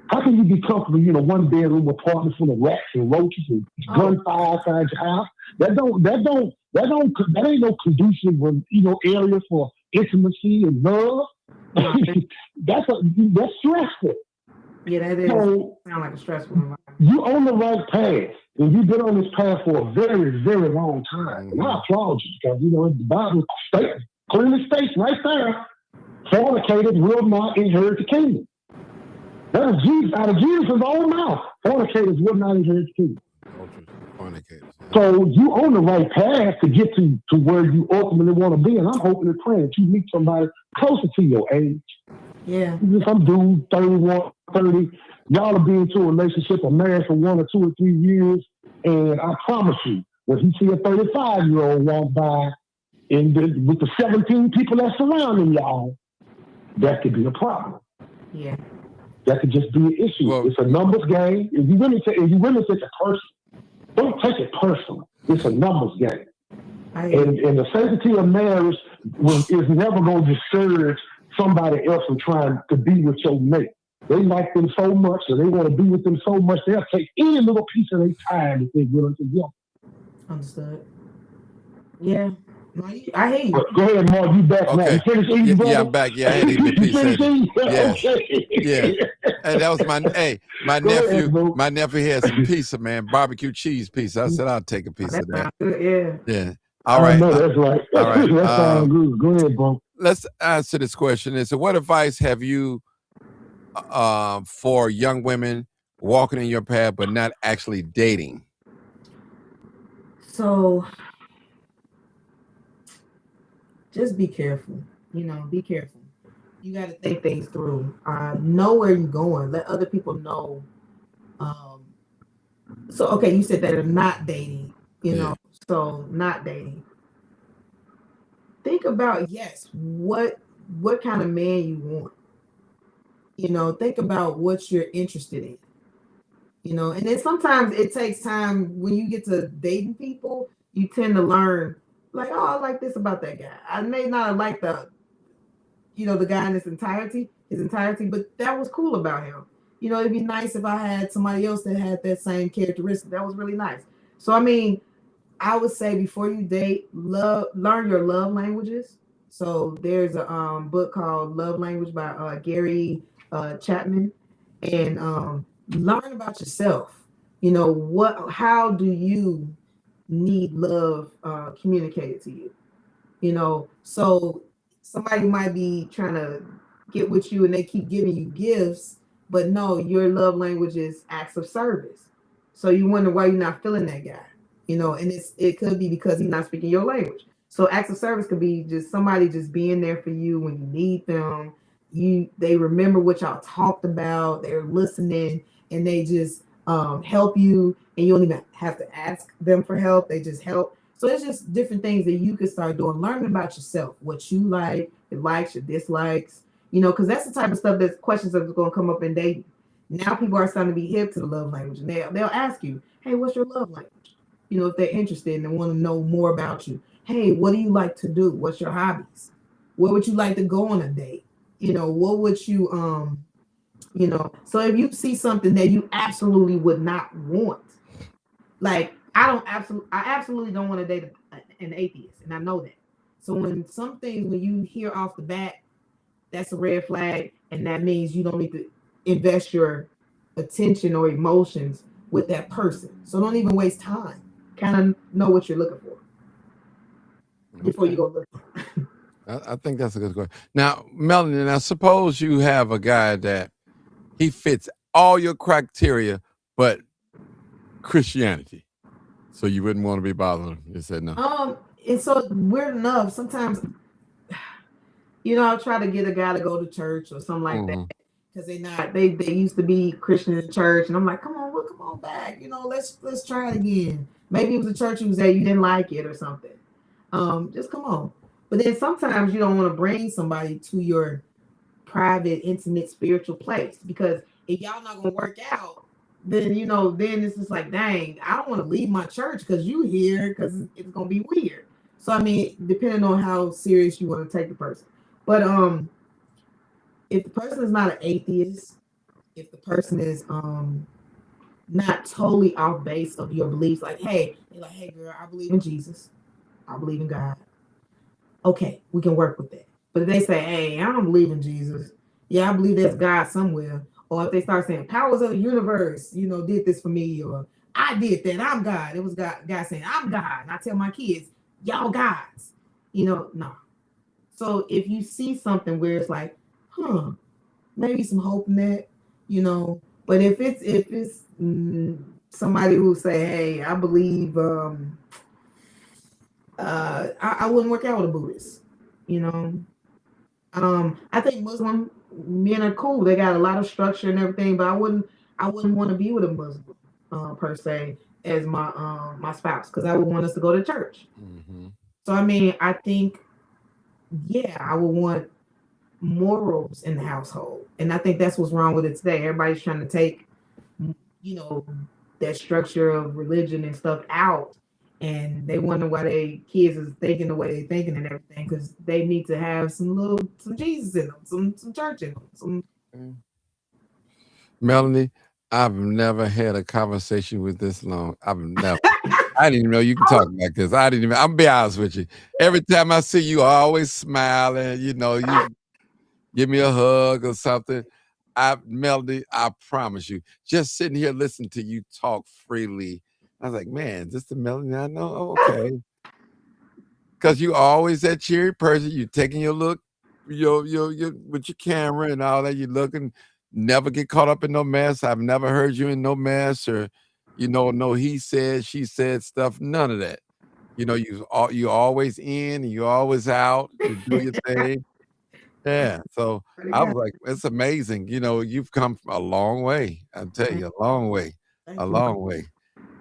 How can you be comfortable in a 1-bedroom apartment full of rats and roaches and gunfire outside your house? That ain't no conducive, area for intimacy and love. That's stressful. Yeah, that is. So, sound like a stressful environment. You on the right path, and you've been on this path for a very, very long time. And I applaud you because the Bible clearly states right there, fornicators will not inherit the kingdom. That was Jesus, out of Jesus' own mouth. Fornicators will not inherit the kingdom. Fornicators. So you on the right path to get to where you ultimately want to be, and I'm hoping and praying that you meet somebody closer to your age. Yeah. Some dude, 31, 30, y'all will be into a relationship or married for 1 or 2 or 3 years, and I promise you, when you see a 35-year-old walk by with the 17 people that surrounding y'all, that could be a problem. Yeah. That could just be an issue. Well, it's a numbers game. If you really take a person, don't don't take it personal. It's a numbers game. I And the sanctity of marriage is never going to discourage somebody else from trying to be with your mate. They like them so much, and they want to be with them so much, they'll take any little piece of their time that they're willing to give. understood. Yeah. No, I hear you. But go ahead, Mark. You back now. Okay. You finished eating, Yeah, brother? yeah, I'm back. Yeah, I had eaten a You piece of finished it. eating? Yeah. Okay. Yeah. And that was my my Go ahead, nephew. bro. My nephew had some pizza, man, barbecue cheese pizza. I said I'll take a piece That of that. sounds good. Yeah. Yeah. All right. I know that's right. all right. That sounds good. Go ahead, bro. Let's answer this question. So, what advice have you for young women walking in your path but not actually dating? So just be careful. Be careful. You got to think things through. Know where you're going. Let other people know. So okay, you said that are not dating. Yeah. So not dating. Think about what kind of man you want. Think about what you're interested in. And then sometimes it takes time when you get to dating people, you tend to learn like, oh, I like this about that guy. I may not have liked the guy in his entirety, but that was cool about him. It'd be nice if I had somebody else that had that same characteristic. That was really nice. So I mean, I would say before you date, learn your love languages. So there's a book called Love Language by Gary Chapman, and learn about yourself. How do you need love communicated to you? So somebody might be trying to get with you and they keep giving you gifts, but no, your love language is acts of service. So you wonder why you're not feeling that guy. And it could be because he's not speaking your language. So acts of service could be just somebody just being there for you when you need them. They remember what y'all talked about, they're listening, and they just help you, and you don't even have to ask them for help, they just help. So it's just different things that you can start doing, learning about yourself, what you like, your likes, your dislikes, because that's the type of stuff that's questions that's going to come up in dating. Now people are starting to be hip to the love language, and they'll ask you, hey, what's your love language? If they're interested and they want to know more about you. Hey, what do you like to do? What's your hobbies? Where would you like to go on a date? What would you so if you see something that you absolutely would not want, like I absolutely don't want to date an atheist, and I know that. So when you hear off the bat, that's a red flag, and that means you don't need to invest your attention or emotions with that person. So don't even waste time. Kind of know what you're looking for before you go look. I think that's a good question. Now, Melanie, now suppose you have a guy that he fits all your criteria, but Christianity. So you wouldn't want to be bothering him. You said no. And so weird enough, sometimes I'll try to get a guy to go to church or something like that. Because they used to be Christian in church, and I'm like, come on back, let's try it again. Maybe it was a church you was at, you didn't like it or something. Just come on. But then sometimes you don't want to bring somebody to your private, intimate, spiritual place, because if y'all not gonna work out, then then it's just like, dang, I don't want to leave my church because you here, because it's gonna be weird. So I mean, depending on how serious you want to take the person. But if the person is not an atheist, if the person is not totally off base of your beliefs, like, hey girl, I believe in Jesus, I believe in God. Okay, we can work with that. But if they say, hey, I don't believe in Jesus, yeah, I believe there's God somewhere. Or if they start saying powers of the universe, did this for me, or I did that, I'm God. It was God saying, I'm God. And I tell my kids, y'all gods. No. So if you see something where it's like, maybe some hope in that, But if it's somebody who say, hey, I believe I wouldn't work out with a Buddhist, I think Muslim men are cool. They got a lot of structure and everything, but I wouldn't want to be with a Muslim per se as my spouse, because I would want us to go to church. So I mean, I think, I would want morals in the household, and I think that's what's wrong with it today. Everybody's trying to take that structure of religion and stuff out, and they wonder why they kids is thinking the way they thinking and everything, because they need to have some Jesus in them, some church in them, some. Melanie, I've never had a conversation with this long. I've never. I didn't even know you could talk like this. I didn't even. I'm be honest with you. Every time I see you, always smiling. You know, you give me a hug or something. Melody, I promise you, just sitting here listening to you talk freely, I was like, man, is this the Melody I know? Oh, okay. Because you always that cheery person. You taking your look, your with your camera and all that. You looking, never get caught up in no mess. I've never heard you in no mess or, no he said, she said stuff. None of that. You always in and you always out. You do your thing. Yeah. So I was like, it's amazing. You've come a long way. I'll tell you, a long way. Thank A you. long way.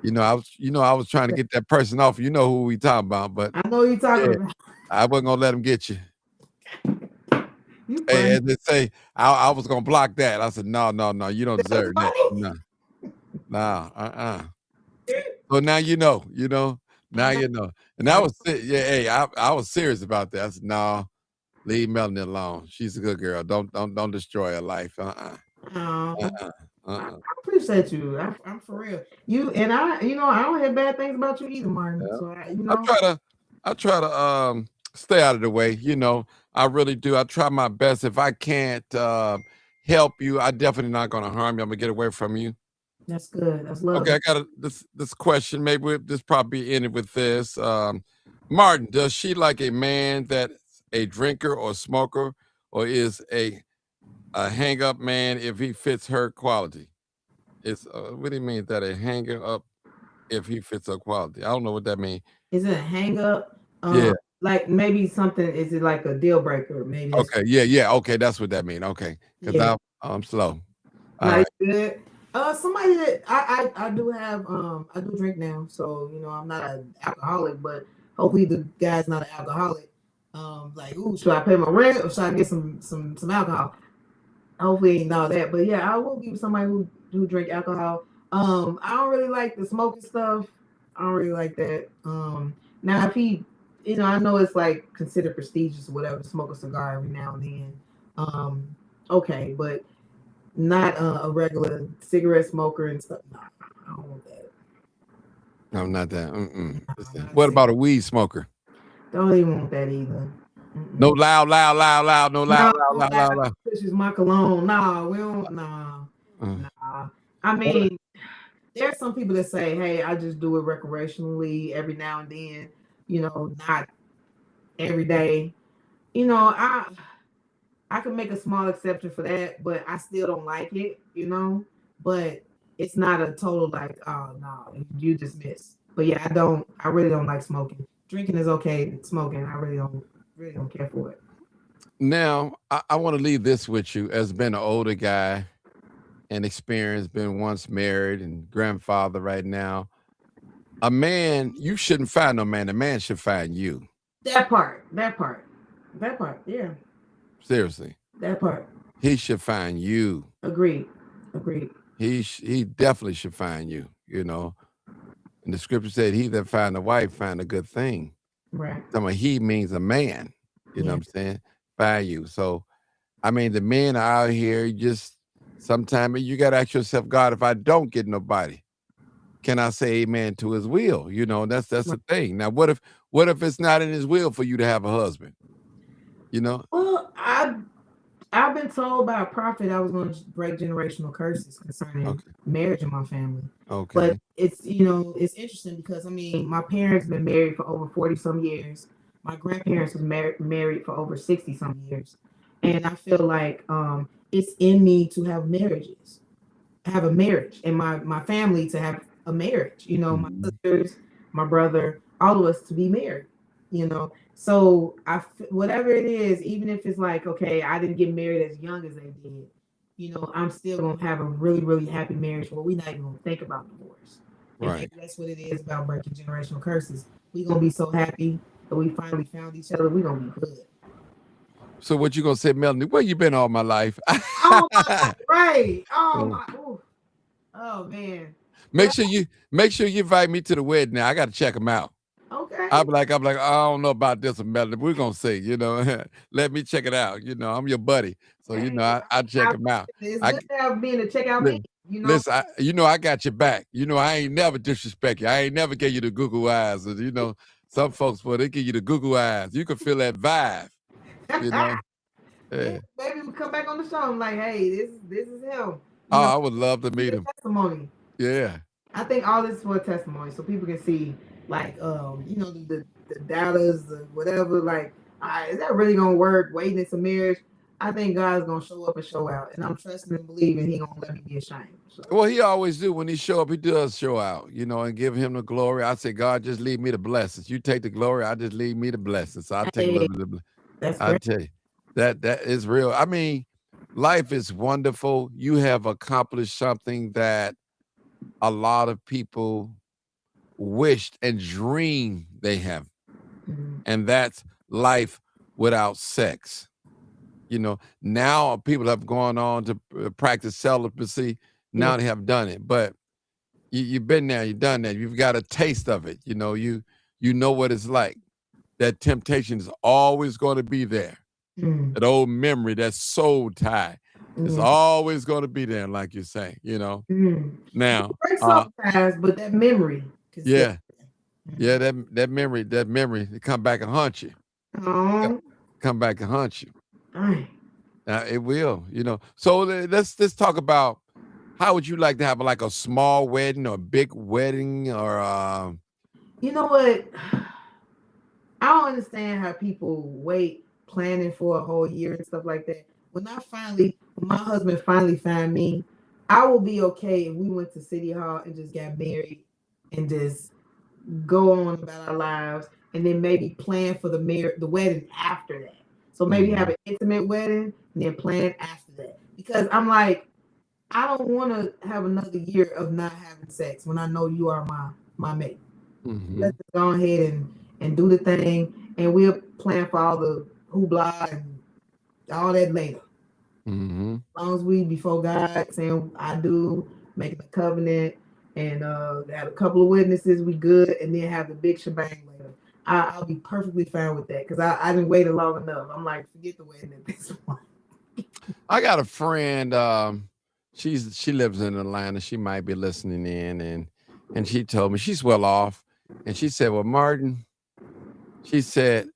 I was trying to get that person off. You know who we talking about, but I know you're talking yeah, about. I wasn't gonna let him get you. You Hey, funny. as they say, I was gonna block that. I said, no, you don't That's deserve that. funny. No, no. So now now you know. And I was yeah, hey, I was serious about that. I said, no, leave Melanie alone. She's a good girl. Don't destroy her life. I appreciate you. I'm for real. You and I, I don't have bad things about you either, Martin. Yeah. So I try to stay out of the way. I really do. I try my best. If I can't help you, I definitely not gonna harm you. I'm gonna get away from you. that's good. That's love. Okay, I got this question. Maybe this probably ended with this. Martin, does she like a man that's a drinker or smoker, or is a hang up man if he fits her quality? It's what do you mean that a hanger up if he fits her quality? I don't know what that means. Is it a hang up? Yeah. Like maybe something. Is it like a deal breaker? Maybe that's Okay. Yeah. Okay, that's what that means. Okay, because yeah. I'm slow. All Nice, right. good. Somebody that I do have I do drink now, so I'm not an alcoholic, but hopefully the guy's not an alcoholic. Like, ooh, should I pay my rent or should I get some alcohol? Hopefully ain't all that, but yeah, I will be with somebody who drink alcohol. I don't really like the smoking stuff. I don't really like that. Now if he, I know it's like considered prestigious or whatever to smoke a cigar every now and then. Okay, but not a regular cigarette smoker and stuff. Nah, I don't want that. No, not that. Nah, What about a weed smoker? don't even want that either. No loud. No loud. This is my cologne. Nah, we don't. Nah, Uh, nah. I mean, there's some people that say, "Hey, I just do it recreationally every now and then." Not every day. I can make a small exception for that, but I still don't like it. But it's not a total like, oh no, you just miss. But yeah, I really don't like smoking. Drinking is okay. Smoking, I really don't care for it. Now, I want to leave this with you as being an older guy and experienced, been once married and grandfather right now. A man, you shouldn't find no man. A man should find you. That part. Yeah, Seriously, that part. he should find you. Agreed. He definitely should find you. And the scripture said, "He that find a wife find a good thing." Right. He means a man. You know Yeah. what I'm saying? Find you. So, I mean, the men are out here. Sometimes you got to ask yourself, God, if I don't get nobody, can I say amen to his will? That's the thing. Now, what if it's not in his will for you to have a husband? Well, I've been told by a prophet I was going to break generational curses concerning marriage in my family. Okay. But it's interesting because my parents been married for over 40 some years. My grandparents was married for over 60 some years, and I feel like it's in me to have marriages, have a marriage, and my family to have a marriage. My sisters, my brother, all of us to be married. So whatever it is, even if it's like, okay, I didn't get married as young as they did, I'm still gonna have a really, really happy marriage where we're not even gonna think about divorce. And Right. maybe that's what it is about breaking generational curses. We're gonna be so happy that we finally found each other. We're gonna be good. So what you gonna say, Melanie? Where you been all my life? Oh my, right. Oh my, ooh. Oh man. Make sure you invite me to the wedding. Now I got to check them out. Okay. I'm like, I don't know about this one, Melanie. We're gonna see, let me check it out. I'm your buddy, so I check them out. It's I good to have being to check out me. listen, I got your back. I ain't never disrespect you. I ain't never gave you the Google eyes. Some folks, they give you the Google eyes. You can feel that vibe. Yeah. Maybe we come back on the show. I'm like, hey, this is him. I would love to meet him. Testimony. Yeah. I think all this is for a testimony, so people can see, like, the doubters, whatever. Like, is that really gonna work? Waiting in some marriage. I think God's gonna show up and show out, and I'm trusting and believing He gonna let me be ashamed. So. Well, He always do. When He show up, He does show out. And give Him the glory. I say, God, just leave me the blessings. You take the glory. I just leave me the blessings. So I'll take a little bit of the. That's I tell you, that is real. I mean, life is wonderful. You have accomplished something that a lot of people wished and dreamed they have, and that's life without sex. Now people have gone on to practice celibacy. Now they have done it, but you've been there, you've done that. You've got a taste of it. You know what it's like. That temptation is always going to be there. That old memory, that soul tie, is always going to be there, like you say. Now, sometimes, but that memory. Yeah, that memory, it come back and haunt you. Come back and haunt you. It will, So let's talk about, how would you like to have like a small wedding or a big wedding or? You know what? I don't understand how people wait planning for a whole year and stuff like that. When my husband finally found me, I will be okay if we went to City Hall and just got married and just go on about our lives, and then maybe plan for the wedding after that. So maybe have an intimate wedding and then plan after that. Because I'm like, I don't want to have another year of not having sex when I know you are my mate. Let's go ahead and do the thing, and we'll plan for all the hoopla and all that later. As long as we, before God, saying I do, making a covenant, and have a couple of witnesses, we good, and then have the big shebang later. I'll be perfectly fine with that, because I didn't wait long enough. I'm like, forget the wedding at this point. I got a friend, she lives in Atlanta. She might be listening in, and she told me she's well off, and she said, well, Martin, she said,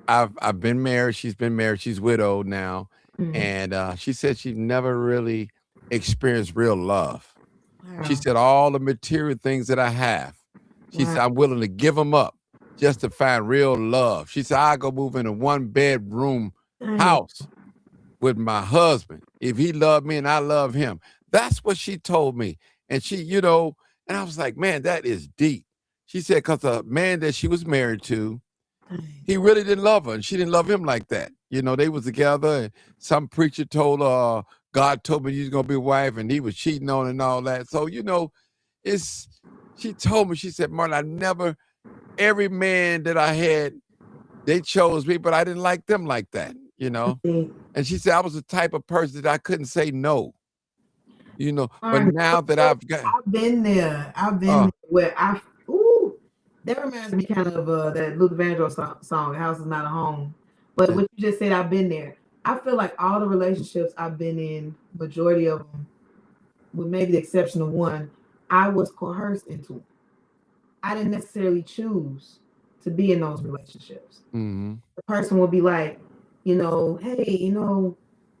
I've been married. She's been married. She's widowed now. And she said she never really experienced real love. Wow. She said all the material things that I have, she said, I'm willing to give them up just to find real love. She said, I go move in a 1-bedroom house with my husband if he loved me and I love him. That's what she told me. And she, and I was like, man, that is deep. She said, because the man that she was married to, he really didn't love her, and she didn't love him like that. They was together, and some preacher told her, God told me you're going to be a wife, and he was cheating on her and all that. So, she told me, she said, Martin, every man that I had, they chose me, but I didn't like them like that, And she said, I was the type of person that I couldn't say no, but now that I've been there. I've been there where that reminds me kind of that Luther Vandross song, House is Not a Home. But what you just said, I've been there. I feel like all the relationships I've been in, majority of them, with maybe the exception of one, I was coerced into them. I didn't necessarily choose to be in those relationships. The person will be like, hey,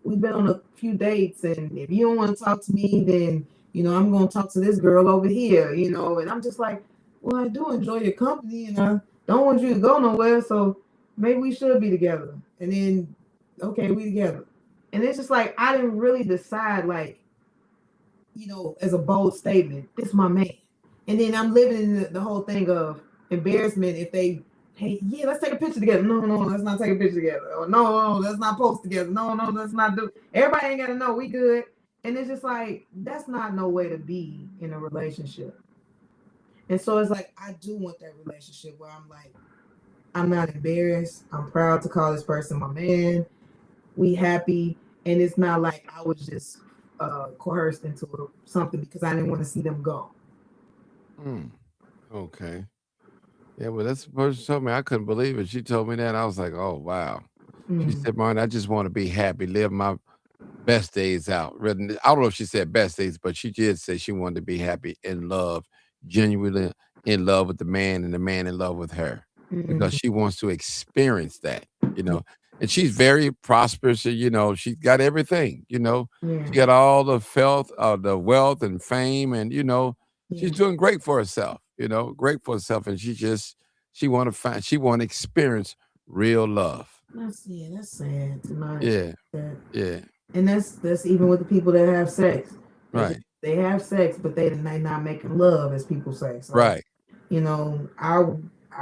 we've been on a few dates, and if you don't want to talk to me, then, I'm going to talk to this girl over here, and I'm just like, well, I do enjoy your company, and I don't want you to go nowhere, so maybe we should be together. And then, okay, we together. And it's just like, I didn't really decide, like, as a bold statement, it's my man. And then I'm living in the whole thing of embarrassment if they, hey, yeah, let's take a picture together. No, let's not take a picture together. Or no, let's not post together. No, let's not do. Everybody ain't got to know we good. And it's just like, that's not no way to be in a relationship. And so it's like, I do want that relationship where I'm like, I'm not embarrassed. I'm proud to call this person my man. We happy. And it's not like I was just coerced into something because I didn't want to see them go. Mm, okay. Yeah, well, that's the person told me. I couldn't believe it. She told me that. I was like, oh, wow. She Mm. said, Martin, I just want to be happy, live my best days out. I don't know if she said best days, but she did say she wanted to be happy, in love, genuinely in love with the man, and the man in love with her, because Mm. she wants to experience that, you know. And she's very prosperous. She's got everything. She Yeah. got all the wealth and fame, and she's Yeah. doing great for herself. Great for herself, and she want to experience real love. That's sad to not Yeah, that. yeah, And that's even with the people that have sex. right, They have sex, but they not making love, as people say. So right. I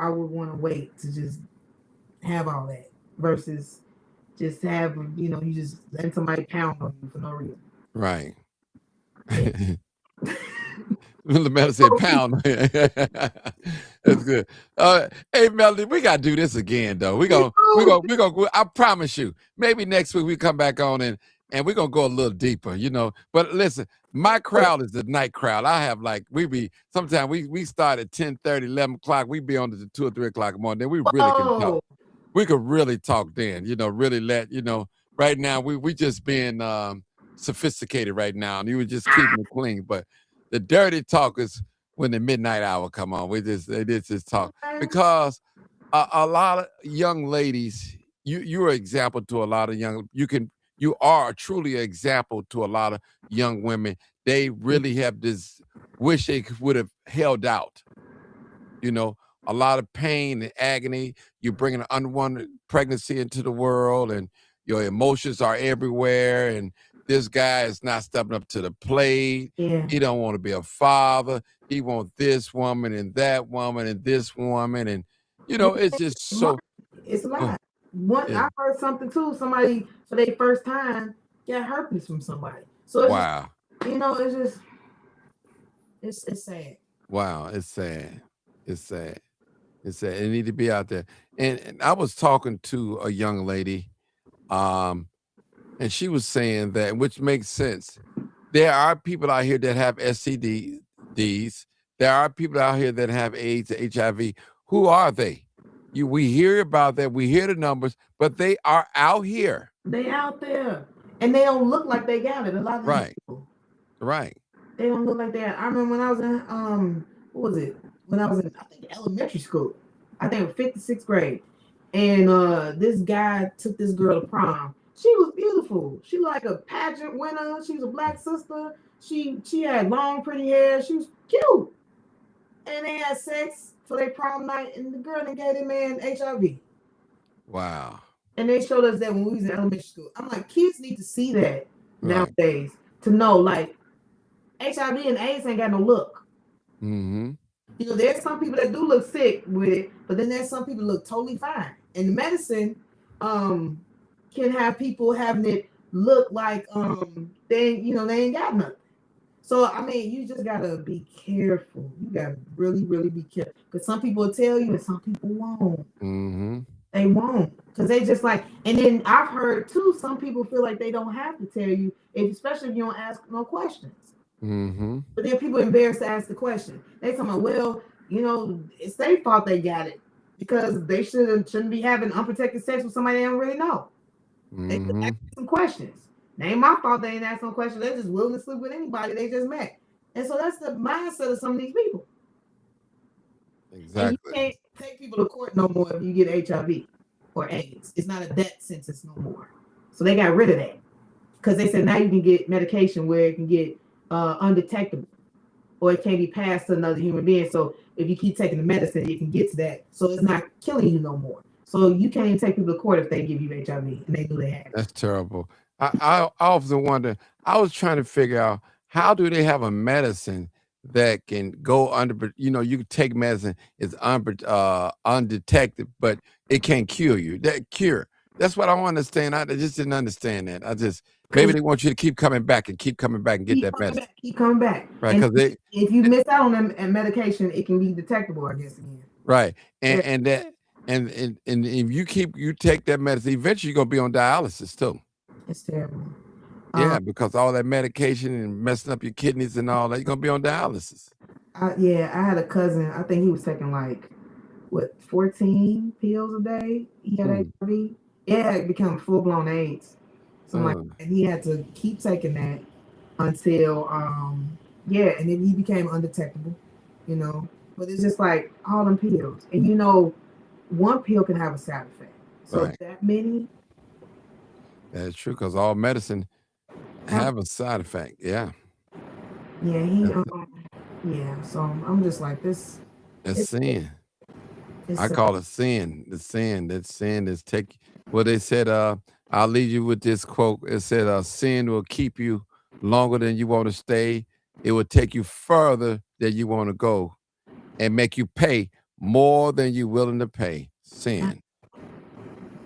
would want to wait to just have all that versus just have you just let somebody pound on you for no reason. Right. Yeah. The man said pound. That's good. Hey, Melody, we gotta do this again, though. We're Me gonna we too. gonna we gonna go. I promise you. Maybe next week we come back on and we're gonna go a little deeper. But listen, my crowd is the night crowd. I have sometimes we start at 10:30, 11 o'clock. We be on to 2 or 3 o'clock in the morning. Then we really can talk. Oh, We could really talk then. Really right now we just being sophisticated right now, and you were just keeping it clean. But the dirty talk is when the midnight hour come on. They just talk, okay. because a lot of young ladies, you're an example to a lot of you are truly an example to a lot of young women. They really have this wish they would have held out. you know, a lot of pain and agony. You're bringing an unwanted pregnancy into the world, and your emotions are everywhere. And this guy is not stepping up to the plate. Yeah. He don't want to be a father. He wants this woman and that woman and this woman, and it's just so. It's a Oh, lot. yeah. I heard something too. Somebody for their first time got herpes from somebody. So it's just Wow. it's just it's sad. Wow. It's sad. It's sad. It's sad. It need to be out there. And I was talking to a young lady, um, and she was saying that, which makes sense. There are people out here that have STDs. There are people out here that have AIDS, HIV. Who are they? We hear about that. We hear the numbers, but they are out here. They out there, and they don't look like they got it. A lot of these Right. people, Right. they don't look like that. I remember when I was in what was it? When I was in, I think, elementary school. I think fifth to sixth grade, and this guy took this girl to prom. She was beautiful. She like a pageant winner. She was a black sister. She had long pretty hair. She was cute, and they had sex for their prom night, and the girl that gave that man HIV. Wow. And they showed us that when we was in elementary school. I'm like, kids need to see that Right. nowadays to know, like, HIV and AIDS ain't got no look. Mm-hmm. There's some people that do look sick with it, but then there's some people look totally fine. And medicine can have people having it look like they ain't got nothing. So I mean, you just gotta be careful. You gotta really, really be careful. Because some people will tell you and some people won't. Mm-hmm. They won't, because they just like. And then I've heard too, some people feel like they don't have to tell you, especially if you don't ask no questions. Mm-hmm. But then people embarrassed to ask the question. They tell me, well, it's their fault they got it because they shouldn't be having unprotected sex with somebody they don't really know. They should Mm-hmm. ask some questions. It ain't my fault they ain't asked no questions. They're just willing to sleep with anybody they just met. And so that's the mindset of some of these people. And you Exactly. can't take people to court no more if you get HIV or AIDS. It's not a death sentence no more. So they got rid of that because they said now you can get medication where it can get undetectable or it can't be passed to another human being. So if you keep taking the medicine, you can get to that. So it's not killing you no more. So you can't even take people to court if they give you HIV and they knew they had it. That's terrible. I often wonder. I was trying to figure out, how do they have a medicine that can go under. You can take medicine, it's undetected, but it can't kill you. That cure. That's what I want to understand. I just didn't understand that. Maybe they want you to keep coming back and keep coming back and get that medicine, Keep coming back. right? And Because if you miss out on that medication, it can be detectable, I guess, again. right, and that and if you take that medicine, eventually you're gonna be on dialysis too. It's terrible. Yeah, because all that medication and messing up your kidneys and all that, you're gonna be on dialysis. Yeah, I had a cousin. I think he was taking like what 14 pills a day. He had Mm, HIV. It had become full blown AIDS. So I'm like, uh, and he had to keep taking that until yeah, and then he became undetectable, you know. But it's just like all them pills, and one pill can have a side effect. So right. that many, That's true because all medicine have, have a side effect. Yeah. yeah, That's, yeah. So I'm just like this. that's It's sin. I it's call it sin. The sin. That sin is take well they said, I'll leave you with this quote. It said, sin will keep you longer than you want to stay. It will take you further than you want to go and make you pay more than you're willing to pay. Sin.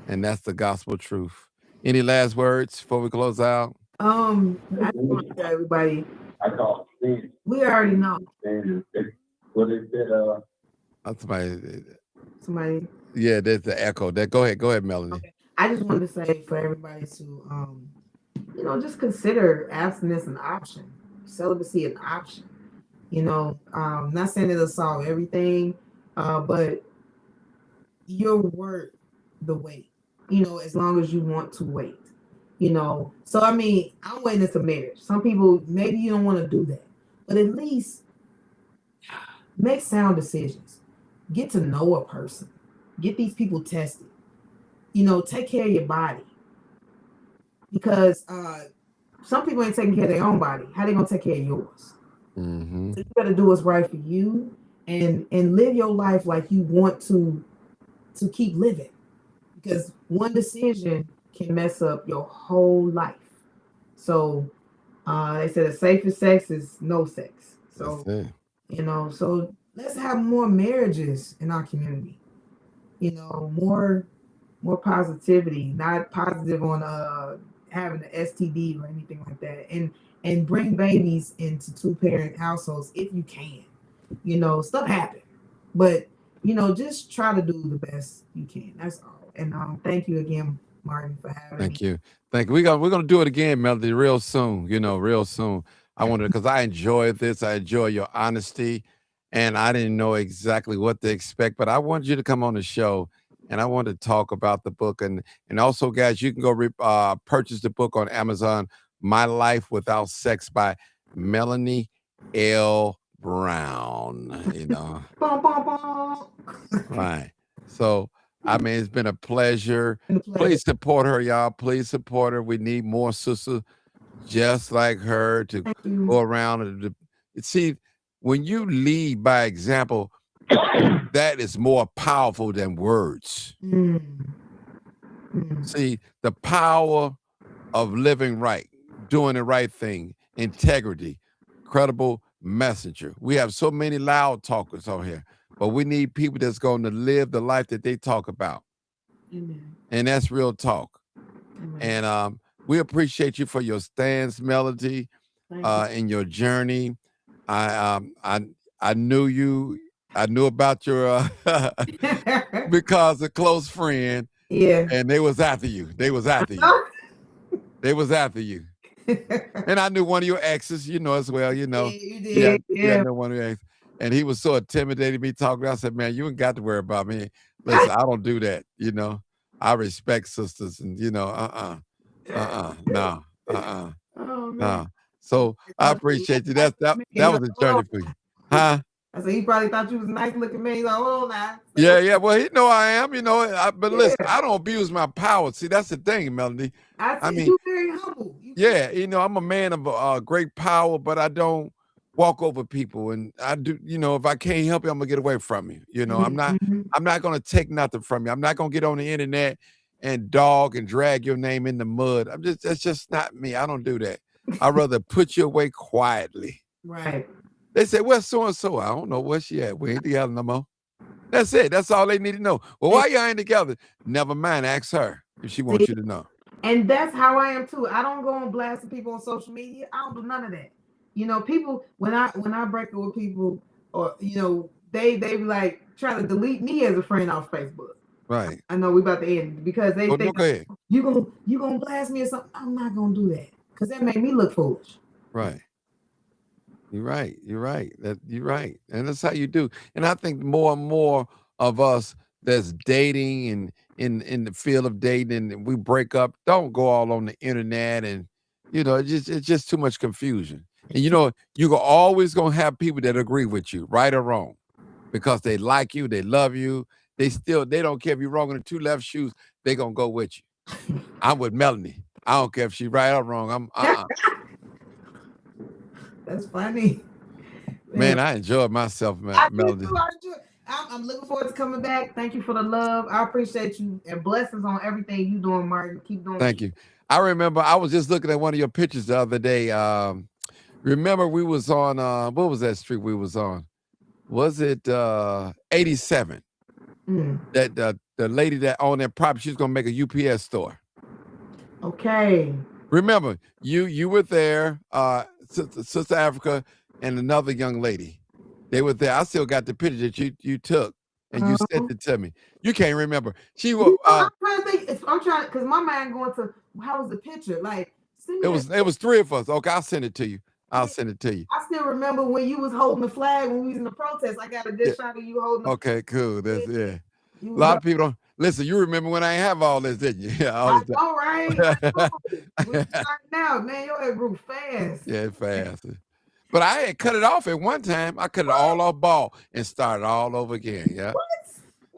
And that's the gospel truth. Any last words before we close out? I just want to tell everybody I call it sin. we already know And what is it? Somebody, somebody. yeah, there's the echo. That go ahead, Melanie. Okay, I just wanted to say for everybody to just consider abstinence an option, celibacy an option. Not saying it'll solve everything, but you're worth the wait. As long as you want to wait. So I mean, I'm waiting to marriage. Some people maybe you don't want to do that, but at least make sound decisions. Get to know a person. Get these people tested. Take care of your body because some people ain't taking care of their own body. How they gonna take care of yours? Mm-hmm. So you gotta do what's right for you and live your life like you want to keep living. Because one decision can mess up your whole life. So they said the safest sex is no sex. That's So it. so let's have more marriages in our community. More positivity, not positive on having an STD or anything like that, and bring babies into two parent households if you can. Stuff happen, but just try to do the best you can. That's all. And thank you again, Martin, for having me. Thank you. Thank you. We're gonna do it again, Melody, real soon. Real soon. I wanted because I enjoyed this. I enjoy your honesty, and I didn't know exactly what to expect, but I wanted you to come on the show, and I wanted to talk about the book, and also, guys, you can go purchase the book on Amazon. My Life Without Sex by Melanie L. Brown. Bum, bum, bum. Right. So, I mean, it's been a pleasure. Been a pleasure. Please support her, y'all. Please support her. We need more sisters just like her to Thank you. go around see when you lead by example, that is more powerful than words. Mm, mm. See, the power of living right, doing the right thing, integrity, credible messenger. We have so many loud talkers on here, but we need people that's going to live the life that they talk about. Amen. And that's real talk. Amen. And we appreciate you for your stance, Melody, Thank you. in your journey. I knew you. I knew about your because a close friend, Yeah. and they was after you. They was after you. They was after you. And I knew one of your exes, as well. Yeah, you Yeah, did. yeah, I Yeah. know one of your exes. And he was so intimidated me talking. I said, "Man, you ain't got to worry about me. Listen, I don't do that. I respect sisters, and no, Oh man. no." So I appreciate you. That was a journey for you, huh? I said he probably thought you was a nice looking man. He's like, hold on now. Yeah. Well, he know I am. But listen, Yeah. I don't abuse my power. See, that's the thing, Melanie. I I see mean, you very humble. yeah, I'm a man of great power, but I don't walk over people, and I do. If I can't help you, I'm gonna get away from you. I'm not. Mhm. I'm not gonna take nothing from you. I'm not gonna get on the internet and dog and drag your name in the mud. That's just not me. I don't do that. I'd rather put you away quietly. Right. They say, "Where's so and so?" I don't know where she at. We ain't together no more. That's it. That's all they need to know. Well, why y'all ain't together? Never mind. Ask her if she wants See? you to know. And that's how I am too. I don't go and blast people on social media. I don't do none of that. People when I break up with people, or they be like trying to delete me as a friend off Facebook. Right. I know we about to end because they Well, think go ahead. you gonna blast me or something. I'm not gonna do that because that made me look foolish. Right. You're right. You're right. You're right. And that's how you do. And I think more and more of us that's dating and in the field of dating and we break up, don't go all on the internet and it's just too much confusion. And you're always gonna have people that agree with you, right or wrong, because they like you, they love you, they don't care if you're wrong in the two left shoes, they gonna go with you. I'm with Melanie. I don't care if she's right or wrong. I'm That's funny. Man, I enjoyed myself, I do Melody. too. I do. I'm looking forward to coming back. Thank you for the love. I appreciate you and blessings on everything you doing, Martin. Keep doing. Thank you. I remember I was just looking at one of your pictures the other day. Remember we was on what was that street we was on? Was it 87? That the lady that owned that property, she's gonna make a UPS store. Okay. Remember, you were there, Sister Africa and another young lady. They were there. I still got the picture that you took and you sent it to me. You can't remember. She was I'm trying to think. I'm trying because my mind going to how was the picture? Like it was three of us. Okay, I'll send it to you. I'll send it to you. I still remember when you was holding the flag when we was in the protest. I got a good shot of you holding. Okay, cool. That's A lot of people don't listen. You remember when I ain't have all this, didn't you? Yeah, all the time. All right. We now, man, your head grew fast. Yeah, fast. But I had cut it off at one time. I cut it all off ball and started all over again. Yeah. What?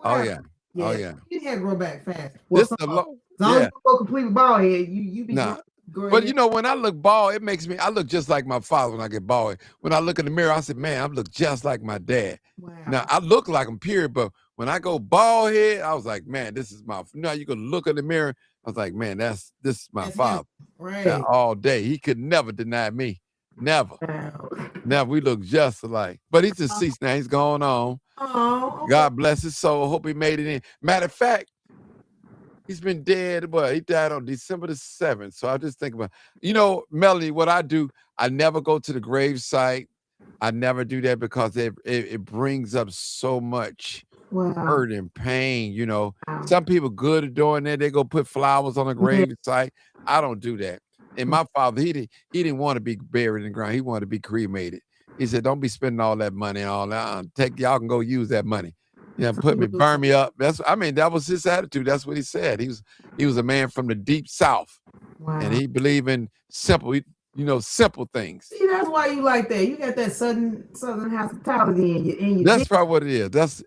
Oh Wow. yeah. Oh yeah. Your hair grow back fast. Well, This as long as you go completely bald head, you be But when I look bald, it makes me I look just like my father when I get bald. When I look in the mirror, I say, man, I look just like my dad. Wow. Now I look like him, period. But when I go bald head, I was like, man, this is my you can look in the mirror. I was like, man, this is my father. Right. Yeah, all day. He could never deny me. Never. Wow. Now we look just alike. But he's deceased now. He's gone on. Oh, okay. God bless his soul. Hope he made it in. Matter of fact, he's been dead, but he died on December the 7th. So I just think about, Melanie, what I do, I never go to the grave site. I never do that because it brings up so much hurt and pain. Some people good at doing that. They go put flowers on a grave site. I don't do that. And my father, he didn't want to be buried in the ground. He wanted to be cremated. He said, don't be spending all that money and all that. Y'all can go use that money. Burn me up. That was his attitude. That's what he said. He was a man from the deep South. Wow. And he believed in simple things. See, that's why you like that. You got that southern hospitality in you. That's probably what it is. That's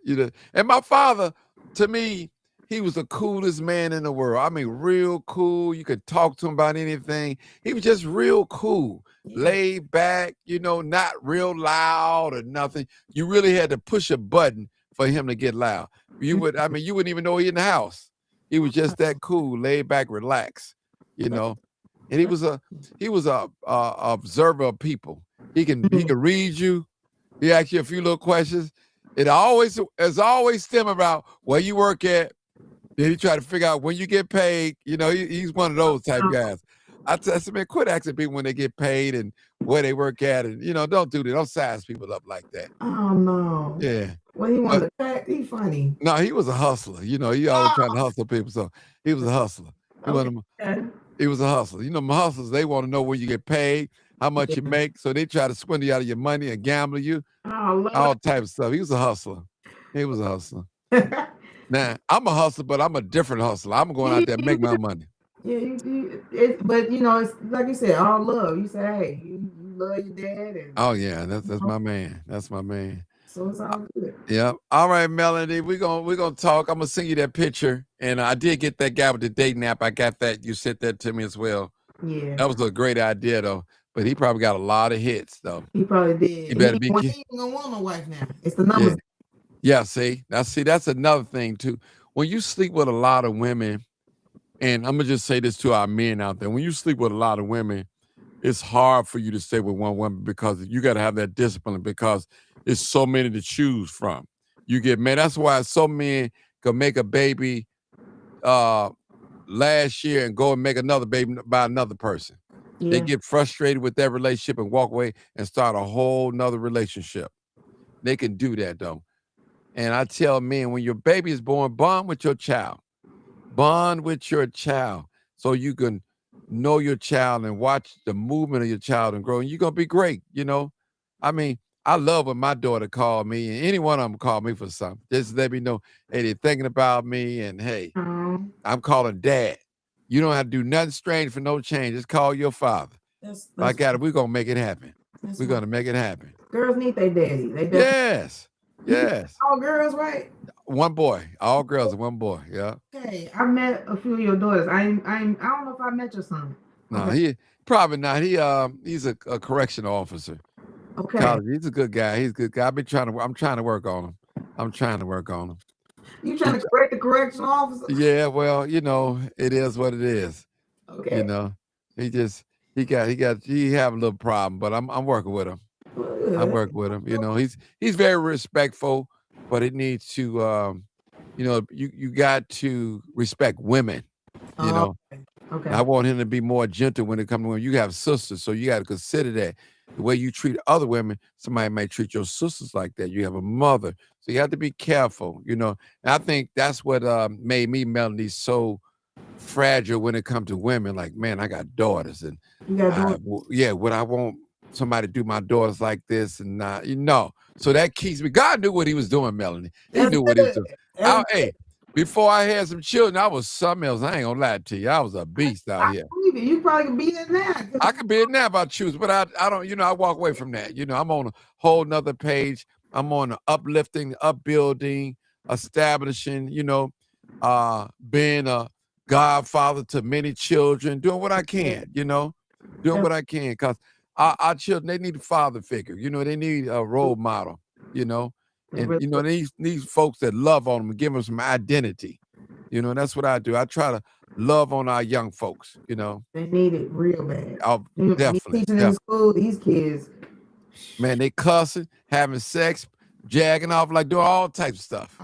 and my father, to me, he was the coolest man in the world. I mean, real cool. You could talk to him about anything. He was just real cool, laid back, not real loud or nothing. You really had to push a button for him to get loud. You wouldn't even know he in the house. He was just that cool, laid back, relaxed, And he was a observer of people. He can read you. He asked you a few little questions. It's always stem about where you work at. Then he try to figure out when you get paid. He's one of those type guys. I said, man, quit asking people when they get paid and where they work at, and don't do that. Don't size people up like that. Oh no. Yeah. Well, he wanted to he's funny. No, he was a hustler. He always trying to hustle people. So he was a hustler. He was a hustler. My hustlers, they want to know where you get paid, how much you make. So they try to swindle you out of your money and gamble you. All types of stuff. He was a hustler. He was a hustler. Now, I'm a hustler, but I'm a different hustler. I'm going out there and make my money. Yeah, but it's like you said, all love. You say, hey, you love your dad. Oh yeah, that's my man. That's my man. So it's all good. Yeah. All right, Melanie, we're gonna talk. I'm gonna send you that picture, and I did get that guy with the dating app. I got that. You sent that to me as well. Yeah, that was a great idea though. But he probably got a lot of hits though. He probably did. He better be. He ain't gonna want no wife now. It's the numbers. Yeah. That's another thing too. When you sleep with a lot of women, and I'm gonna just say this to our men out there: when you sleep with a lot of women, it's hard for you to stay with one woman because you got to have that discipline because it's so many to choose from. You get mad. That's why so many can make a baby last year and go and make another baby by another person. Yeah. They get frustrated with that relationship and walk away and start a whole nother relationship. They can do that though. And I tell men, when your baby is born, bond with your child. Bond with your child so you can know your child and watch the movement of your child and grow. And you're going to be great, I mean, I love when my daughter called me, and any one of them called me for something. Just let me know, hey, they're thinking about me, and hey, I'm calling Dad. You don't have to do nothing strange for no change. Just call your father. I got it. We're gonna make it happen. We're gonna make it happen. Girls need their daddy. They Yes. all girls, right? One boy. All girls and one boy. Yeah. Okay, I met a few of your daughters. I don't know if I met your son. No, he probably not. He's a correctional officer. Okay. College. He's a good guy. He's a good guy. I'm trying to work on him. You trying to correct the correctional officer? Yeah, well, it is what it is. Okay. He have a little problem, but I'm working with him. I'm working with him. He's very respectful, but it needs to you got to respect women. Okay. I want him to be more gentle when it comes to women. You have sisters, so you got to consider that. The way you treat other women, somebody may treat your sisters like that. You have a mother, so you have to be careful, And I think that's what made me, Melanie, so fragile when it comes to women. Like, man, I got daughters, and would I want somebody to do my daughters like this? And so that keeps me. God knew what he was doing, Melanie. He knew what he was doing. Hey, before I had some children, I was something else. I ain't gonna lie to you. I was a beast out here. You probably could be it now. I could be it now if I choose, but I don't, I walk away from that. I'm on a whole nother page. I'm on the uplifting, upbuilding, establishing, being a godfather to many children, doing what I can, doing what I can. Because our children, they need a father figure. They need a role model, and they need folks that love on them and give them some identity. That's what I do. I try to love on our young folks. They need it real bad. Oh, definitely. Teaching in school, these kids, man, they cussing, having sex, jagging off, like doing all types of stuff.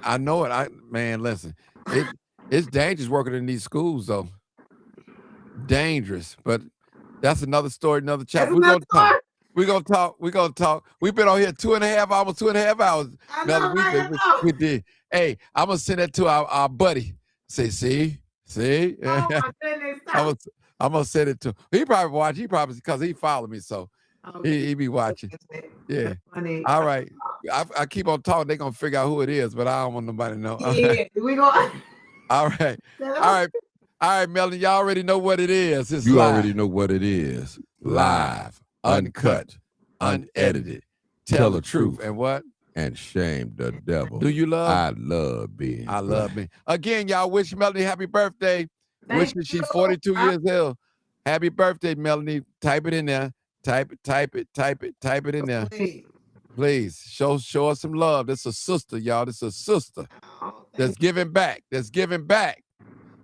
I know it. Listen, it's dangerous working in these schools, though. Dangerous, but that's another story, another chapter. We're gonna talk. We've been on here 2.5 hours. I know, we did. Hey, I'm gonna send that to our buddy. Say, see. Oh my goodness. I'm gonna send it to him. He probably watch. He probably because he followed me, so he be watching. Yeah. All right. I keep on talking. They're gonna figure out who it is, but I don't want nobody to know. Yeah, we gonna. All right. All right, Melanie. Y'all already know what it is. You already know what it is. Live, uncut, unedited. Tell the truth. And what? And shame the devil. Do you love? I love being. I love being. Again, y'all wish Melanie happy birthday. Wishing she's 42 years old. Happy birthday, Melanie. Type it in there. Type it in there. Please show us some love. That's a sister, y'all. That's a sister. That's giving back.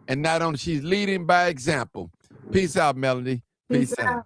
And not only she's leading by example. Peace out, Melanie. Peace out.